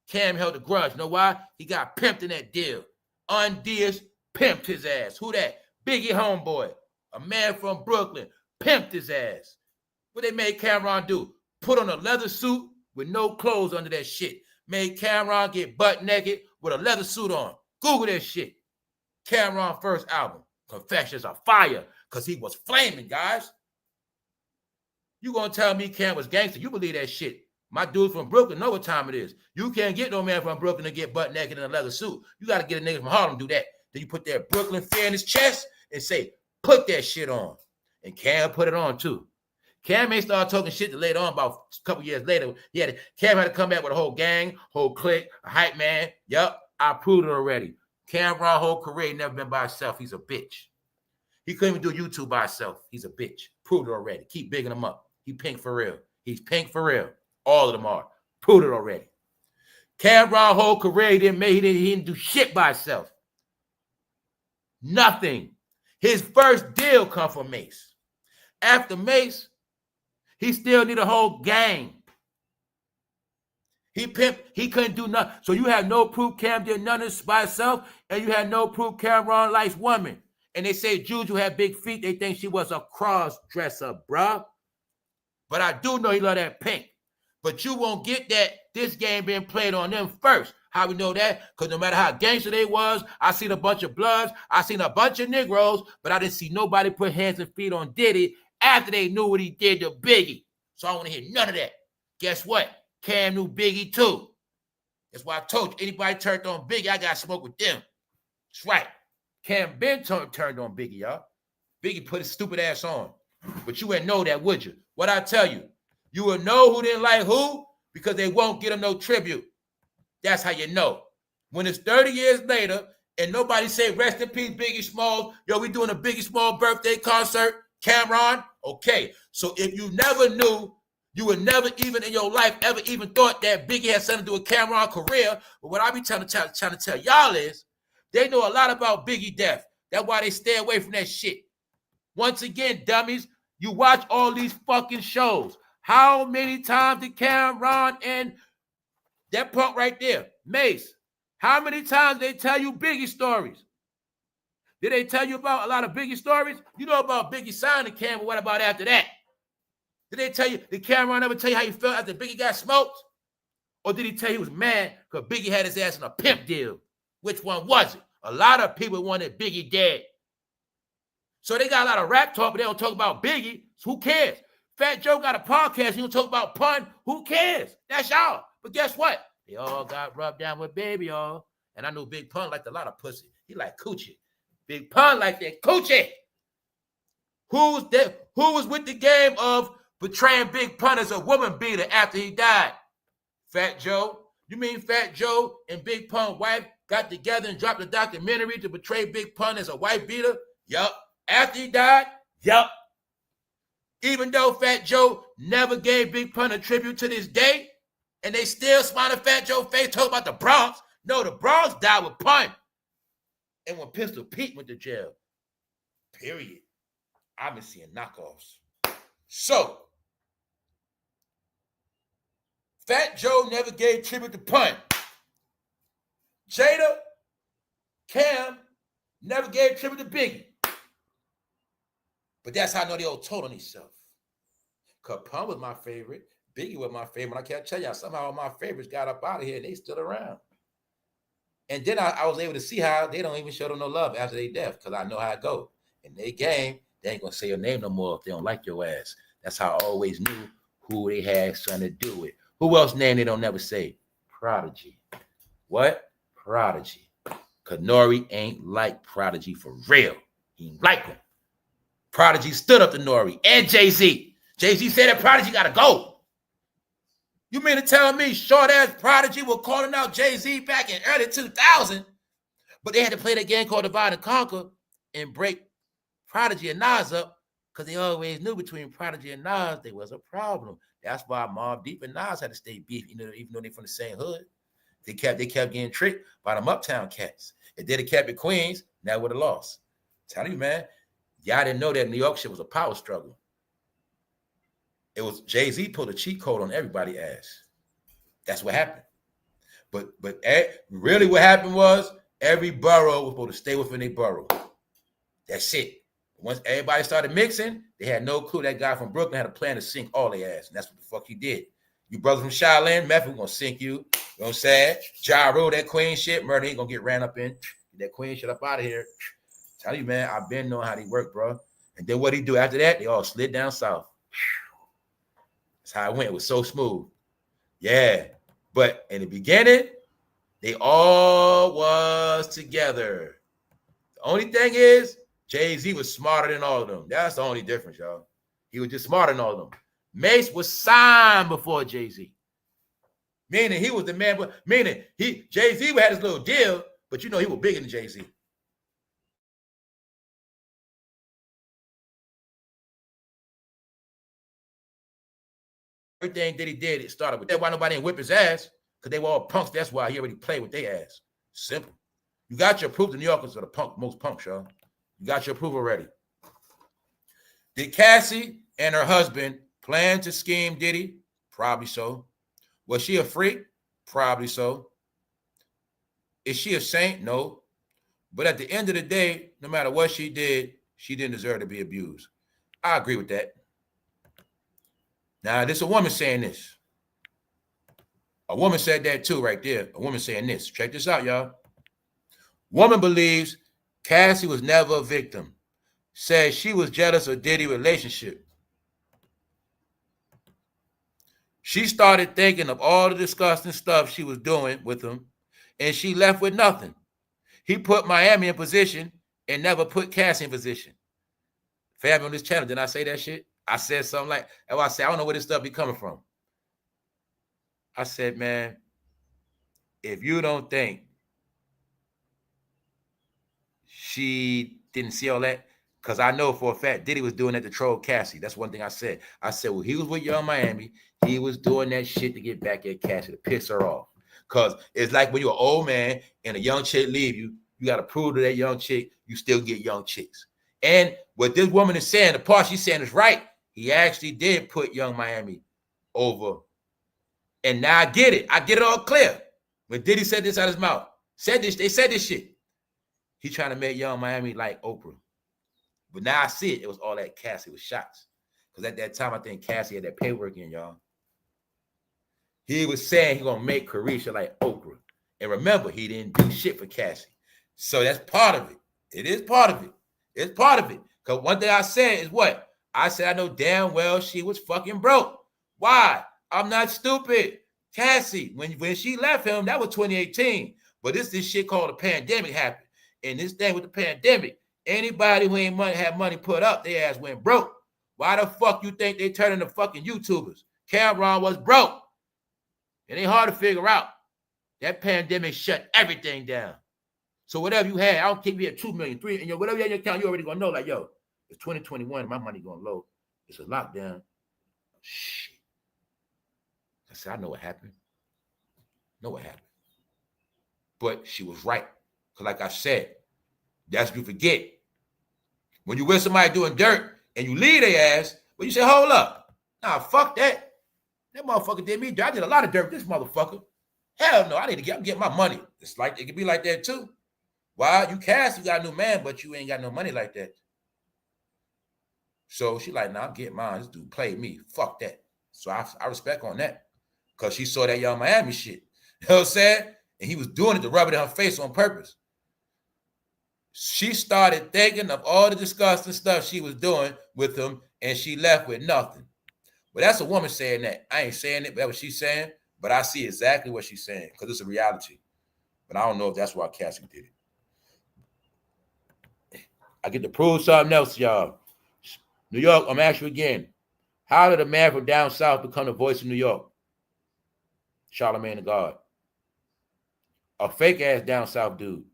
Cam held a grudge. You know why? He got pimped in that deal. Undias pimped his ass. Who that? Biggie homeboy. A man from Brooklyn. Pimped his ass. What they made Cameron do? Put on a leather suit with no clothes under that shit. Made Cameron get butt naked with a leather suit on. Google that shit. Cameron first album. Confessions of Fire. Because he was flaming, guys. You gonna tell me Cam was gangster? You believe that shit. My dude from Brooklyn know what time it is. You can't get no man from Brooklyn to get butt naked in a leather suit. You got to get a nigga from Harlem to do that. Then you put that Brooklyn fear in his chest and say, put that shit on. And Cam put it on too. Cam may start talking shit later on, about a couple years later. Cam had to come back with a whole gang, whole clique, a hype man. Yup, I proved it already. Cameron whole career never been by himself. He's a bitch. He couldn't even do YouTube by himself. He's a bitch. Proved it already. Keep bigging him up. He pink for real. He's pink for real. All of them are. Proved it already. Cameron whole career, he didn't do shit by himself. Nothing. His first deal come from Mace. After Mace, he still need a whole gang. He couldn't do nothing. So you have no proof Cam did nothing by himself, and you have no proof Cameron likes women. And they say Juju had big feet. They think she was a cross-dresser, bruh. But I do know he love that pink. But you won't get that this game being played on them first. How we know that? Because no matter how gangster they was, I seen a bunch of Bloods, I seen a bunch of Negroes, but I didn't see nobody put hands and feet on Diddy after they knew what he did to Biggie. So I don't want to hear none of that. Guess what? Cam knew Biggie too. That's why I told you, anybody turned on Biggie, I got to smoke with them. That's right. Cam been turned on Biggie, y'all. Biggie put his stupid ass on. But you wouldn't know that, would you? What I tell you? You will know who didn't like who because they won't get him no tribute. That's how you know. When it's 30 years later and nobody say rest in peace Biggie Smalls, yo, we doing a Biggie Small birthday concert, Cameron. Okay, so if you never knew, you would never even in your life ever even thought that Biggie had something to do with Cameron's career. But what I be trying to tell y'all is they know a lot about Biggie death. That's why they stay away from that shit. Once again, dummies, you watch all these fucking shows. How many times did Cameron and that punk right there, Mace, how many times they tell you Biggie stories? Did they tell you about a lot of Biggie stories? You know about Biggie signing Cam, but what about after that? Did they tell you, did Cameron ever tell you how he felt after Biggie got smoked? Or did he tell you he was mad because Biggie had his ass in a pimp deal? Which one was it? A lot of people wanted Biggie dead. So they got a lot of rap talk, but they don't talk about Biggie. So who cares? Fat Joe got a podcast. You don't talk about pun. Who cares? That's y'all. But guess what? They all got rubbed down with baby, y'all. And I know Big Pun liked a lot of pussy. He like coochie. Big Pun like that coochie. Who was with the game of betraying Big Pun as a woman beater after he died? Fat Joe. You mean Fat Joe and Big Pun's wife got together and dropped a documentary to betray Big Pun as a wife beater? Yup. After he died? Yup. Even though Fat Joe never gave Big Pun a tribute to this day, and they still smile at Fat Joe's face, talk about the Bronx. No, the Bronx died with Pun. And when Pistol Pete went to jail. Period. I've been seeing knockoffs. So, Fat Joe never gave tribute to Pun. Jada, Cam never gave tribute to Biggie. But that's how I know they all told on themselves. Because Pun was my favorite. Biggie was my favorite. I can't tell y'all, somehow all my favorites got up out of here and they still around. And then I was able to see how they don't even show them no love after they death because I know how it go. In their game, they ain't going to say your name no more if they don't like your ass. That's how I always knew who they had something to do with. Who else name they don't never say? Prodigy. What? Prodigy. Because Nori ain't like Prodigy for real. He ain't like him. Prodigy stood up to Nori and Jay-Z. Jay-Z said that Prodigy got to go. You mean to tell me short-ass Prodigy was calling out Jay-Z back in early 2000, but they had to play that game called Divide and Conquer and break Prodigy and Nas up because they always knew between Prodigy and Nas there was a problem. That's why Mobb Deep and Nas had to stay beef, even though they're from the same hood. They kept getting tricked by them uptown cats. If they'd have kept it Queens, now would have lost. Tell you, man, y'all didn't know that New York shit was a power struggle. It was Jay-Z pulled a cheat code on everybody's ass. That's what happened. But really what happened was every borough was supposed to stay within their borough. That's it. Once everybody started mixing, they had no clue that guy from Brooklyn had a plan to sink all their ass. And that's what the fuck he did. You brothers from Shaolin, Method, we're going to sink you. You know what I'm saying? Ja Rule, that Queen shit, murder ain't going to get ran up in. Get that Queen shit up out of here. Tell you, man, I've been knowing how they work, bro. And then what he do after that, they all slid down south. That's how it went. It was so smooth. Yeah. But in the beginning, they all was together. The only thing is, Jay-Z was smarter than all of them. That's the only difference, y'all. He was just smarter than all of them. Mace was signed before Jay-Z. Meaning he was the man, meaning Jay-Z had his little deal, But you know he was bigger than Jay-Z. Everything that he did, it started with that. Why nobody didn't whip his ass? Because they were all punks. That's why he already played with their ass. Simple. You got your proof. The New Yorkers are the most punks, y'all. You got your proof already. Did Cassie and her husband plan to scheme Diddy? Probably so. Was she a freak? Probably so. Is she a saint? No. But at the end of the day, no matter what she did, she didn't deserve to be abused. I agree with that. Now, this is a woman saying this. A woman said that too right there. A woman saying this. Check this out, y'all. Woman believes Cassie was never a victim. Says she was jealous of Diddy's relationship. She started thinking of all the disgusting stuff she was doing with him, and she left with nothing. He put Miami in position and never put Cassie in position. Family on this channel, did I say that shit? I said something like, I said, I don't know where this stuff be coming from. I said, man, if you don't think she didn't see all that, because I know for a fact Diddy was doing that to troll Cassie. That's one thing I said. I said, well, he was with Young Miami. He was doing that shit to get back at Cassie, to piss her off. Because it's like when you're an old man and a young chick leave you, you got to prove to that young chick you still get young chicks. And what this woman is saying, the part she's saying is right. He actually did put Young Miami over. And now I get it. I get it all clear. When Diddy said this out of his mouth, they said this shit. He trying to make Young Miami like Oprah. But now I see it. It was all that Cassie with shots. Because at that time, I think Cassie had that paperwork in, y'all. He was saying he gonna make Carisha like Oprah. And remember, he didn't do shit for Cassie. So that's part of it. It is part of it. It's part of it. Because one thing I said is what? I said I know damn well she was fucking broke. Why? I'm not stupid. Cassie, when she left him, that was 2018. But this shit called a pandemic happened. And this thing with the pandemic, anybody who ain't had money put up, their ass went broke. Why the fuck you think they turning to fucking YouTubers? Cameron was broke. It ain't hard to figure out. That pandemic shut everything down. So whatever you had, I don't think we had 2 million, 3, and whatever you had in your account, you already gonna know, like, yo, it's 2021, my money going low. It's a lockdown. Shit. I said, I know what happened. Know what happened. But she was right. Because like I said, that's what you forget. When you with somebody doing dirt and you leave their ass, but you say, hold up. Nah, fuck that. That motherfucker did me dirt. I did a lot of dirt with this motherfucker. Hell no, I need to get my money. It's like, it could be like that too. Why? You Cass, you got a new man, but you ain't got no money like that. So she like, nah, I'm getting mine. This dude played me. Fuck that. So I respect on that. Because she saw that Young Miami shit. You know what I'm saying? And he was doing it to rub it in her face on purpose. She started thinking of all the disgusting stuff she was doing with him, and she left with nothing. But that's a woman saying that. I ain't saying it, but that's what she's saying. But I see exactly what she's saying because it's a reality. But I don't know if that's why Cassie did it. I get to prove something else, y'all. New York, I'm asking you again. How did a man from down south become the voice of New York? Charlamagne the God. A fake-ass down south dude.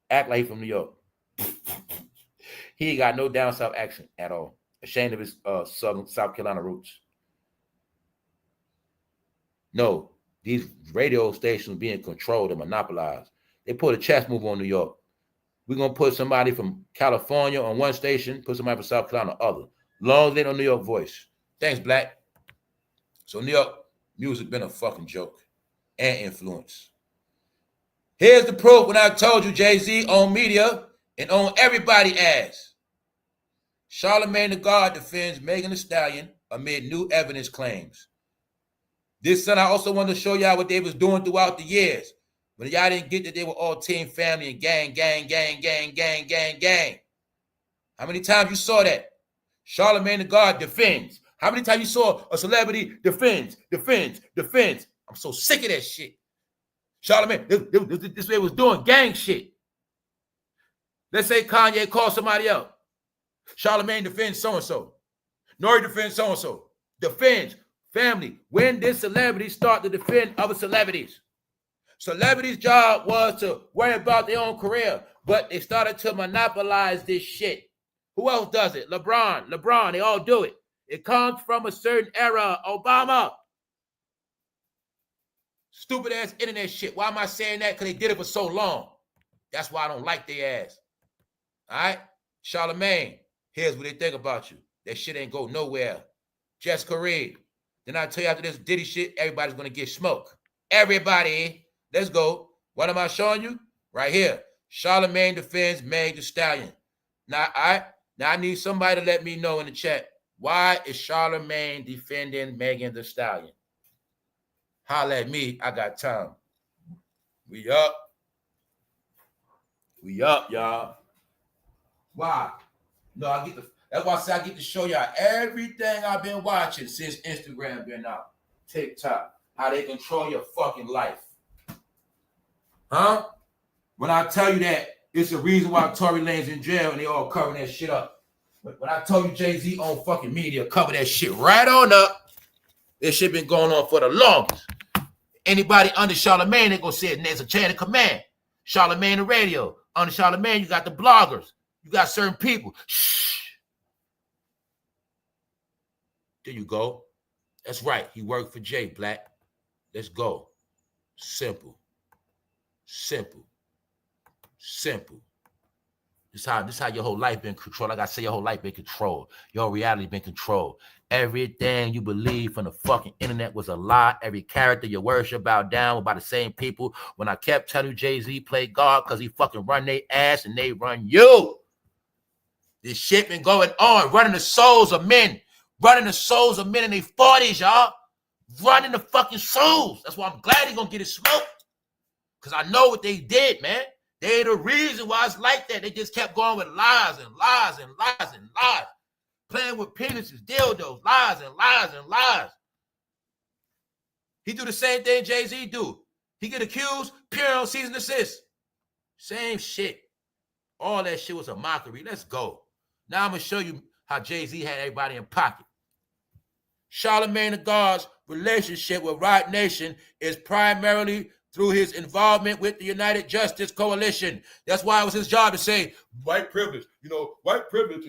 Act like he from New York. He ain't got no down south accent at all. Ashamed of his South Carolina roots. No, these radio stations being controlled and monopolized. They put a chess move on New York. We're going to put somebody from California on one station, put somebody from South Carolina on the other. Long as they know New York voice. Thanks, Black. So New York music been a fucking joke and influence. Here's the proof when I told you Jay-Z owned media and owned everybody ass. Charlamagne the God defends Megan Thee Stallion amid new evidence claims. This son, I also wanted to show y'all what they was doing throughout the years. When y'all didn't get that they were all team, family, and gang. How many times you saw that? Charlamagne the God defends. How many times you saw a celebrity defends? I'm so sick of that shit. Charlamagne, this way was doing gang shit. Let's say Kanye called somebody out. Charlamagne defends so-and-so. Nori defends so-and-so. Defends family. When did celebrities start to defend other celebrities? Celebrities' job was to worry about their own career, but they started to monopolize this shit. Who else does it? LeBron, they all do it. It comes from a certain era. Obama. Stupid ass internet shit. Why am I saying that? Because they did it for so long. That's why I don't like their ass. All right? Charlemagne, here's what they think about you. That shit ain't go nowhere. Jessica Reed. Then I tell you after this Diddy shit, everybody's going to get smoked. Everybody. Let's go. What am I showing you? Right here. Charlemagne defends Meg Thee Stallion. Now, I need somebody to let me know in the chat. Why is Charlemagne defending Megan Thee Stallion? Holla at me. I got time. We up. We up, y'all. Why? No, that's why I say I get to show y'all everything I've been watching since Instagram been out. TikTok. How they control your fucking life. Huh? When I tell you that, it's the reason why TOREYLANEZ in jail and they all covering that shit up. But when I told you Jay-Z on fucking media, cover that shit right on up. This shit been going on for the longest. Anybody under Charlemagne, they gonna say there's a chain of command. Charlemagne the radio. Under Charlemagne, you got the bloggers. You got certain people. Shh. There you go. That's right. He worked for Jay Black. Let's go. Simple. Simple. Simple. This how your whole life been controlled. Like I say, your whole life been controlled. Your reality been controlled. Everything you believe from the fucking internet was a lie. Every character you worship bowed down by the same people. When I kept telling you Jay-Z played God because he fucking run their ass and they run you. This shit been going on. Running the souls of men. Running the souls of men in their 40s, y'all. Running the fucking souls. That's why I'm glad he gonna get it smoked. Because I know what they did, man. They the reason why it's like that. They just kept going with lies and lies and lies and lies. Playing with penises, dildos, lies and lies and lies. He do the same thing Jay-Z do. He get accused, pure on cease and desist. Same shit. All that shit was a mockery. Let's go. Now I'm going to show you how Jay-Z had everybody in pocket. Charlemagne the God's relationship with Riot Nation is primarily through his involvement with the United Justice Coalition. That's why it was his job to say, white privilege, white privilege,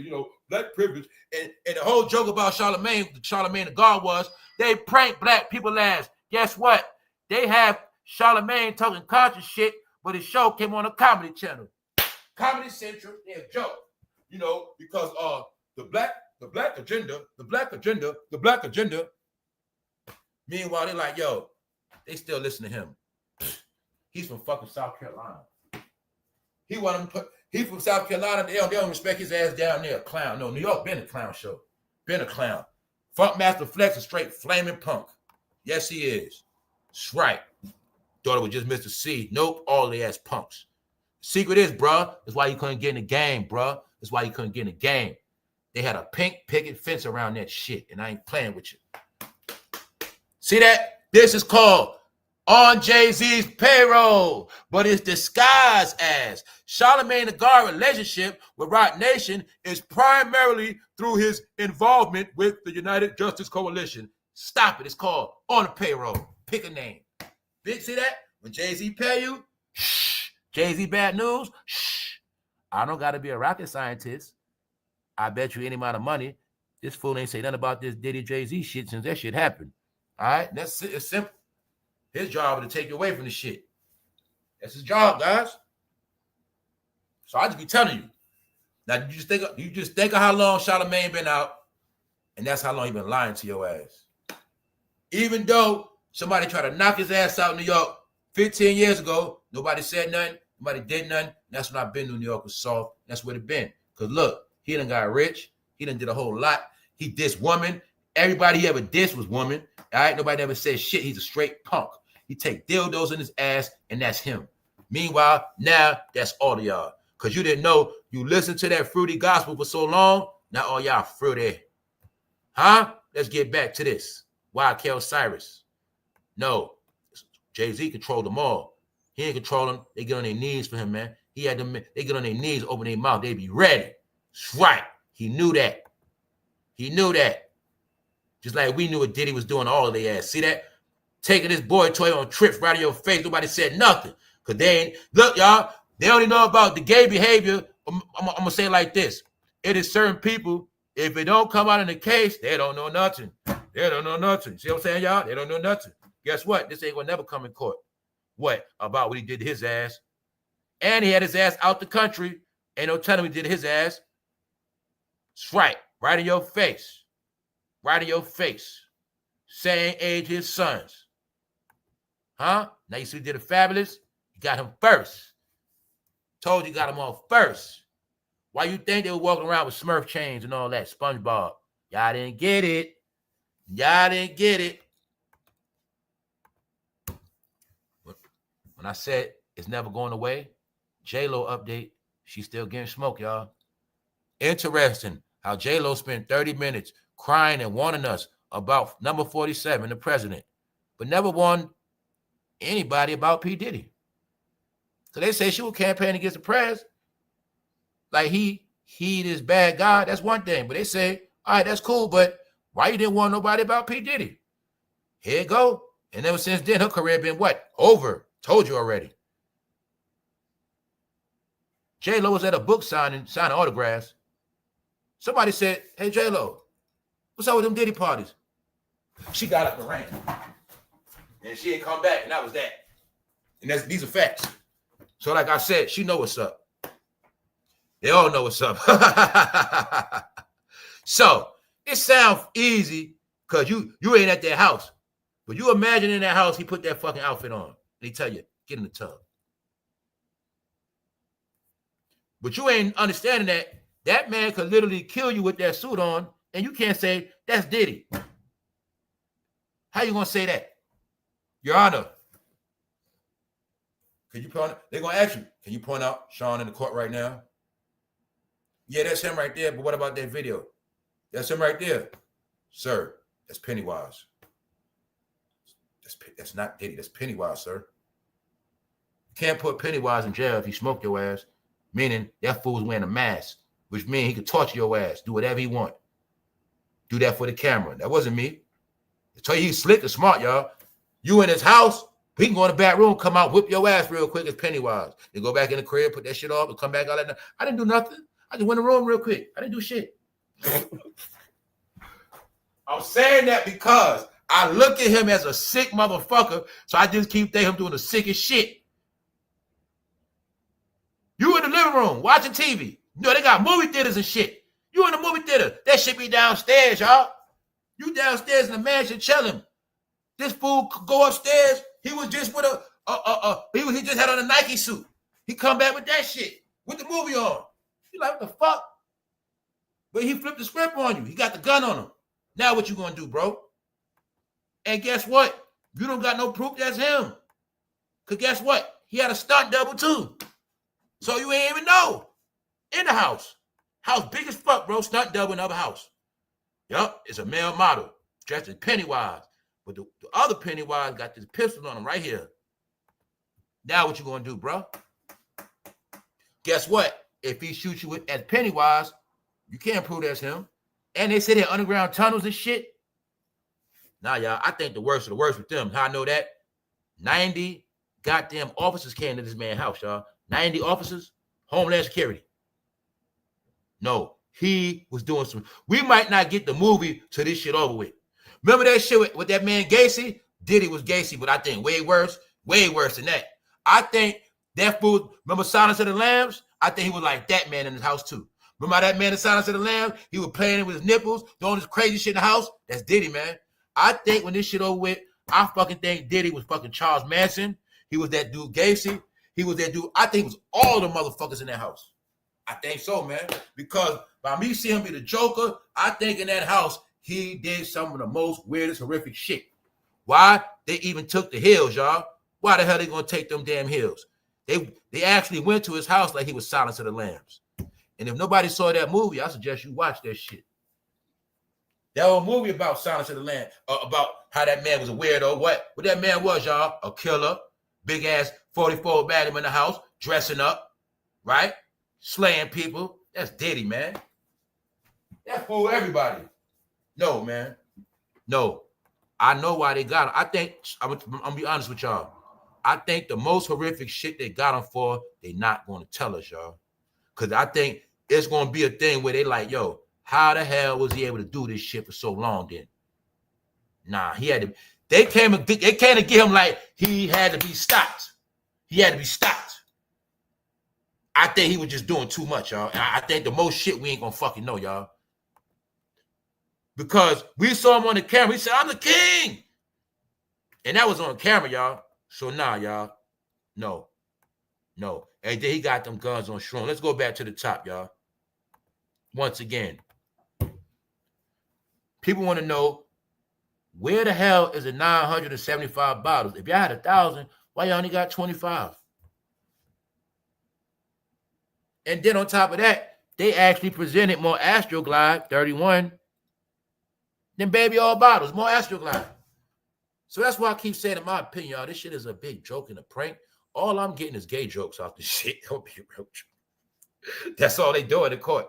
black privilege. And the whole joke about Charlemagne the God was, they prank black people ass. Guess what? They have Charlemagne talking conscious shit, but his show came on a comedy channel. Comedy Central, they're a joke. Because the black agenda. Meanwhile, they're like, yo, they still listen to him. He's from fucking South Carolina. He's from South Carolina. They don't respect his ass down there. Clown. No, New York been a clown show. Been a clown. Funkmaster Flex is straight flaming punk. Yes, he is. That's right. Thought it was just Mr. C. Nope, all the ass punks. Secret is, bruh, that's why you couldn't get in the game, bruh. That's why you couldn't get in the game. They had a pink picket fence around that shit, and I ain't playing with you. See that? This is called On Jay-Z's Payroll, but it's disguised as Charlemagne the God relationship with Riot Nation is primarily through his involvement with the United Justice Coalition. Stop it. It's called On the Payroll. Pick a name. Big, see that? When Jay-Z pay you, shh. Jay-Z bad news, shh. I don't got to be a rocket scientist. I bet you any amount of money, this fool ain't say nothing about this Diddy Jay-Z shit since that shit happened. All right? That's it. It's simple. His job is to take you away from the shit. That's his job, guys. So I just be telling you. Now, you just think of how long Charlemagne been out, and that's how long he been lying to your ass. Even though somebody tried to knock his ass out in New York 15 years ago, nobody said nothing, nobody did nothing. That's when I've been to New York was soft. That's where it been. Because look, he done got rich. He done did a whole lot. He dissed woman. Everybody he ever dissed was woman. All right? Nobody ever said shit. He's a straight punk. He take dildos in his ass, and that's him. Meanwhile, now that's all of y'all. Because you didn't know you listened to that fruity gospel for so long. Now all y'all fruity. Huh? Let's get back to this. Why Kel Cyrus? No. Jay-Z controlled them all. He ain't control them. They get on their knees for him, man. He had them. They get on their knees, open their mouth. They be ready. That's right. He knew that. He knew that. Just like we knew what Diddy was doing all of their ass. See that? taking this boy toy on trips right in your face. Nobody said nothing. Because they ain't, look, y'all, they only know about the gay behavior. I'm going to say it like this. It is certain people, if it don't come out in the case, they don't know nothing. They don't know nothing. See what I'm saying, y'all? They don't know nothing. Guess what? This ain't going to never come in court. What? About what he did to his ass. And he had his ass out the country. Ain't no telling he did to his ass. It's right. Right in your face. Right in your face. Same age his sons. Huh? Now you see he did a fabulous. You got him first. Told you got him on first. Why you think they were walking around with Smurf chains and all that? SpongeBob. Y'all didn't get it. Y'all didn't get it. When I said it's never going away, J-Lo update, she's still getting smoked, y'all. Interesting how J-Lo spent 30 minutes crying and warning us about number 47, the president, but never warned anybody about P. Diddy. So they say she was campaigning against the press. Like he this bad guy, that's one thing. But they say, all right, that's cool, but why you didn't warn nobody about P. Diddy? Here you go. And ever since then, her career been what? Over. Told you already. J-Lo was at a book signing autographs. Somebody said, hey, J-Lo, what's up with them Diddy parties? She got up and ran. And she ain't come back, and that was that. And these are facts. So like I said, she know what's up. They all know what's up. So it sounds easy because you ain't at their house. But you imagine in that house, he put that fucking outfit on. And he tell you, get in the tub. But you ain't understanding that that man could literally kill you with that suit on, and you can't say, that's Diddy. How you going to say that? Your Honor, can you point out? They're going to ask you, can you point out Sean in the court right now? Yeah, that's him right there, but what about that video? That's him right there. Sir, that's Pennywise. That's not Diddy, that's Pennywise, sir. You can't put Pennywise in jail if he smoked your ass, meaning that fool's wearing a mask, which means he could torture your ass, do whatever he want. Do that for the camera. That wasn't me. I tell you, he's slick and smart, y'all. You in his house, he can go in the back room, come out, whip your ass real quick as Pennywise. Then go back in the crib, put that shit off, and come back out. I didn't do nothing. I just went in the room real quick. I didn't do shit. I'm saying that because I look at him as a sick motherfucker, so I just keep thinking him doing the sickest shit. You in the living room watching TV. You know, they got movie theaters and shit. You in the movie theater. That shit be downstairs, y'all. You downstairs in the mansion chilling. This fool could go upstairs. He was just with he just had on a Nike suit. He come back with that shit, with the movie on. You like, what the fuck? But he flipped the script on you. He got the gun on him. Now what you gonna do, bro? And guess what? You don't got no proof that's him. Because guess what? He had a stunt double too. So you ain't even know. In the house. House big as fuck, bro. Stunt double in the other house. Yup, it's a male model. Dressed as Pennywise. But the other Pennywise got this pistol on him right here. Now what you gonna do, bro? Guess what? If he shoots you as Pennywise, you can't prove that's him. And they say they're underground tunnels and shit. Nah, y'all, I think the worst of the worst with them. How I know that? 90 goddamn officers came to this man's house, y'all. 90 officers, Homeland Security. No, he was doing some. We might not get the movie till this shit over with. Remember that shit with that man Gacy? Diddy was Gacy, but I think way worse than that. I think that fool, remember Silence of the Lambs? I think he was like that man in his house too. Remember that man in Silence of the Lambs? He was playing with his nipples, doing this crazy shit in the house? That's Diddy, man. I think when this shit over with, I fucking think Diddy was fucking Charles Manson. He was that dude Gacy. He was that dude. I think it was all the motherfuckers in that house. I think so, man. Because by me seeing him be the Joker, I think in that house, he did some of the most weirdest, horrific shit. Why? They even took the hills, y'all. Why the hell they gonna take them damn hills? They actually went to his house like he was Silence of the Lambs. And if nobody saw that movie, I suggest you watch that shit. That old movie about Silence of the Lambs, about how that man was a weirdo. What that man was, y'all? A killer. Big ass 44 Magnum in the house, dressing up, right? Slaying people. That's Diddy, man. That fool everybody. No, man. No. I know why they got him. I think, I'm gonna be honest with y'all. I think the most horrific shit they got him for, they not gonna tell us, y'all. Because I think it's gonna be a thing where they like, yo, how the hell was he able to do this shit for so long then? Nah, he had to, they came to get him like he had to be stopped. He had to be stopped. I think he was just doing too much, y'all. And I think the most shit we ain't gonna fucking know, y'all. Because we saw him on the camera. He said, I'm the king. And that was on camera, y'all. So nah, y'all. No. No. And then he got them guns on Shroom. Let's go back to the top, y'all. Once again. People want to know, where the hell is the 975 bottles? If y'all had 1,000, why y'all only got 25? And then on top of that, they actually presented more Astroglide 31 than Baby All bottles, more Astroglide. So that's why I keep saying, in my opinion, y'all, this shit is a big joke and a prank. All I'm getting is gay jokes off this shit. Don't be real. That's all they do in the court.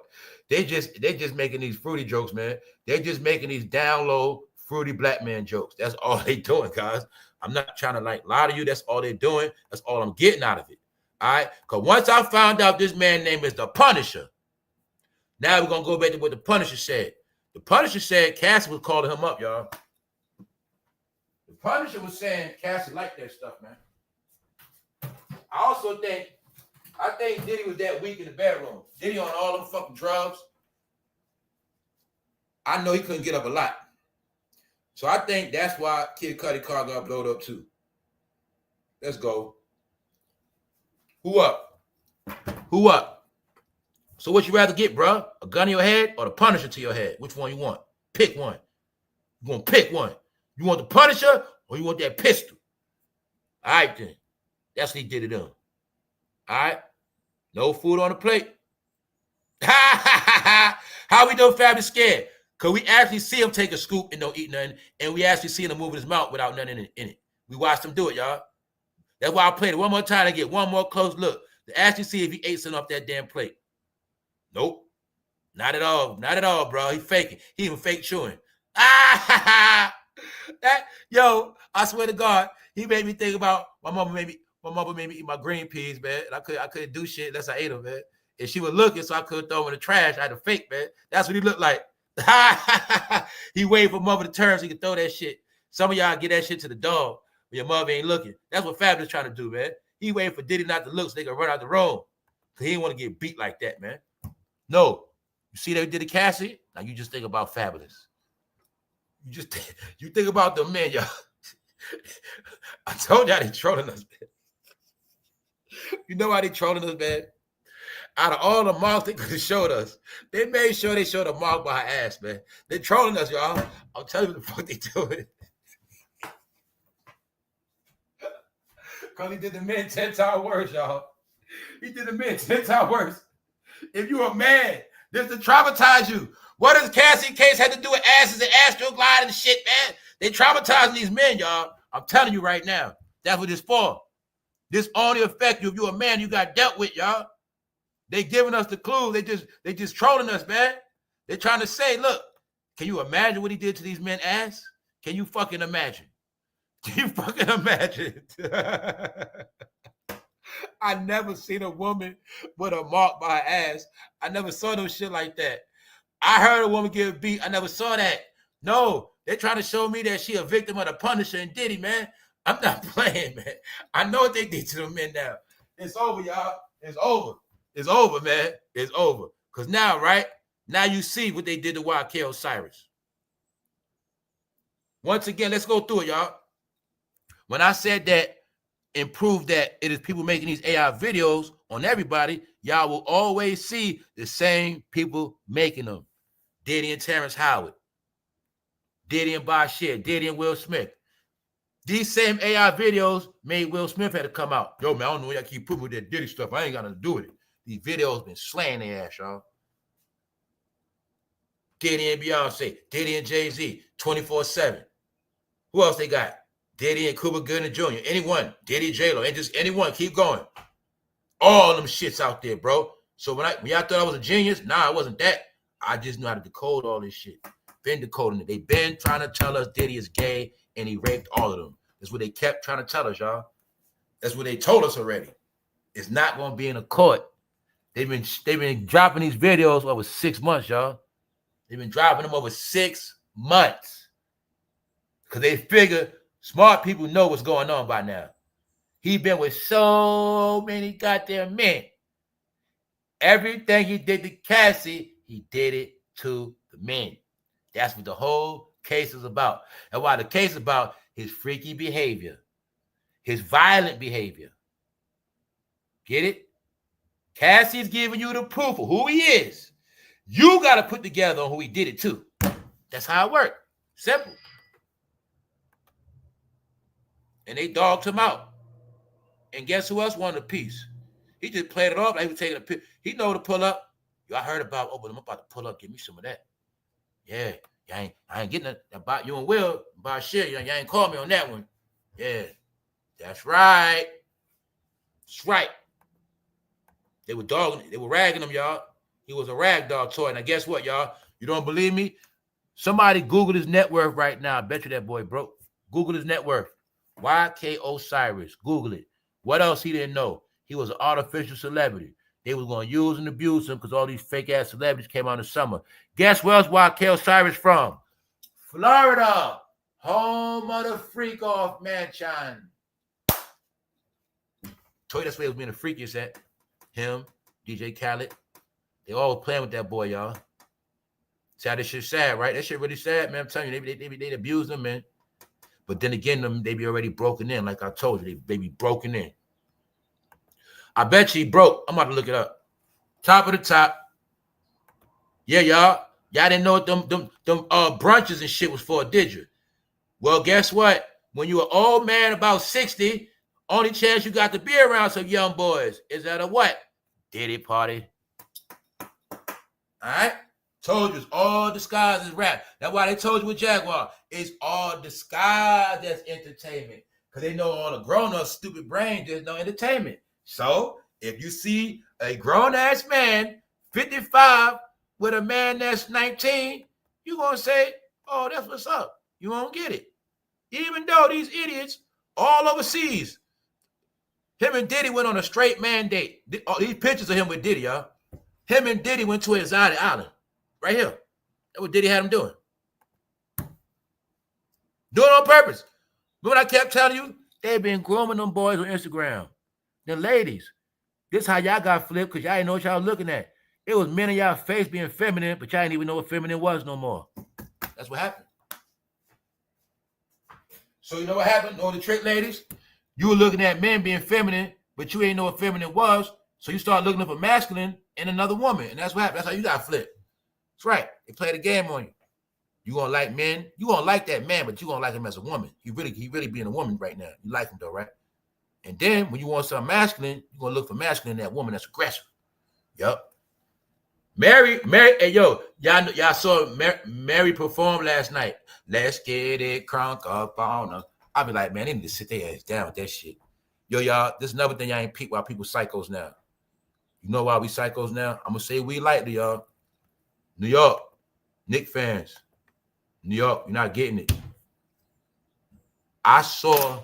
They just making these fruity jokes, man. They're just making these down low fruity black man jokes. That's all they doing, guys. I'm not trying to like lie to you. That's all they're doing. That's all I'm getting out of it. All right, because once I found out this man's name is the Punisher, now we're going to go back to what the Punisher said. The Punisher said Cassie was calling him up, y'all. The Punisher was saying Cassie liked that stuff, man. I think Diddy was that weak in the bedroom. Diddy on all them fucking drugs. I know he couldn't get up a lot. So I think that's why Kid Cudi car got blowed up too. Let's go. Who up? Who up? So what you rather get, bro? A gun in your head or the Punisher to your head? Which one you want? Pick one. You want to pick one. You want the Punisher or you want that pistol? All right, then. That's what he did it on. All right? No food on the plate. How we know Fabulous scared? Because we actually see him take a scoop and don't eat nothing, and we actually see him move his mouth without nothing in it. We watched him do it, y'all. That's why I played it one more time to get one more close look to actually see if he ate something off that damn plate. Nope. Not at all. Not at all, bro. He faking. He even fake chewing. Yo, I swear to God, he made me think about my mama made me eat my green peas, man. And I couldn't do shit unless I ate them, man. And she was looking, so I couldn't throw them in the trash. I had to fake, man. That's what he looked like. He waited for mother to turn so he could throw that shit. Some of y'all get that shit to the dog. Your mother ain't looking. That's what Fabulous trying to do, man. He waiting for Diddy not to look so they can run out the room. Because he didn't want to get beat like that, man. No. You see that did the Cassie? Now you just think about Fabulous. You think about the men, y'all. I told y'all they trolling us, man. You know why they trolling us, man? Out of all the marks they could have showed us, they made sure they showed a mark by her ass, man. They trolling us, y'all. I'll tell you what the fuck they doing. Because he did the men 10 times worse, y'all. He did the men 10 times worse. If you're a man, this to traumatize you. What does Cassie case had to do with asses and Astroglide and shit, man? They traumatizing these men, y'all. I'm telling you right now. That's what it's for. This only affect you if you're a man you got dealt with, y'all. They giving us the clue. They just trolling us, man. They're trying to say, look, can you imagine what he did to these men ass? Can you fucking imagine? Can you fucking imagine? I never seen a woman with a mark by her ass. I never saw no shit like that. I heard a woman get beat. I never saw that. No, they're trying to show me that she a victim of the Punisher and Diddy, man. I'm not playing, man. I know what they did to them men now. It's over, y'all. It's over. It's over, man. It's over. Because now, right? Now you see what they did to YK Osiris. Once again, let's go through it, y'all. When I said that and proved that it is people making these AI videos on everybody, y'all will always see the same people making them. Diddy and Terrencehoward. Diddy and Bashir. Diddy and Will Smith. These same AI videos made Will Smith had to come out. Yo, man, I don't know why I keep putting with that Diddy stuff. I ain't got nothing to do with it. These videos been slaying their ass, y'all. Diddy and Beyonce. Diddy and Jay-Z. 24/7. Who else they got? Diddy and Cuba Gooding Jr. Anyone. Diddy, J-Lo. And just anyone. Keep going. All them shits out there, bro. So when y'all thought I was a genius, nah, I wasn't that. I just knew how to decode all this shit. been decoding it. They been trying to tell us Diddy is gay and he raped all of them. That's what they kept trying to tell us, y'all. That's what they told us already. It's not going to be in a court. They've been dropping these videos over 6 months, y'all. They've been dropping them over 6 months. Because they figure smart people know what's going on by now. He been with so many goddamn men. Everything he did to Cassie, he did it to the men. That's what the whole case is about. And why the case is about his freaky behavior, his violent behavior. Get it? Cassie's giving you the proof of who he is. You got to put together on who he did it to. That's how it worked. Simple. And they dogged him out. And guess who else wanted a piece? He just played it off like he was taking a piece. He know to pull up. Yo, I heard about, oh, but I'm about to pull up. Give me some of that. Yeah, I ain't getting it about you and Will. About shit. You ain't called me on that one. Yeah, that's right. That's right. They were dogging, they were ragging him, y'all. He was a rag dog toy. Now, guess what, y'all? You don't believe me? Somebody Google his net worth right now. I bet you that boy broke. Google his net worth. YK Osiris. Google it. What else he didn't know? He was an artificial celebrity. They was going to use and abuse him because all these fake-ass celebrities came out in the summer. Guess where else YK Osiris from? Florida. Home of the freak-off mansion. Told you that's where he was being the freakiest at. Him, DJ Khaled. They all playing with that boy, y'all. See how this shit sad, right? That shit really sad, man. I'm telling you, they abuse them, man. But then again, they be already broken in. Like I told you, they be broken in. I bet you he broke. I'm about to look it up. Top of the top. Yeah, y'all. Y'all didn't know what them brunches and shit was for, did you? Well, guess what? When you're an old man about 60, only chance you got to be around some young boys is at a what? Diddy party. All right? Told you it's all disguised as rap. That's why they told you with Jaguar. It's all disguised as entertainment. Because they know all the grown-ups, stupid brains, there's no entertainment. So, if you see a grown-ass man, 55, with a man that's 19, you're going to say, oh, that's what's up. You won't get it. Even though these idiots all overseas, him and Diddy went on a straight man date. These pictures of him with Diddy, y'all. Him and Diddy went to an exotic island. Right here. That's what Diddy had him doing. Doing it on purpose. Remember what I kept telling you? They've been grooming them boys on Instagram. The ladies. This is how y'all got flipped because y'all didn't know what y'all was looking at. It was men in y'all face being feminine, but y'all didn't even know what feminine was no more. That's what happened. So you know what happened? Know the trick, ladies? You were looking at men being feminine, but you ain't know what feminine was. So you start looking for masculine in another woman. And that's what happened. That's how you got flipped. That's right. They play the game on you. You gonna like men. You gonna like that man, but you gonna like him as a woman. He really being a woman right now. You like him though, right? And then when you want something masculine, you're gonna look for masculine in that woman that's aggressive. Yup. Mary, hey yo, y'all saw Mary perform last night. Let's get it crunk up on her. I be like, man, they need to sit their ass down with that shit. Yo, y'all, this is another thing y'all ain't peep why people psychos now. You know why we psychos now? I'm gonna say we lightly, y'all. New York, Knicks fans. New York, you're not getting it. I saw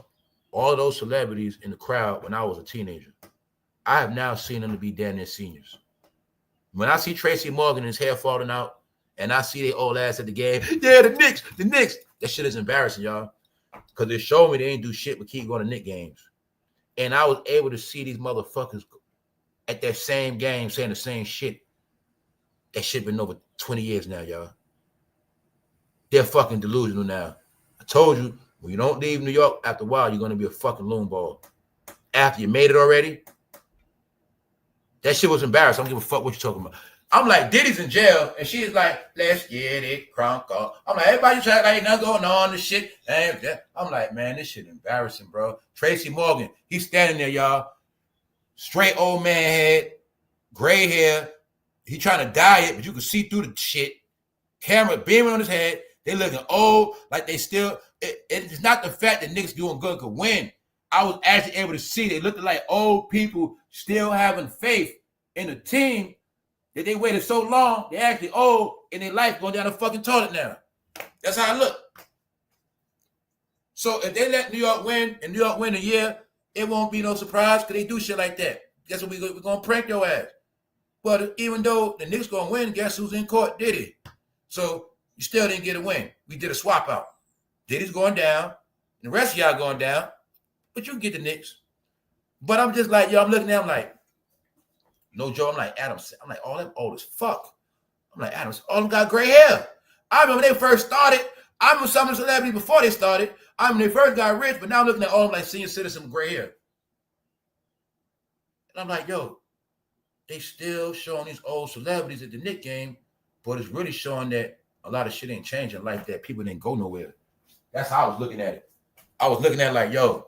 all those celebrities in the crowd when I was a teenager. I have now seen them to be damn near seniors. When I see Tracy Morgan and his hair falling out, and I see they old ass at the game, yeah, the Knicks, that shit is embarrassing, y'all. Because it showed me they ain't do shit but keep going to Knicks games. And I was able to see these motherfuckers at that same game saying the same shit. That shit been over 20 years now, y'all. They're fucking delusional now. I told you, when you don't leave New York, after a while, you're going to be a fucking loon ball. After you made it already, that shit was embarrassing. I don't give a fuck what you're talking about. I'm like, Diddy's in jail, and she's like, let's get it crunk up. I'm like, everybody trying to like, ain't nothing going on, this shit. I'm like, man, this shit embarrassing, bro. Tracy Morgan, he's standing there, y'all. Straight old man head, gray hair. He trying to dye it, but you can see through the shit. Camera beaming on his head. They looking old, like they still. It's not the fact that niggas doing good could win. I was actually able to see they looked like old people still having faith in a team that they waited so long. They actually old in their life going down the fucking toilet now. That's how I look. So if they let New York win, and New York win a year, it won't be no surprise because they do shit like that. Guess what? We're going to prank your ass. But even though the Knicks going to win, guess who's in court? Diddy. So you still didn't get a win. We did a swap out. Diddy's going down, and the rest of y'all going down, but you can get the Knicks. But I'm just like, yo, I'm looking at them like, no Joe, I'm like, Adams. I'm like, all them old as fuck. I'm like, Adams, all them got gray hair. I remember when they first started. I remember some of the celebrities before they started. I mean, they first got rich, but now I'm looking at all them like senior citizens with gray hair. And I'm like, yo, they still showing these old celebrities at the Knick game, but it's really showing that a lot of shit ain't changing in life, that people didn't go nowhere. That's how I was looking at it. I was looking at it like, yo,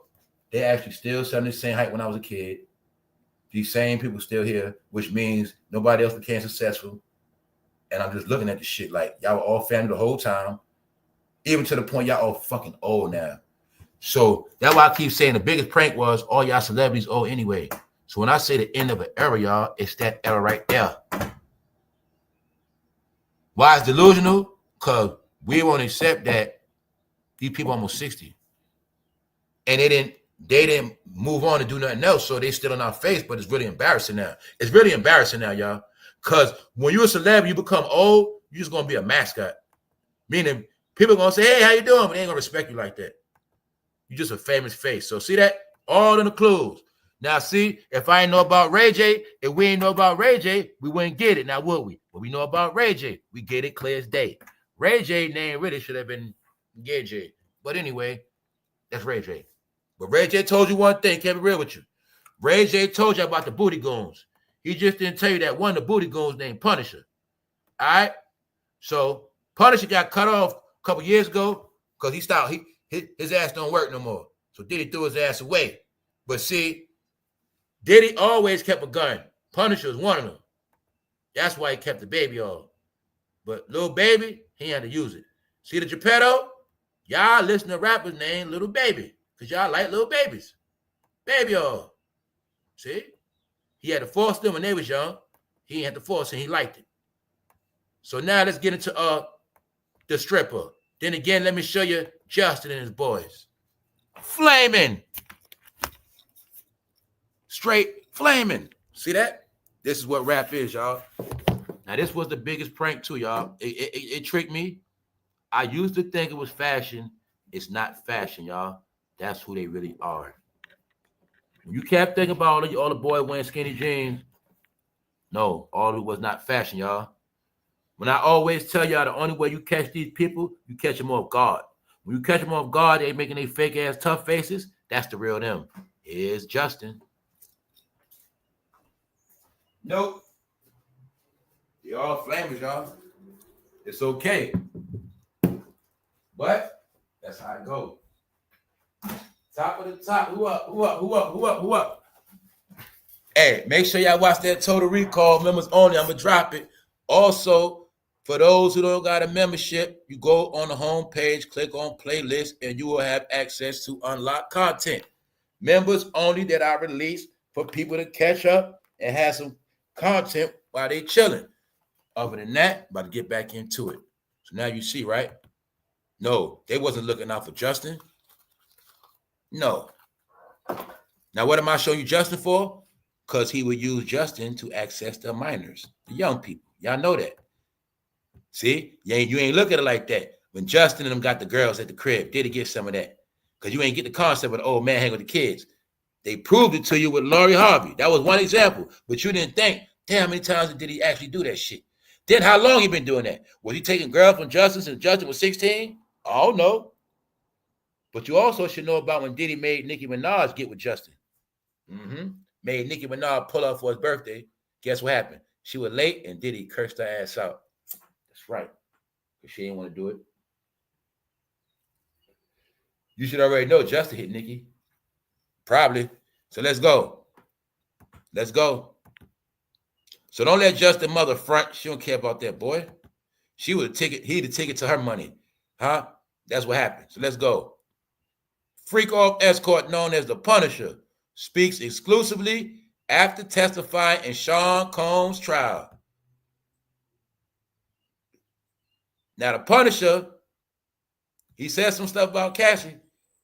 they actually still selling the same height when I was a kid. These same people still here, which means nobody else became successful. And I'm just looking at the shit like, y'all were all family the whole time, even to the point y'all all fucking old now. So that's why I keep saying the biggest prank was all y'all celebrities old anyway. So when I say the end of an era, y'all, it's that era right there. Why it's delusional? Because we won't accept that these people almost 60. And they didn't move on to do nothing else, so they still in our face, but it's really embarrassing now. It's really embarrassing now, y'all. Because when you're a celebrity, you become old, you're just going to be a mascot. Meaning, people are going to say, hey, how you doing? But they ain't going to respect you like that. You're just a famous face. So see that? All in the clues. Now, see, if I ain't know about Ray J, if we ain't know about Ray J, we wouldn't get it. Now, would we? But we know about Ray J. We get it clear as day. Ray J name really should have been Gay J. But anyway, that's Ray J. But Ray J told you one thing, can't be real with you. Ray J told you about the booty goons. He just didn't tell you that one of the booty goons named Punisher. All right? So Punisher got cut off a couple years ago because he stopped. His ass don't work no more. So Diddy threw his ass away. But see, Diddy always kept a gun. Punisher was one of them. That's why he kept the baby on. But Lil Baby, he had to use it. See the Geppetto? Y'all listen to rappers named Little Baby because y'all like little babies. Baby all. See? He had to force them when they was young. He had to force it. He liked it. So now let's get into the stripper. Then again, let me show you Justin and his boys. Flaming. Straight flaming. See that? This is what rap is, y'all. Now, this was the biggest prank too, y'all. It tricked me. I used to think it was fashion. It's not fashion, y'all. That's who they really are. When you kept thinking about all the boys wearing skinny jeans, no, all of it was not fashion, y'all. When I always tell y'all the only way you catch these people, you catch them off guard. When you catch them off guard, they making their fake ass tough faces. That's the real them. Here's Justin. Nope. They all flamers, y'all. It's okay. But that's how it goes. Top of the top. Who up? Who up? Who up? Who up? Who up? Hey, make sure y'all watch that Total Recall. Members only. I'm going to drop it. Also, for those who don't got a membership, you go on the home page, click on playlist, and you will have access to unlocked content. Members only that I release for people to catch up and have some content while they chilling. Other than that, about to get back into it. So now you see, right? No, they wasn't looking out for Justin. No. Now, what am I showing you Justin for? Because he would use Justin to access the minors, the young people. Y'all know that. See? You ain't look at it like that. When Justin and them got the girls at the crib, did he get some of that? Because you ain't get the concept of the old man hanging with the kids. They proved it to you with Lori Harvey. That was one example. But you didn't think, damn, how many times did he actually do that shit? Then how long he been doing that? Was he taking girls from Justin since Justin was 16? Oh, no. But you also should know about when Diddy made Nicki Minaj get with Justin. Made Nicki Minaj pull up for his birthday. Guess what happened? She was late and Diddy cursed her ass out. That's right. Because she didn't want to do it. You should already know Justin hit Nicki. Probably. So let's go. Let's go. So don't let Justin mother front. She don't care about that, boy. She would ticket. He the ticket to her money. Huh? That's what happened. So let's go. Freak off escort known as the Punisher speaks exclusively after testifying in Sean Combs' trial. Now the Punisher He said some stuff about Cassie.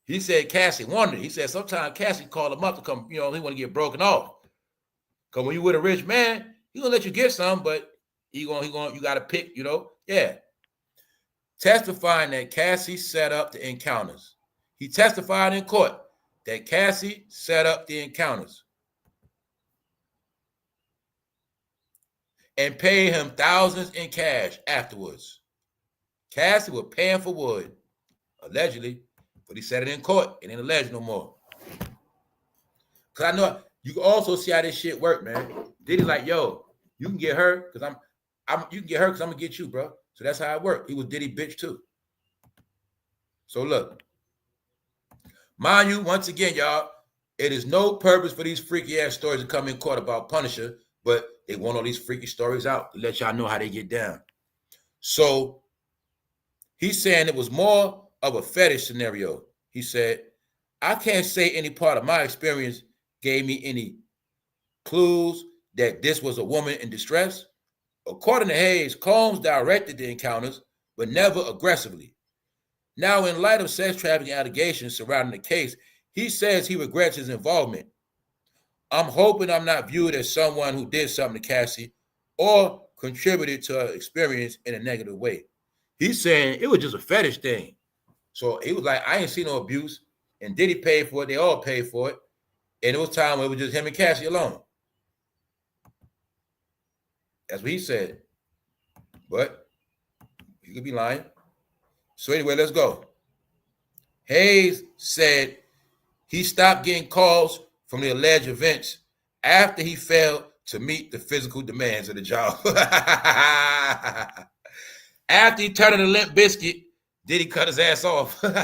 He said Cassie wanted it. He said sometimes Cassie called him up to come, he want to get broken off. Because when you with a rich man, he gonna let you get some, but you gotta pick, Yeah. Testifying that Cassie set up the encounters. He testified in court that Cassie set up the encounters and paid him thousands in cash afterwards. Cassie was paying for wood, allegedly, but he said it in court. It ain't alleged no more. Because I know you can also see how this shit work, man. Diddy like, yo, you can get her because you can get her because I'm gonna get you, bro. So that's how it worked. He was Diddy bitch too. So look, mind you, once again, y'all, it is no purpose for these freaky ass stories to come in court about Punisher, but they want all these freaky stories out to let y'all know how they get down. So he's saying it was more of a fetish scenario. He said, I can't say any part of my experience gave me any clues that this was a woman in distress. According to Hayes, Combs directed the encounters, but never aggressively. Now, in light of sex trafficking allegations surrounding the case, he says he regrets his involvement. I'm hoping I'm not viewed as someone who did something to Cassie or contributed to her experience in a negative way. He's saying it was just a fetish thing. So he was like, I ain't seen no abuse, and Diddy paid for it. They all paid for it. And it was time when it was just him and Cassie alone. That's what he said. But he could be lying. So anyway, let's go. Hayes said he stopped getting calls from the alleged events after he failed to meet the physical demands of the job. After he turned in a limp biscuit, Diddy cut his ass off. Because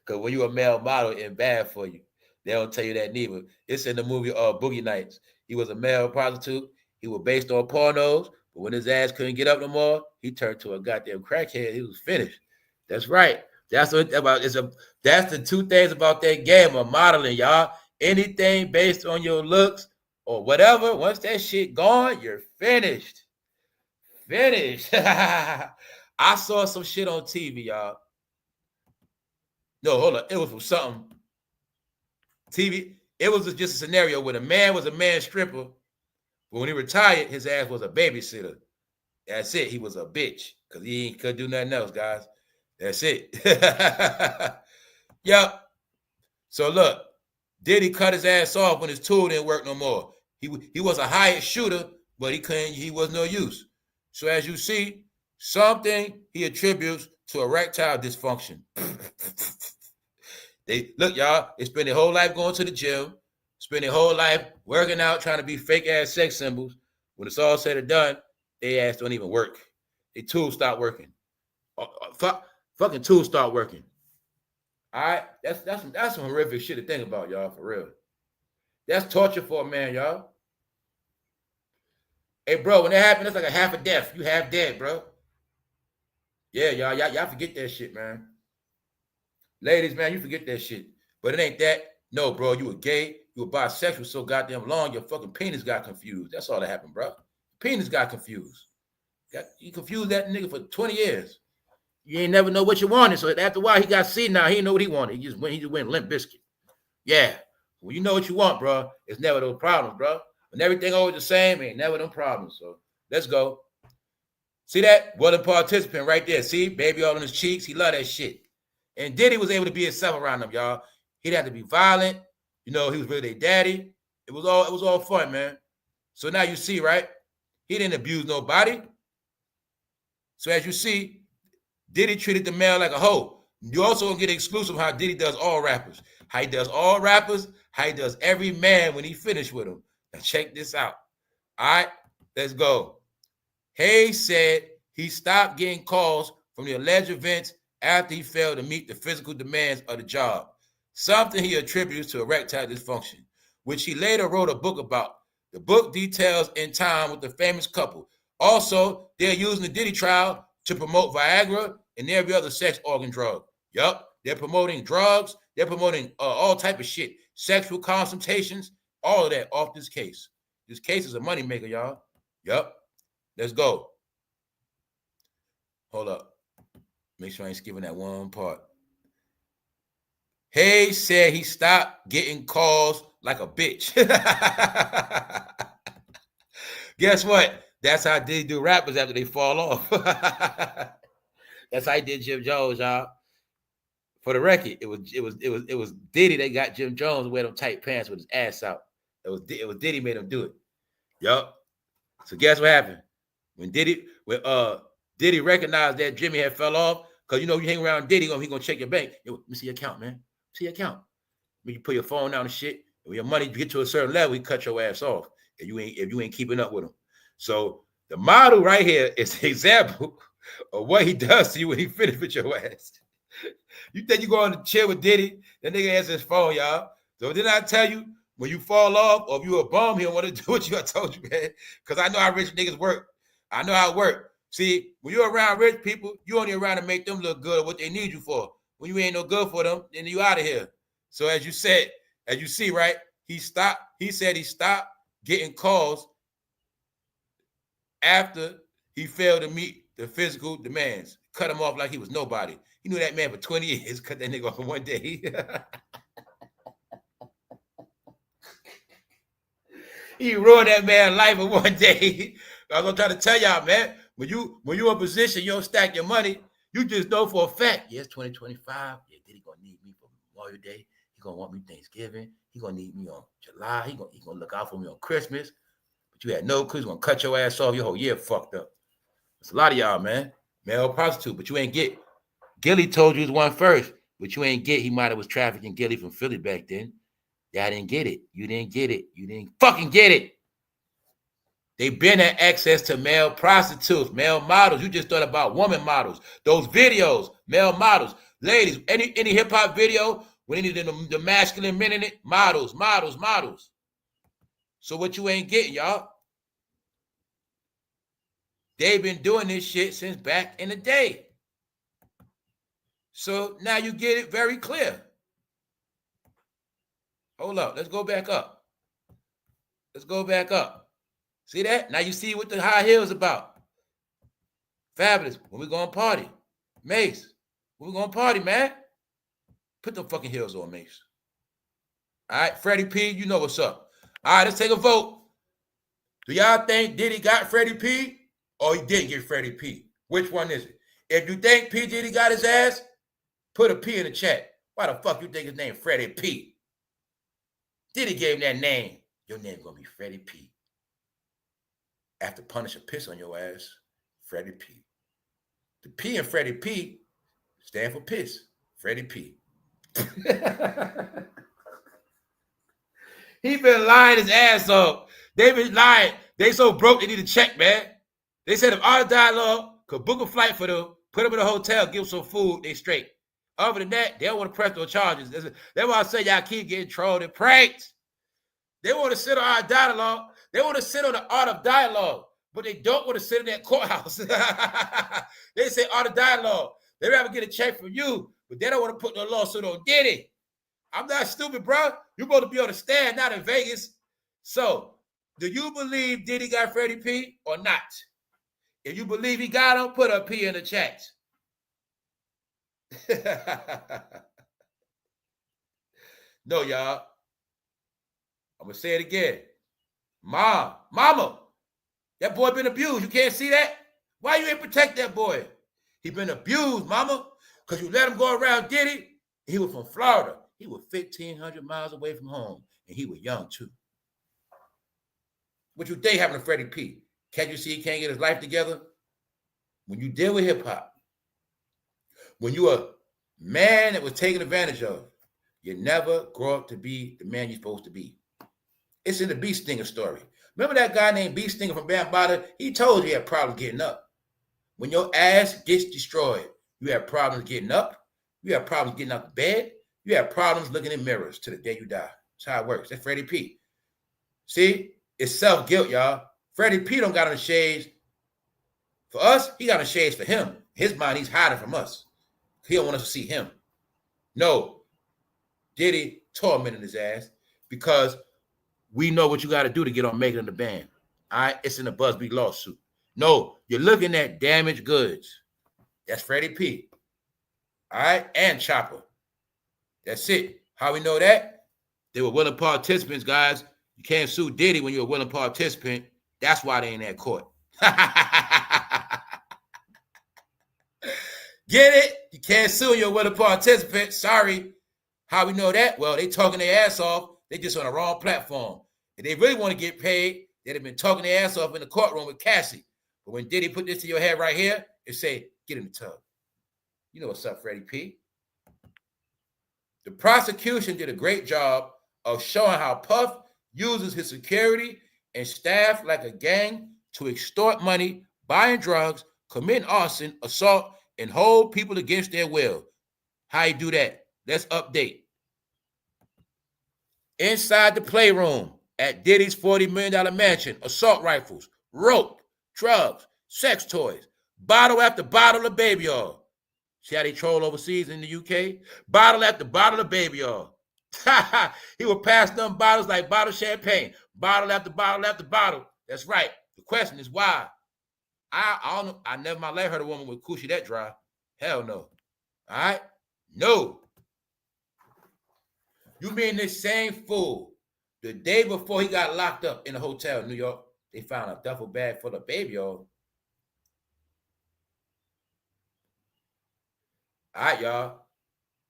when you a male model, it's bad for you. They don't tell you that neither. It's in the movie Boogie Nights. He was a male prostitute. He was based on pornos, but when his ass couldn't get up no more, he turned to a goddamn crackhead. He was finished. That's right. That's what about. That's the two things about that game of modeling, y'all. Anything based on your looks or whatever, once that shit gone, you're finished. Finished. I saw some shit on TV, y'all. No, hold on. It was from something. TV. It was just a scenario where the man was a man stripper, but when he retired, his ass was a babysitter. That's it. He was a bitch because he couldn't do nothing else, guys. That's it. Yep. So look, Diddy cut his ass off when his tool didn't work no more. He was a hired shooter, but he was no use. So as you see, something he attributes to erectile dysfunction. Look, y'all, they spend their whole life going to the gym, spend their whole life working out, trying to be fake ass sex symbols. When it's all said and done, their ass don't even work. Their tools stop working. Fucking tools start working. All right, that's some horrific shit to think about, y'all, for real. That's torture for a man, y'all. Hey, bro, when that happened, that's like a half a death. You half dead, bro. Yeah, y'all forget that shit, man. Ladies, man, you forget that shit. But it ain't that. No, bro, you were gay. You were bisexual so goddamn long, your fucking penis got confused. That's all that happened, bro. Penis got confused. You confused that nigga for 20 years. You ain't never know what you wanted. So after a while, he got senile. He didn't know what he wanted. He just went limp biscuit. Yeah. When you know what you want, bro, it's never those problems, bro. When everything always the same, ain't never them problems. So let's go. See that? Willing participant right there. See? Baby all on his cheeks. He love that shit. And Diddy was able to be himself around them, y'all. He didn't have to be violent. He was really their daddy. It was all fun, man. So now you see, right? He didn't abuse nobody. So as you see, Diddy treated the male like a hoe. You also gonna get exclusive how Diddy does all rappers. How he does all rappers, how he does every man when he finished with them. Now check this out. All right, let's go. Hayes said he stopped getting calls from the alleged events after he failed to meet the physical demands of the job, something he attributes to erectile dysfunction, which he later wrote a book about. The book details in time with the famous couple. Also, they're using the Diddy trial to promote Viagra and every other sex organ drug. Yup, they're promoting drugs. They're promoting all type of shit, sexual consultations, all of that off this case. This case is a moneymaker, y'all. Yup, let's go. Hold up. Make sure I ain't skipping that one part. Hayes said he stopped getting calls like a bitch. Guess what? That's how Diddy do rappers after they fall off. That's how he did Jim Jones, y'all. For the record, it was Diddy that got Jim Jones to wear them tight pants with his ass out. It was Diddy made him do it. Yup. So guess what happened? When Diddy recognized that Jimmy had fell off, because you hang around Diddy, he gonna check your bank. Yo, let me see your account, man. See your account. When you put your phone down and shit, when your money get to a certain level, he cut your ass off. If you ain't keeping up with him. So the model right here is an example of what he does to you when he finished with your ass. You think you go on the chill with Diddy, that nigga answer his phone, y'all. So didn't I tell you, when you fall off or if you a bum, he don't want to do what I told you, man. Because I know how rich niggas work. I know how it works. See, when you're around rich people, you only around to make them look good or what they need you for. When you ain't no good for them, then you out of here. So as you see, right, he said he stopped getting calls after he failed to meet the physical demands. Cut him off like he was nobody. He knew that man for 20 years. Cut that nigga off in one day. He ruined that man's life in one day. I was gonna try to tell y'all, man, when you in position, you don't stack your money, you just know for a fact, yes, 2025, yeah, Diddy gonna need me for Memorial Day. He gonna want me Thanksgiving. He gonna need me on July. He gonna look out for me on Christmas. But you had no clue. He's gonna cut your ass off. Your whole year fucked up. It's a lot of y'all, man. Male prostitute, but you ain't get. Gilly told you was one first, but you ain't get. He might have was trafficking Gilly from Philly back then. Y'all didn't get it. You didn't get it. You didn't fucking get it. They been had access to male prostitutes, male models. You just thought about woman models. Those videos, male models. Ladies, any hip-hop video with any of the masculine men in it, models. So what you ain't getting, y'all? They've been doing this shit since back in the day. So now you get it very clear. Hold up. Let's go back up. See that? Now you see what the high heels about. Fabulous. When we going to party. Mace. When we going to party, man. Put them fucking heels on, Mace. All right, Freddie P, you know what's up. All right, let's take a vote. Do y'all think Diddy got Freddie P or he didn't get Freddie P? Which one is it? If you think P. Diddy got his ass, put a P in the chat. Why the fuck you think his name Freddie P? Diddy gave him that name. Your name's gonna be Freddie P. After Punisher piss on your ass, Freddie P. The P in Freddie P stand for piss. Freddie P. He been lying his ass off. They been lying. They so broke they need a check, man. They said if Art of Dialogue could book a flight for them, put them in a hotel, give them some food, they straight. Other than that, they don't want to press no charges. That's why I say y'all keep getting trolled and pranked. They want to sit on our dialogue. They want to sit on the art of dialogue, but they don't want to sit in that courthouse. They say art of dialogue. They rather get a check from you, but they don't want to put no lawsuit on Diddy. I'm not stupid, bro. You're supposed to be on the stand, not in Vegas. So, do you believe Diddy got Freddie P or not? If you believe he got him, put a P in the chat. No, y'all. I'm going to say it again. Mama, that boy been abused. You can't see that? Why you ain't protect that boy? He been abused, mama, because you let him go around Diddy. He was from Florida. He was 1,500 miles away from home, and he was young, too. What you think happened to Freddie P? Can't you see he can't get his life together? When you deal with hip-hop, when you a man that was taken advantage of, you never grow up to be the man you're supposed to be. It's in the Beast Stinger story. Remember that guy named Beast Stinger from Bambada? He told you he had problems getting up. When your ass gets destroyed, you have problems getting up. You have problems getting out of bed. You have problems looking in mirrors to the day you die. That's how it works. That's Freddie P. See? It's self-guilt, y'all. Freddie P don't got on the shades. For us, he got on the shades for him. His mind, he's hiding from us. He don't want us to see him. No. Diddy tormenting his ass because we know what you got to do to get on making the band. All right? It's in the Busby lawsuit. No, you're looking at damaged goods. That's Freddie P. All right, and Chopper. That's it. How we know that? They were willing participants, guys. You can't sue Diddy when you're a willing participant. That's why they in that court. Get it? You can't sue when you're a willing participant. Sorry. How we know that? Well, they talking their ass off. They just on the wrong platform. If they really want to get paid, they'd have been talking their ass off in the courtroom with Cassie. But when Diddy put this to your head right here, it say, get in the tub. You know what's up, Freddie P. The prosecution did a great job of showing how Puff uses his security and staff like a gang to extort money, buying drugs, commit arson, assault, and hold people against their will. How you do that? Let's update. Inside the playroom at Diddy's $40 million mansion, assault rifles, rope, drugs, sex toys, bottle after bottle of baby oil. See how they troll overseas in the UK? Bottle after bottle of baby oil. He would pass them bottles like bottle champagne. Bottle after bottle after bottle. That's right. The question is why? I don't know. I never in my life heard a woman with coochie that dry. Hell no. All right? No. You mean this same fool, the day before he got locked up in a hotel in New York, they found a duffel bag full of baby oil. All right, y'all.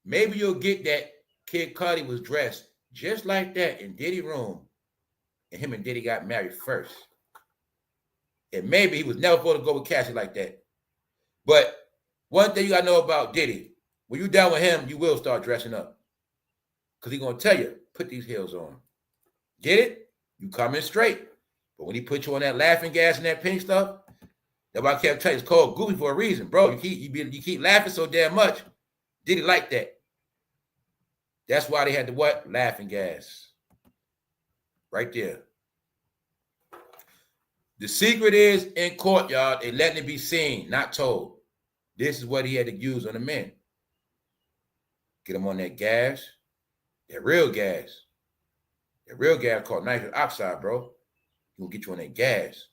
Maybe you'll get that Kid Cudi was dressed just like that in Diddy's room, and him and Diddy got married first. And maybe he was never supposed to go with Cassie like that. But one thing you got to know about Diddy, when you're down with him, you will start dressing up. Because he's going to tell you, put these heels on. Get it? You coming straight. But when he put you on that laughing gas and that pink stuff, that's why I kept telling you, it's called Goofy for a reason. Bro, you keep laughing so damn much. Diddy like that. That's why they had the what? Laughing gas. Right there. The secret is in court, y'all. They letting it be seen, not told. This is what he had to use on the men. Get him on that gas. That real gas. That real gas called nitric oxide, bro. He gonna get you on that gas.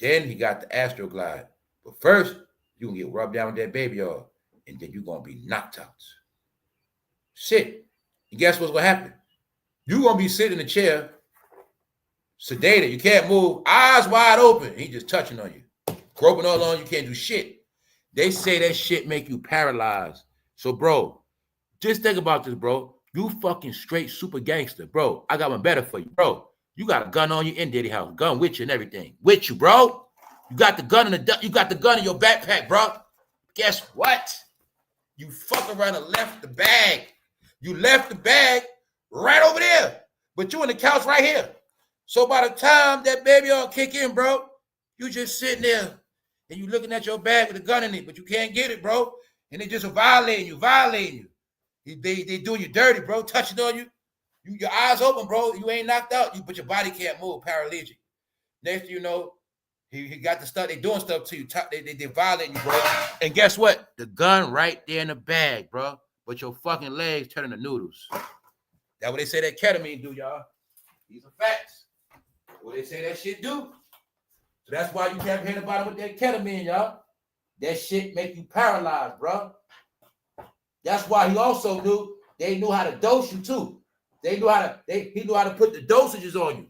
Then he got the Astroglide. But first, you gonna get rubbed down with that baby oil. And then you're gonna be knocked out. Sit. And guess what's gonna happen? You're gonna be sitting in a chair, sedated. You can't move, eyes wide open. He just touching on you. Groping all on you, can't do shit. They say that shit make you paralyzed. So, bro, just think about this, bro. You fucking straight super gangster, bro. I got one better for you, bro. You got a gun on you in Diddy house, gun with you and everything. With you, bro. You got the gun in your backpack, bro. Guess what? You fuck around and left the bag. You left the bag right over there. But you on the couch right here. So by the time that baby all kick in, bro, you just sitting there and you looking at your bag with a gun in it, but you can't get it, bro. And they just violating you. They doing you dirty, bro, touching on you. Your eyes open, bro. You ain't knocked out, but your body can't move, paralytic. Next thing you know, he got the stuff. They doing stuff to you. They violating you, bro. And guess what? The gun right there in the bag, bro. But your fucking legs turning to noodles. That's what they say that ketamine do, y'all. These are facts. What they say that shit do. So that's why you can't hear about it with that ketamine, y'all. That shit make you paralyzed, bro. That's why he also knew they knew how to dose you too. He knew how to put the dosages on you.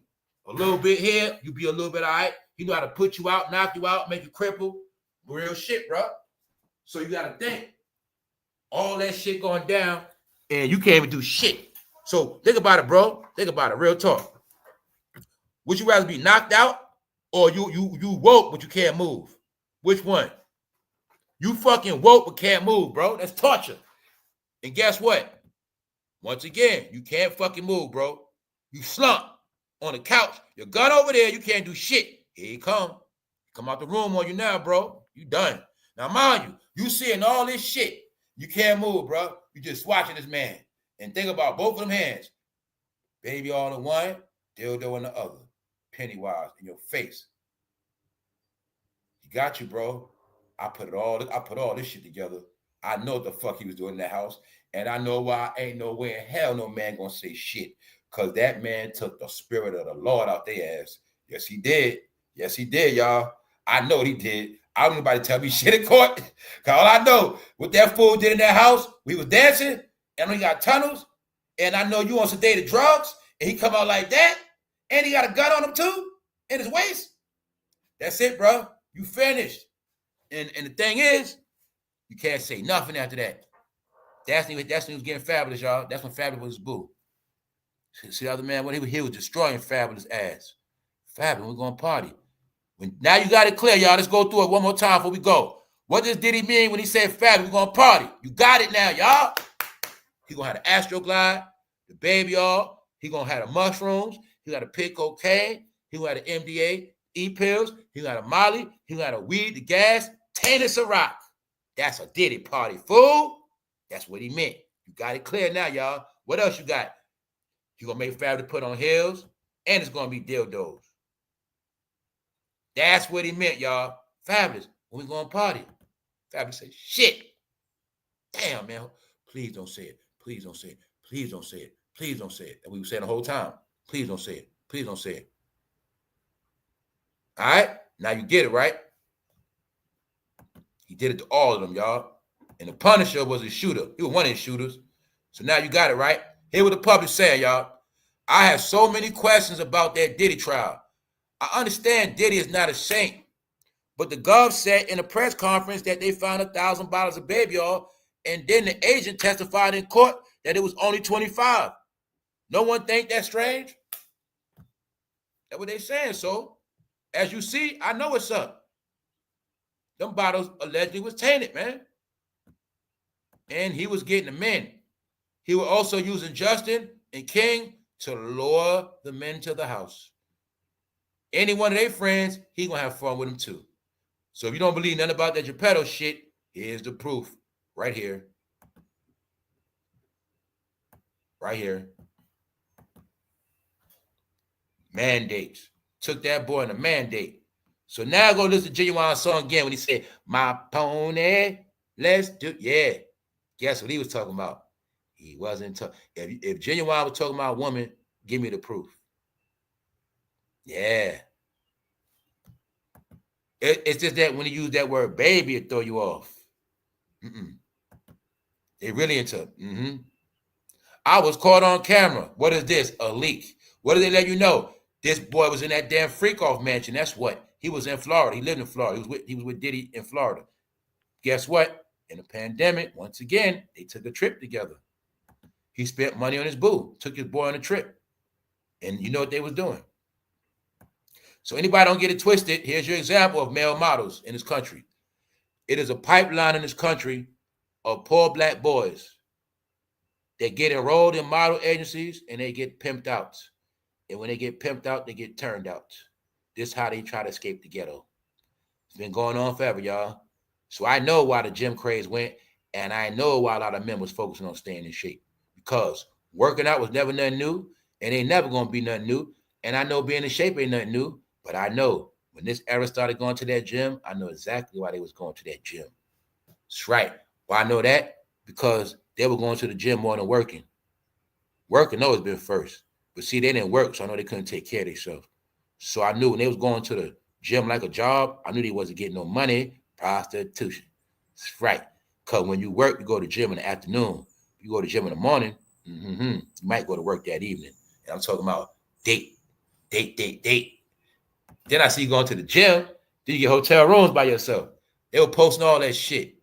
A little bit here, you be a little bit all right. He knew how to put you out, knock you out, make you cripple. Real shit, bro. So you gotta think. All that shit going down, and you can't even do shit. So think about it, bro. Think about it. Real talk. Would you rather be knocked out or you woke but you can't move? Which one? You fucking woke but can't move, bro. That's torture. And guess what? Once again, you can't fucking move, bro. You slump on the couch. Your gun over there, you can't do shit. Here you come. Come out the room on you now, bro. You done. Now, mind you seeing all this shit. You can't move, bro. You just watching this man. And think about both of them hands. Baby all in one, dildo in the other. Pennywise in your face. He got you, bro. I put all this shit together. I know what the fuck he was doing in that house. And I know why ain't no way in hell no man gonna say shit. Because that man took the spirit of the Lord out their ass. Yes, he did. Yes, he did, y'all. I know he did. I don't need nobody tell me shit in court. Cause all I know, what that fool did in that house, we was dancing, and he got tunnels, and I know you on sedated drugs, and he come out like that, and he got a gun on him too, in his waist. That's it, bro. You finished. And the thing is, you can't say nothing after that. That's when he was getting Fabulous, y'all. That's when Fabulous was boo. See the other man, when he was destroying Fabulous ass. Fabulous, we're going to party. Now you got it clear, y'all. Let's go through it one more time before we go. What does Diddy mean when he said Fabulous, we're going to party? You got it now, y'all. He going to have the Astroglide, the baby oil. He going to have the mushrooms. He got to pick cocaine. He going to have the MDA, E-pills. He got a Molly. He got a weed, the gas, Tainted Ciroc. That's a Diddy party, fool. That's what he meant. You got it clear now, y'all. What else you got? You going to make Fabulous put on heels, and it's going to be dildos. That's what he meant, y'all. Fabulous, when we going to party. Fabulous said, shit. Damn, man. Please don't say it. Please don't say it. Please don't say it. Please don't say it. And we were saying the whole time. Please don't say it. Please don't say it. All right? Now you get it, right? He did it to all of them, y'all. And the Punisher was a shooter. He was one of his shooters. So now you got it, right? Here what the public saying, y'all. I have so many questions about that Diddy trial. I understand Diddy is not a saint, but the gov said in a press conference that they found 1,000 bottles of baby oil, and then the agent testified in court that it was only 25. No one think that's strange? That's what they saying. So, as you see, I know what's up. Them bottles allegedly was tainted, man. And he was getting the men. He was also using Justin and King to lure the men to the house. Any one of their friends, he gonna have fun with them too. So if you don't believe nothing about that Geppetto shit, here's the proof. Right here. Right here. Mandates. Took that boy in a mandate. So now go listen to Genuine's song again when he said, my pony, let's do, yeah. Guess what he was talking about? He wasn't talking. If Genuine was talking about a woman, give me the proof. Yeah. It's just that when you use that word baby, it throw you off. They really into I was caught on camera. What is this? A leak. What did they let you know? This boy was in that damn freak-off mansion. That's what. He was in Florida. He lived in Florida. He was with Diddy in Florida. Guess what? In the pandemic, once again, they took a trip together. He spent money on his boo. Took his boy on a trip. And you know what they was doing. So anybody don't get it twisted, here's your example of male models in this country. It is a pipeline in this country of poor black boys that get enrolled in model agencies and they get pimped out. And when they get pimped out, they get turned out. This is how they try to escape the ghetto. It's been going on forever, y'all. So I know why the gym craze went, and I know why a lot of men was focusing on staying in shape. Because working out was never nothing new, and ain't never going to be nothing new. And I know being in shape ain't nothing new, but I know when this era started going to that gym, I know exactly why they was going to that gym. That's right. Why I know that? Because they were going to the gym more than working. Working always been first. But see, they didn't work, so I know they couldn't take care of themselves. So I knew when they was going to the gym like a job, I knew they wasn't getting no money, prostitution. That's right. Because when you work, you go to the gym in the afternoon. You go to the gym in the morning, you might go to work that evening. And I'm talking about date. Then I see you going to the gym, then you get hotel rooms by yourself. They were posting all that shit.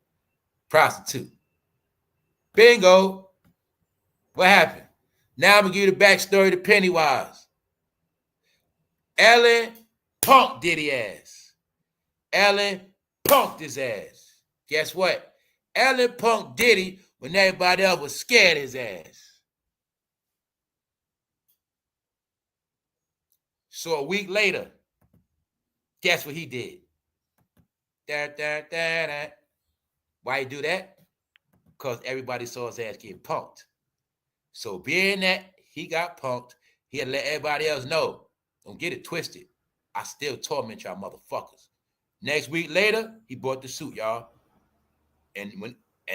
Prostitute. Bingo. What happened? Now I'm going to give you the backstory to Pennywise. Ellen punked Diddy ass. Ellen punked his ass. Guess what? Ellen punked Diddy when everybody else was scared of his ass. So a week later, guess what he did? Why he do that? Because everybody saw his ass get punked. So being that he got punked, he had to let everybody else know. Don't get it twisted. I still torment y'all motherfuckers. Next week later, he bought the suit, y'all. And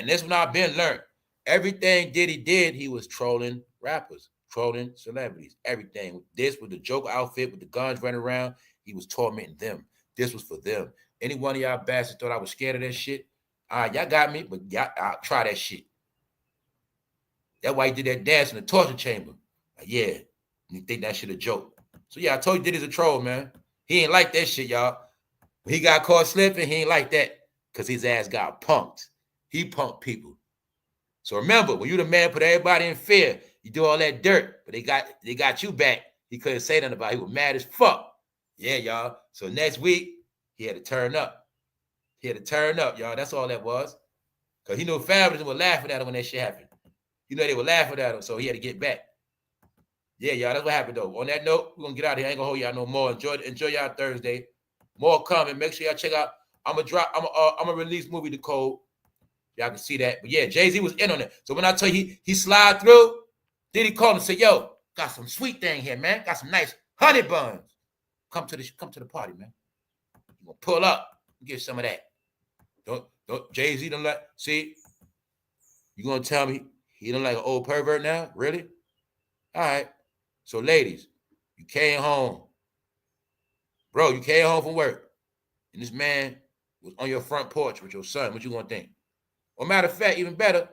this one I've been learned. Everything Diddy did, he was trolling rappers, trolling celebrities, everything. This with the Joker outfit, with the guns running around, he was tormenting them. This was for them. Any one of y'all bastards thought I was scared of that shit? All right, y'all got me, but y'all, I'll try that shit. That's why he did that dance in the torture chamber. Like, yeah, you think that shit a joke. So yeah, I told you Diddy's a troll, man. He ain't like that shit, y'all. When he got caught slipping, he ain't like that because his ass got punked. He punked people. So remember, when you the man put everybody in fear, you do all that dirt, but they got you back. He couldn't say nothing about it. He was mad as fuck. Yeah, y'all. So next week, he had to turn up. He had to turn up, y'all. That's all that was. Because he knew Fabulous were laughing at him when that shit happened. You know they were laughing at him, so he had to get back. Yeah, y'all, that's what happened, though. On that note, we're going to get out of here. I ain't going to hold y'all no more. Enjoy y'all Thursday. More coming. Make sure y'all check out. I'm going to release movie The Code. Y'all can see that. But yeah, Jay-Z was in on it. So when I tell you he slide through, Diddy called and said, yo, got some sweet thing here, man. Got some nice honey buns. Come to the party, man. You gonna pull up and get some of that. Don't Jay-Z don't like, see, you gonna tell me he don't like an old pervert now? Really? All right. So ladies, you came home. Bro, you came home from work. And this man was on your front porch with your son. What you gonna think? Or matter of fact, even better,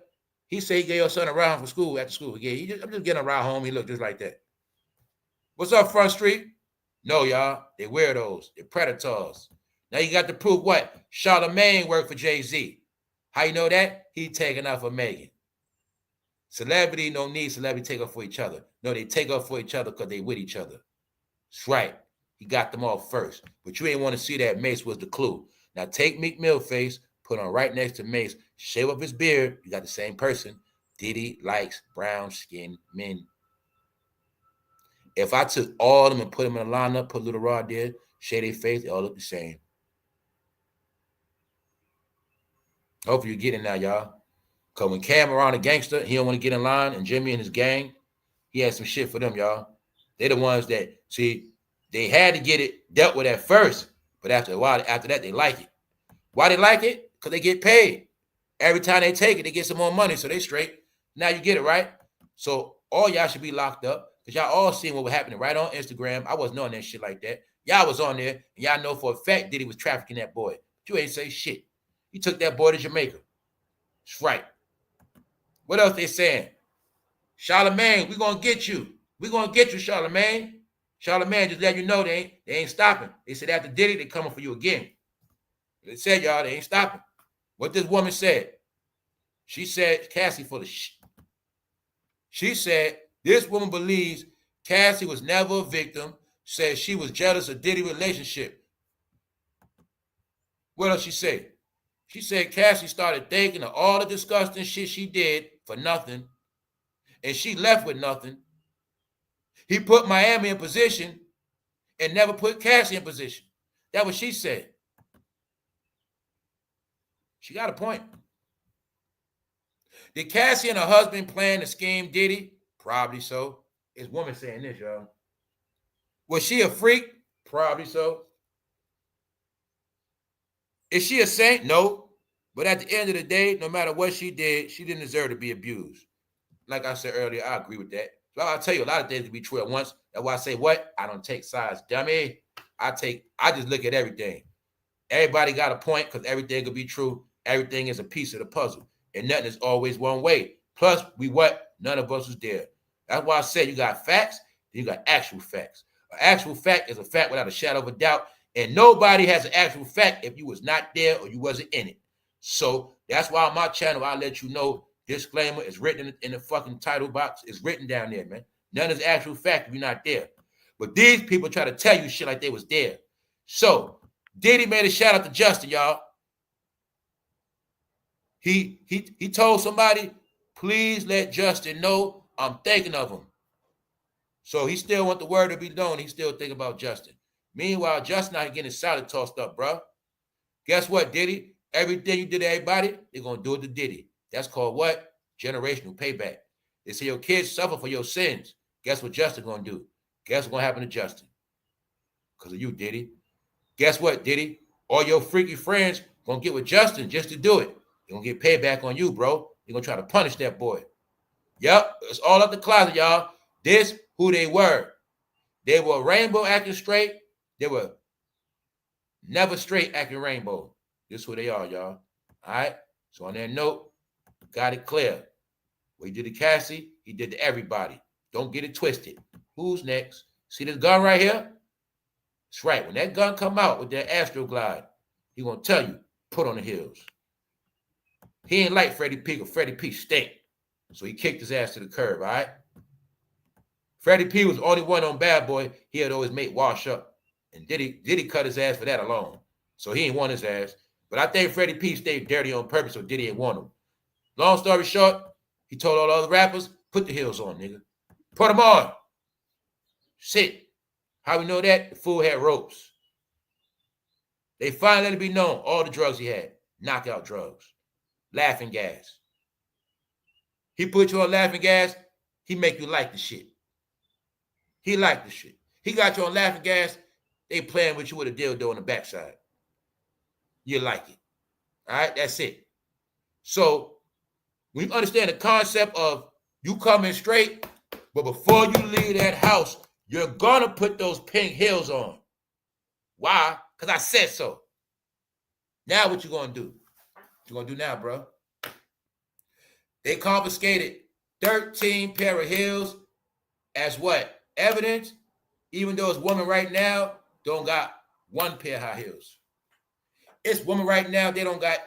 he said he gave your son a ride for school after school. I'm just getting a ride home. He looked just like that. What's up, Front Street? No, y'all. They weirdos. They're predators. Now you got to prove what? Charlemagne worked for Jay-Z. How you know that? He taking up for Megan. Celebrity don't need celebrity take up for each other. No, they take up for each other because they with each other. That's right. He got them all first. But you ain't want to see that Mace was the clue. Now take Meek Mill face, put on right next to Mace, shave up his beard. You got the same person. Diddy likes brown-skinned men. If I took all of them and put them in a lineup, put Little Rod there, shave their face, they all look the same. Hopefully you get it now, y'all. Because when Cam around a gangster, he don't want to get in line, and Jimmy and his gang, he had some shit for them, y'all. They're the ones that, see, they had to get it dealt with at first, but after a while, after that, they like it. Why they like it? Because they get paid. Every time they take it, they get some more money, so they straight. Now you get it, right? So all y'all should be locked up, because y'all all seen what was happening right on Instagram. I wasn't on that shit like that. Y'all was on there, and y'all know for a fact Diddy was trafficking that boy. But you ain't say shit. He took that boy to Jamaica. That's right. What else they saying? Charlemagne, we gonna get you. We gonna get you, Charlemagne. Charlemagne just let you know they ain't stopping. They said after Diddy, they coming for you again. They said, y'all, they ain't stopping. What this woman said? She said, Cassie full of shit. She said, this woman believes Cassie was never a victim, said she was jealous of Diddy's relationship. What else she say? She said Cassie started thinking of all the disgusting shit she did for nothing, and she left with nothing. He put Miami in position and never put Cassie in position. That's what she said. She got a point. Did Cassie and her husband plan to scheme Diddy? Probably so. It's woman saying this, y'all. Was she a freak? Probably so. Is she a saint? No. But at the end of the day, no matter what she did, she didn't deserve to be abused. Like I said earlier, I agree with that. So I'll tell you a lot of things to be true at once. That's why I say what? I don't take sides, dummy. I just look at everything. Everybody got a point because everything could be true. Everything is a piece of the puzzle. And nothing is always one way. Plus, we what? None of us was there. That's why I said you got facts, then you got actual facts. An actual fact is a fact without a shadow of a doubt. And nobody has an actual fact if you was not there or you wasn't in it. So that's why on my channel, I'll let you know, disclaimer is written in the fucking title box. It's written down there, man. None is actual fact if you're not there. But these people try to tell you shit like they was there. So Diddy made a shout out to Justin, y'all. He told somebody, please let Justin know I'm thinking of him. So he still want the word to be known. He still think about Justin. Meanwhile, Justin out here getting his salad tossed up, bro. Guess what, Diddy? Everything you did to everybody, they're going to do it to Diddy. That's called what? Generational payback. They say your kids suffer for your sins. Guess what Justin going to do? Guess what's going to happen to Justin? Because of you, Diddy. Guess what, Diddy? All your freaky friends going to get with Justin just to do it. They're going to get payback on you, bro. They're going to try to punish that boy. Yep, it's all up the closet, y'all. This who they were. They were rainbow acting straight. They were Never straight acting rainbow. This is who they are, y'all. All right? So on that note, got it clear. What he did to Cassie, he did to everybody. Don't get it twisted. Who's next? See this gun right here? That's right. When that gun come out with that Astroglide, he gonna tell you, put on the heels. He ain't like Freddie P, because Freddie P stink. So he kicked his ass to the curb, all right? Freddie P was the only one on Bad Boy he had always made wash up. And Diddy cut his ass for that alone. So he ain't want his ass. But I think Freddie P stayed dirty on purpose, so Diddy ain't want him. Long story short, he told all the other rappers, put the heels on, nigga. Put them on. Shit. How we know that? The fool had ropes. They finally let it be known all the drugs he had. Knockout drugs. Laughing gas. He put you on laughing gas, he make you like the shit. He like the shit. He got you on laughing gas, they playing with you with a dildo on the backside. You like it. All right, that's it. So, when you understand the concept of you coming straight, but before you leave that house, you're gonna put those pink heels on. Why? Because I said so. Now what you gonna do? What you gonna do now, bro? They confiscated 13 pair of heels as what? Evidence, even though it's women right now, don't got one pair of high heels. It's women right now, they don't got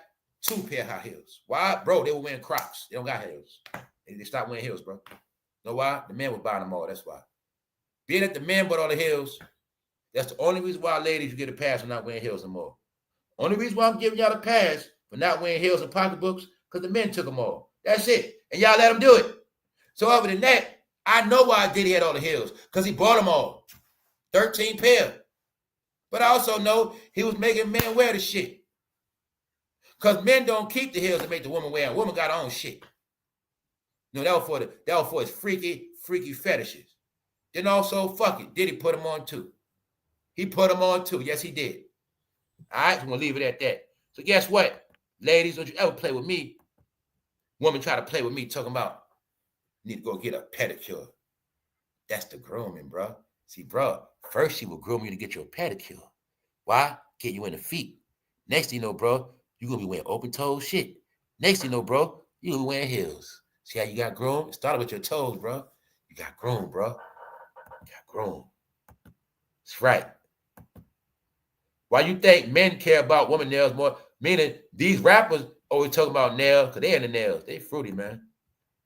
two pair of high heels. Why? Bro, they were wearing Crocs. They don't got heels. They stopped wearing heels, bro. Know why? The men was buying them all, that's why. Being that the men bought all the heels, that's the only reason why ladies, you get a pass for not wearing heels no more. Only reason why I'm giving y'all a pass for not wearing heels and pocketbooks, because the men took them all. That's it. And y'all let them do it. So other than that, I know why Diddy had all the heels, because he bought them all. 13 pair. But I also know he was making men wear the shit. Because men don't keep the heels to make the woman wear them. Women got her own shit. You know, that was for his freaky fetishes. Then also, fuck it, Diddy put them on too. He put them on too. Yes, he did. All right, I'm going to leave it at that. So guess what? Ladies, don't you ever play with me. Woman try to play with me talking about, need to go get a pedicure. That's the grooming, bro. See, bro, first she will groom you to get you a pedicure. Why? Get you in the feet. Next thing you know, bro, you're going to be wearing open-toed shit. Next thing you know, bro, you're going to be wearing heels. See how you got groomed? It started with your toes, bro. You got groomed, bro. You got groomed. That's right. Why you think men care about women nails more? Meaning these rappers always talking about nails because they in the nails. They fruity, man.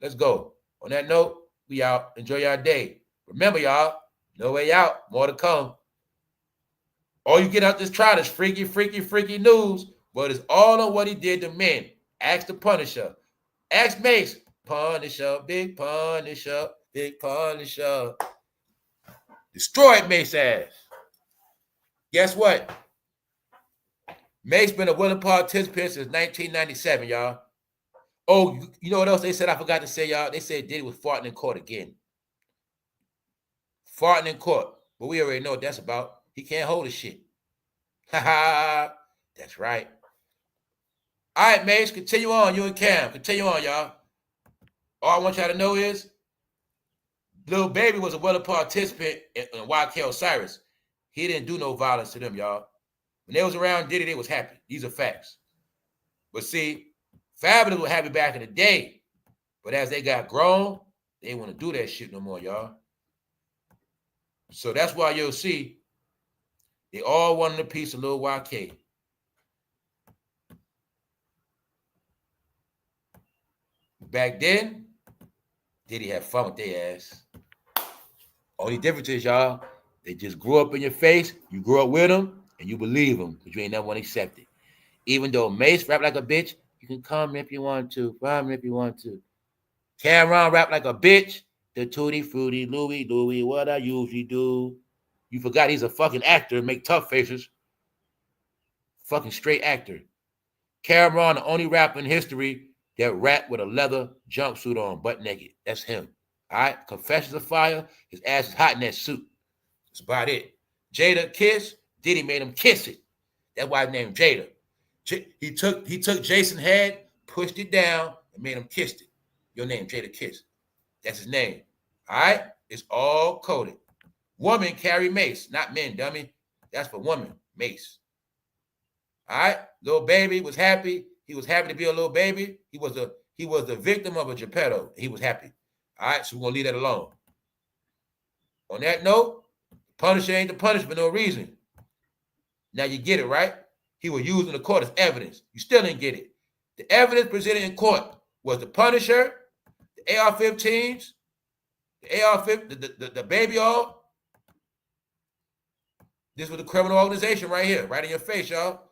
Let's go. On that note, we out. Enjoy your day. Remember, y'all, no way out. More to come. All you get out this trial is freaky news, but it's all on what he did to men. Ask the Punisher. Ask Mace. Punisher, big Punisher, big Punisher. Destroyed Mace ass. Guess what? Mace been a willing participant since 1997, y'all. Oh, you know what else they said? I forgot to say, y'all. They said Diddy was farting in court again. Farting in court. But we already know what that's about. He can't hold his shit. Ha ha. That's right. All right, Mace, continue on. You and Cam. Continue on, y'all. All I want y'all to know is Lil Baby was a willing participant in YK Osiris. He didn't do no violence to them, y'all. When they was around Diddy, they was happy. These are facts. But see, Fabulous was happy back in the day. But as they got grown, they didn't want to do that shit no more, y'all. So that's why you'll see they all wanted a piece of Lil YK. Back then, Diddy had fun with their ass. Only difference is, y'all, they just grew up in your face. You grew up with them, and you believe them, because you ain't never want to accept it. Even though Mace rap like a bitch, you can come if you want to, rhyme if you want to. Cameron rap like a bitch. The Tutti Frutti, Louie, what I usually do. You forgot he's a fucking actor and make tough faces. Fucking straight actor. Cameron, the only rapper in history that rap with a leather jumpsuit on, butt naked. That's him. All right? Confessions of Fire. His ass is hot in that suit. That's about it. Jada Kiss. Diddy made him kiss it. That's why I named Jada. He took Jason's head, pushed it down, and made him kiss it. Your name, Jada Kiss. That's his name. All right? It's all coded. Woman carry Mace, not men, dummy. That's for woman, Mace. All right, little baby was happy. He was happy to be a little baby. He was the victim of a Geppetto. He was happy. All right, so we're gonna leave that alone. On that note, Punisher ain't the Punisher for no reason. Now you get it, right? He was used in the court as evidence. You still didn't get it. The evidence presented in court was the Punisher, the AR-15s, the AR-15, the baby all. This was the criminal organization right here, right in your face, y'all.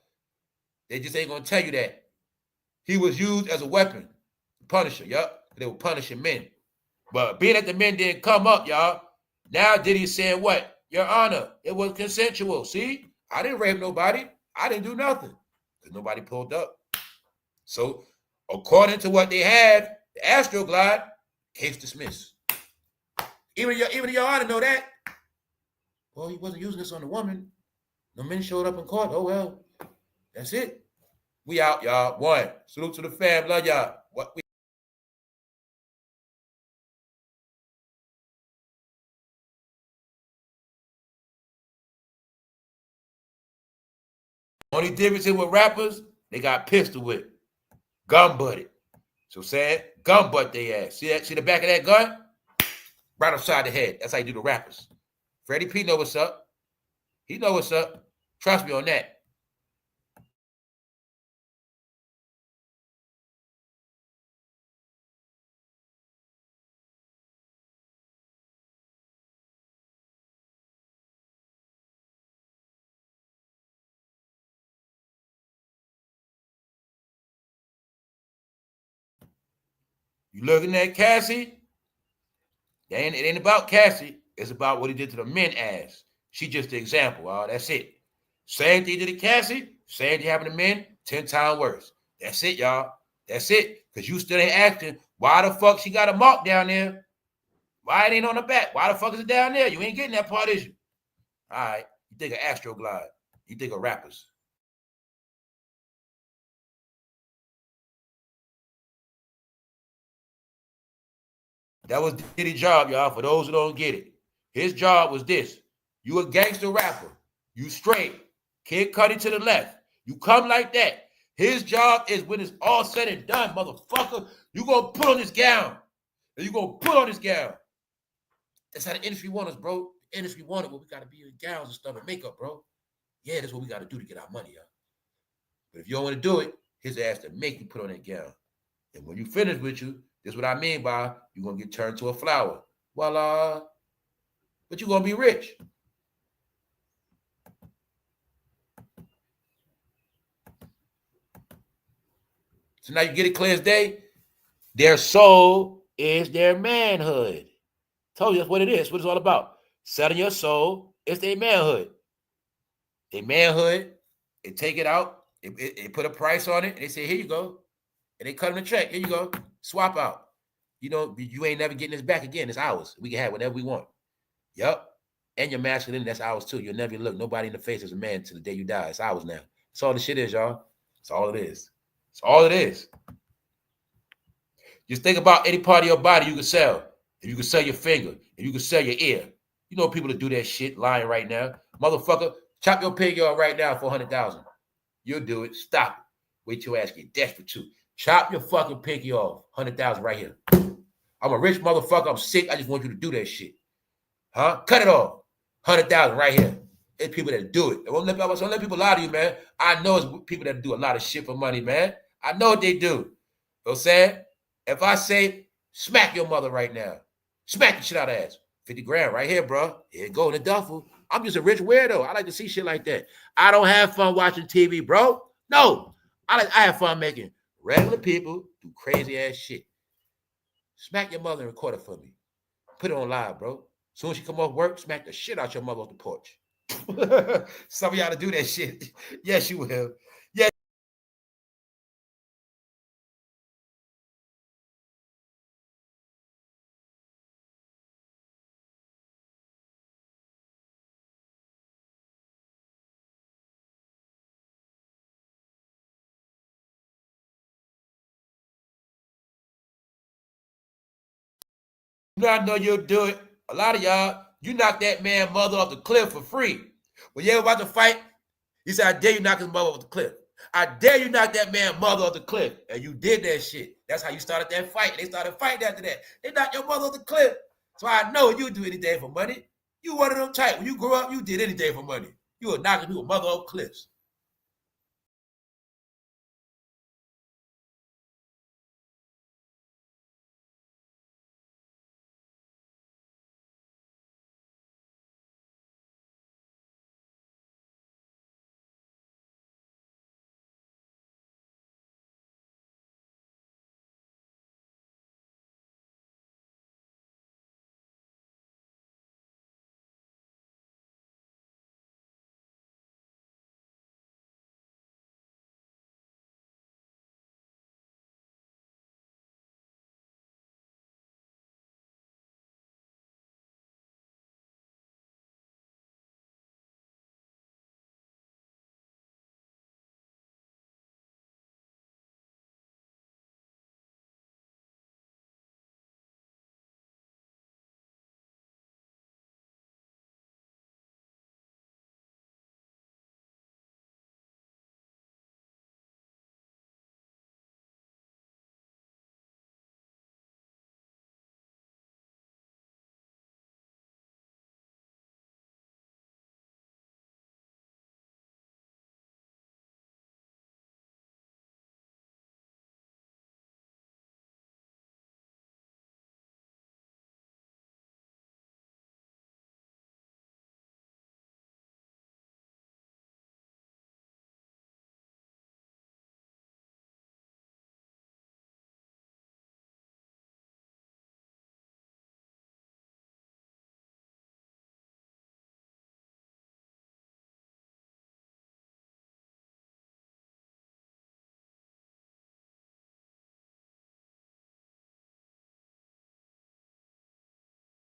They just ain't gonna tell you that. He was used as a weapon. Punisher, yup. They were punishing men. But being that the men didn't come up, y'all, now Diddy's saying what? Your Honor, it was consensual. See? I didn't rape nobody. I didn't do nothing. Because nobody pulled up. So, according to what they had, the Astroglide, case dismissed. Even your Honor know that. Well, he wasn't using this on the woman. No men showed up in court. Oh, well. That's it. We out, y'all. One. Salute to the fam. Love y'all. What we only difference is with rappers, they got pistol whip. Gun butted. So saying, gun butt they ass. See that? See the back of that gun? Right upside the head. That's how you do the rappers. Freddie P know what's up. He know what's up. Trust me on that. You looking at Cassie? It ain't about Cassie. It's about what he did to the men ass. She just the example. That's it. Same thing to the Cassie. Same thing happened to men. 10 times worse. That's it, y'all. That's it. Because you still ain't asking why the fuck she got a mark down there. Why it ain't on the back? Why the fuck is it down there? You ain't getting that part, is you? All right. You think of Astroglide. You think of rappers. That was Diddy's job, y'all, for those who don't get it. His job was this. You a gangster rapper. You straight. Kid Cudi to the left. You come like that. His job is when it's all said and done, motherfucker, you going to put on this gown. And you going to put on this gown. That's how the industry want us, bro. The industry want it, but we got to be in gowns and stuff and makeup, bro. Yeah, that's what we got to do to get our money, y'all. But if you don't want to do it, his ass to make you put on that gown. And when you finish with you, this is what I mean by you're going to get turned to a flower. Voila. But you're going to be rich. So now you get it clear as day. Their soul is their manhood. Told you that's what it is. That's what it's all about. Selling your soul is their manhood. Their manhood, they take it out, they put a price on it, and they say, here you go. And they cut them the check. Here you go. Swap out. You know, you ain't never getting this back again. It's ours. We can have whatever we want. Yup. And your masculinity, that's ours too. You'll never look nobody in the face as a man till the day you die. It's ours now. That's all the shit is, y'all. That's all it is. That's all it is. Just think about any part of your body you can sell. If you can sell your finger, if you can sell your ear. You know people that do that shit lying right now. Motherfucker, chop your pig off right now for $100,000. You'll do it. Stop it. Wait till your ass get desperate too. Chop your fucking pinky off. $100,000 right here. I'm a rich motherfucker. I'm sick. I just want you to do that shit. Huh? Cut it off. $100,000 right here. It's people that do it. Don't let people lie to you, man. I know it's people that do a lot of shit for money, man. I know what they do. You know what I'm saying? If I say, smack your mother right now. Smack the shit out of ass. 50 grand right here, bro. Here it go in the duffel. I'm just a rich weirdo. I like to see shit like that. I don't have fun watching TV, bro. No. I have fun making regular people do crazy ass shit. Smack your mother and record it for me. Put it on live, bro. Soon as she come off work, smack the shit out your mother off the porch. Some of y'all to do that shit. Yes, you will. Yeah. I know you'll do it. A lot of y'all, you knocked that man mother off the cliff for free. When you ever about to fight, he said, I dare you knock his mother off the cliff. I dare you knock that man mother off the cliff. And you did that shit. That's how you started that fight. They started fighting after that. They knocked your mother off the cliff. So I know you would do anything for money. You one of them type. When you grow up, you did anything for money. You were knocking people mother off cliffs.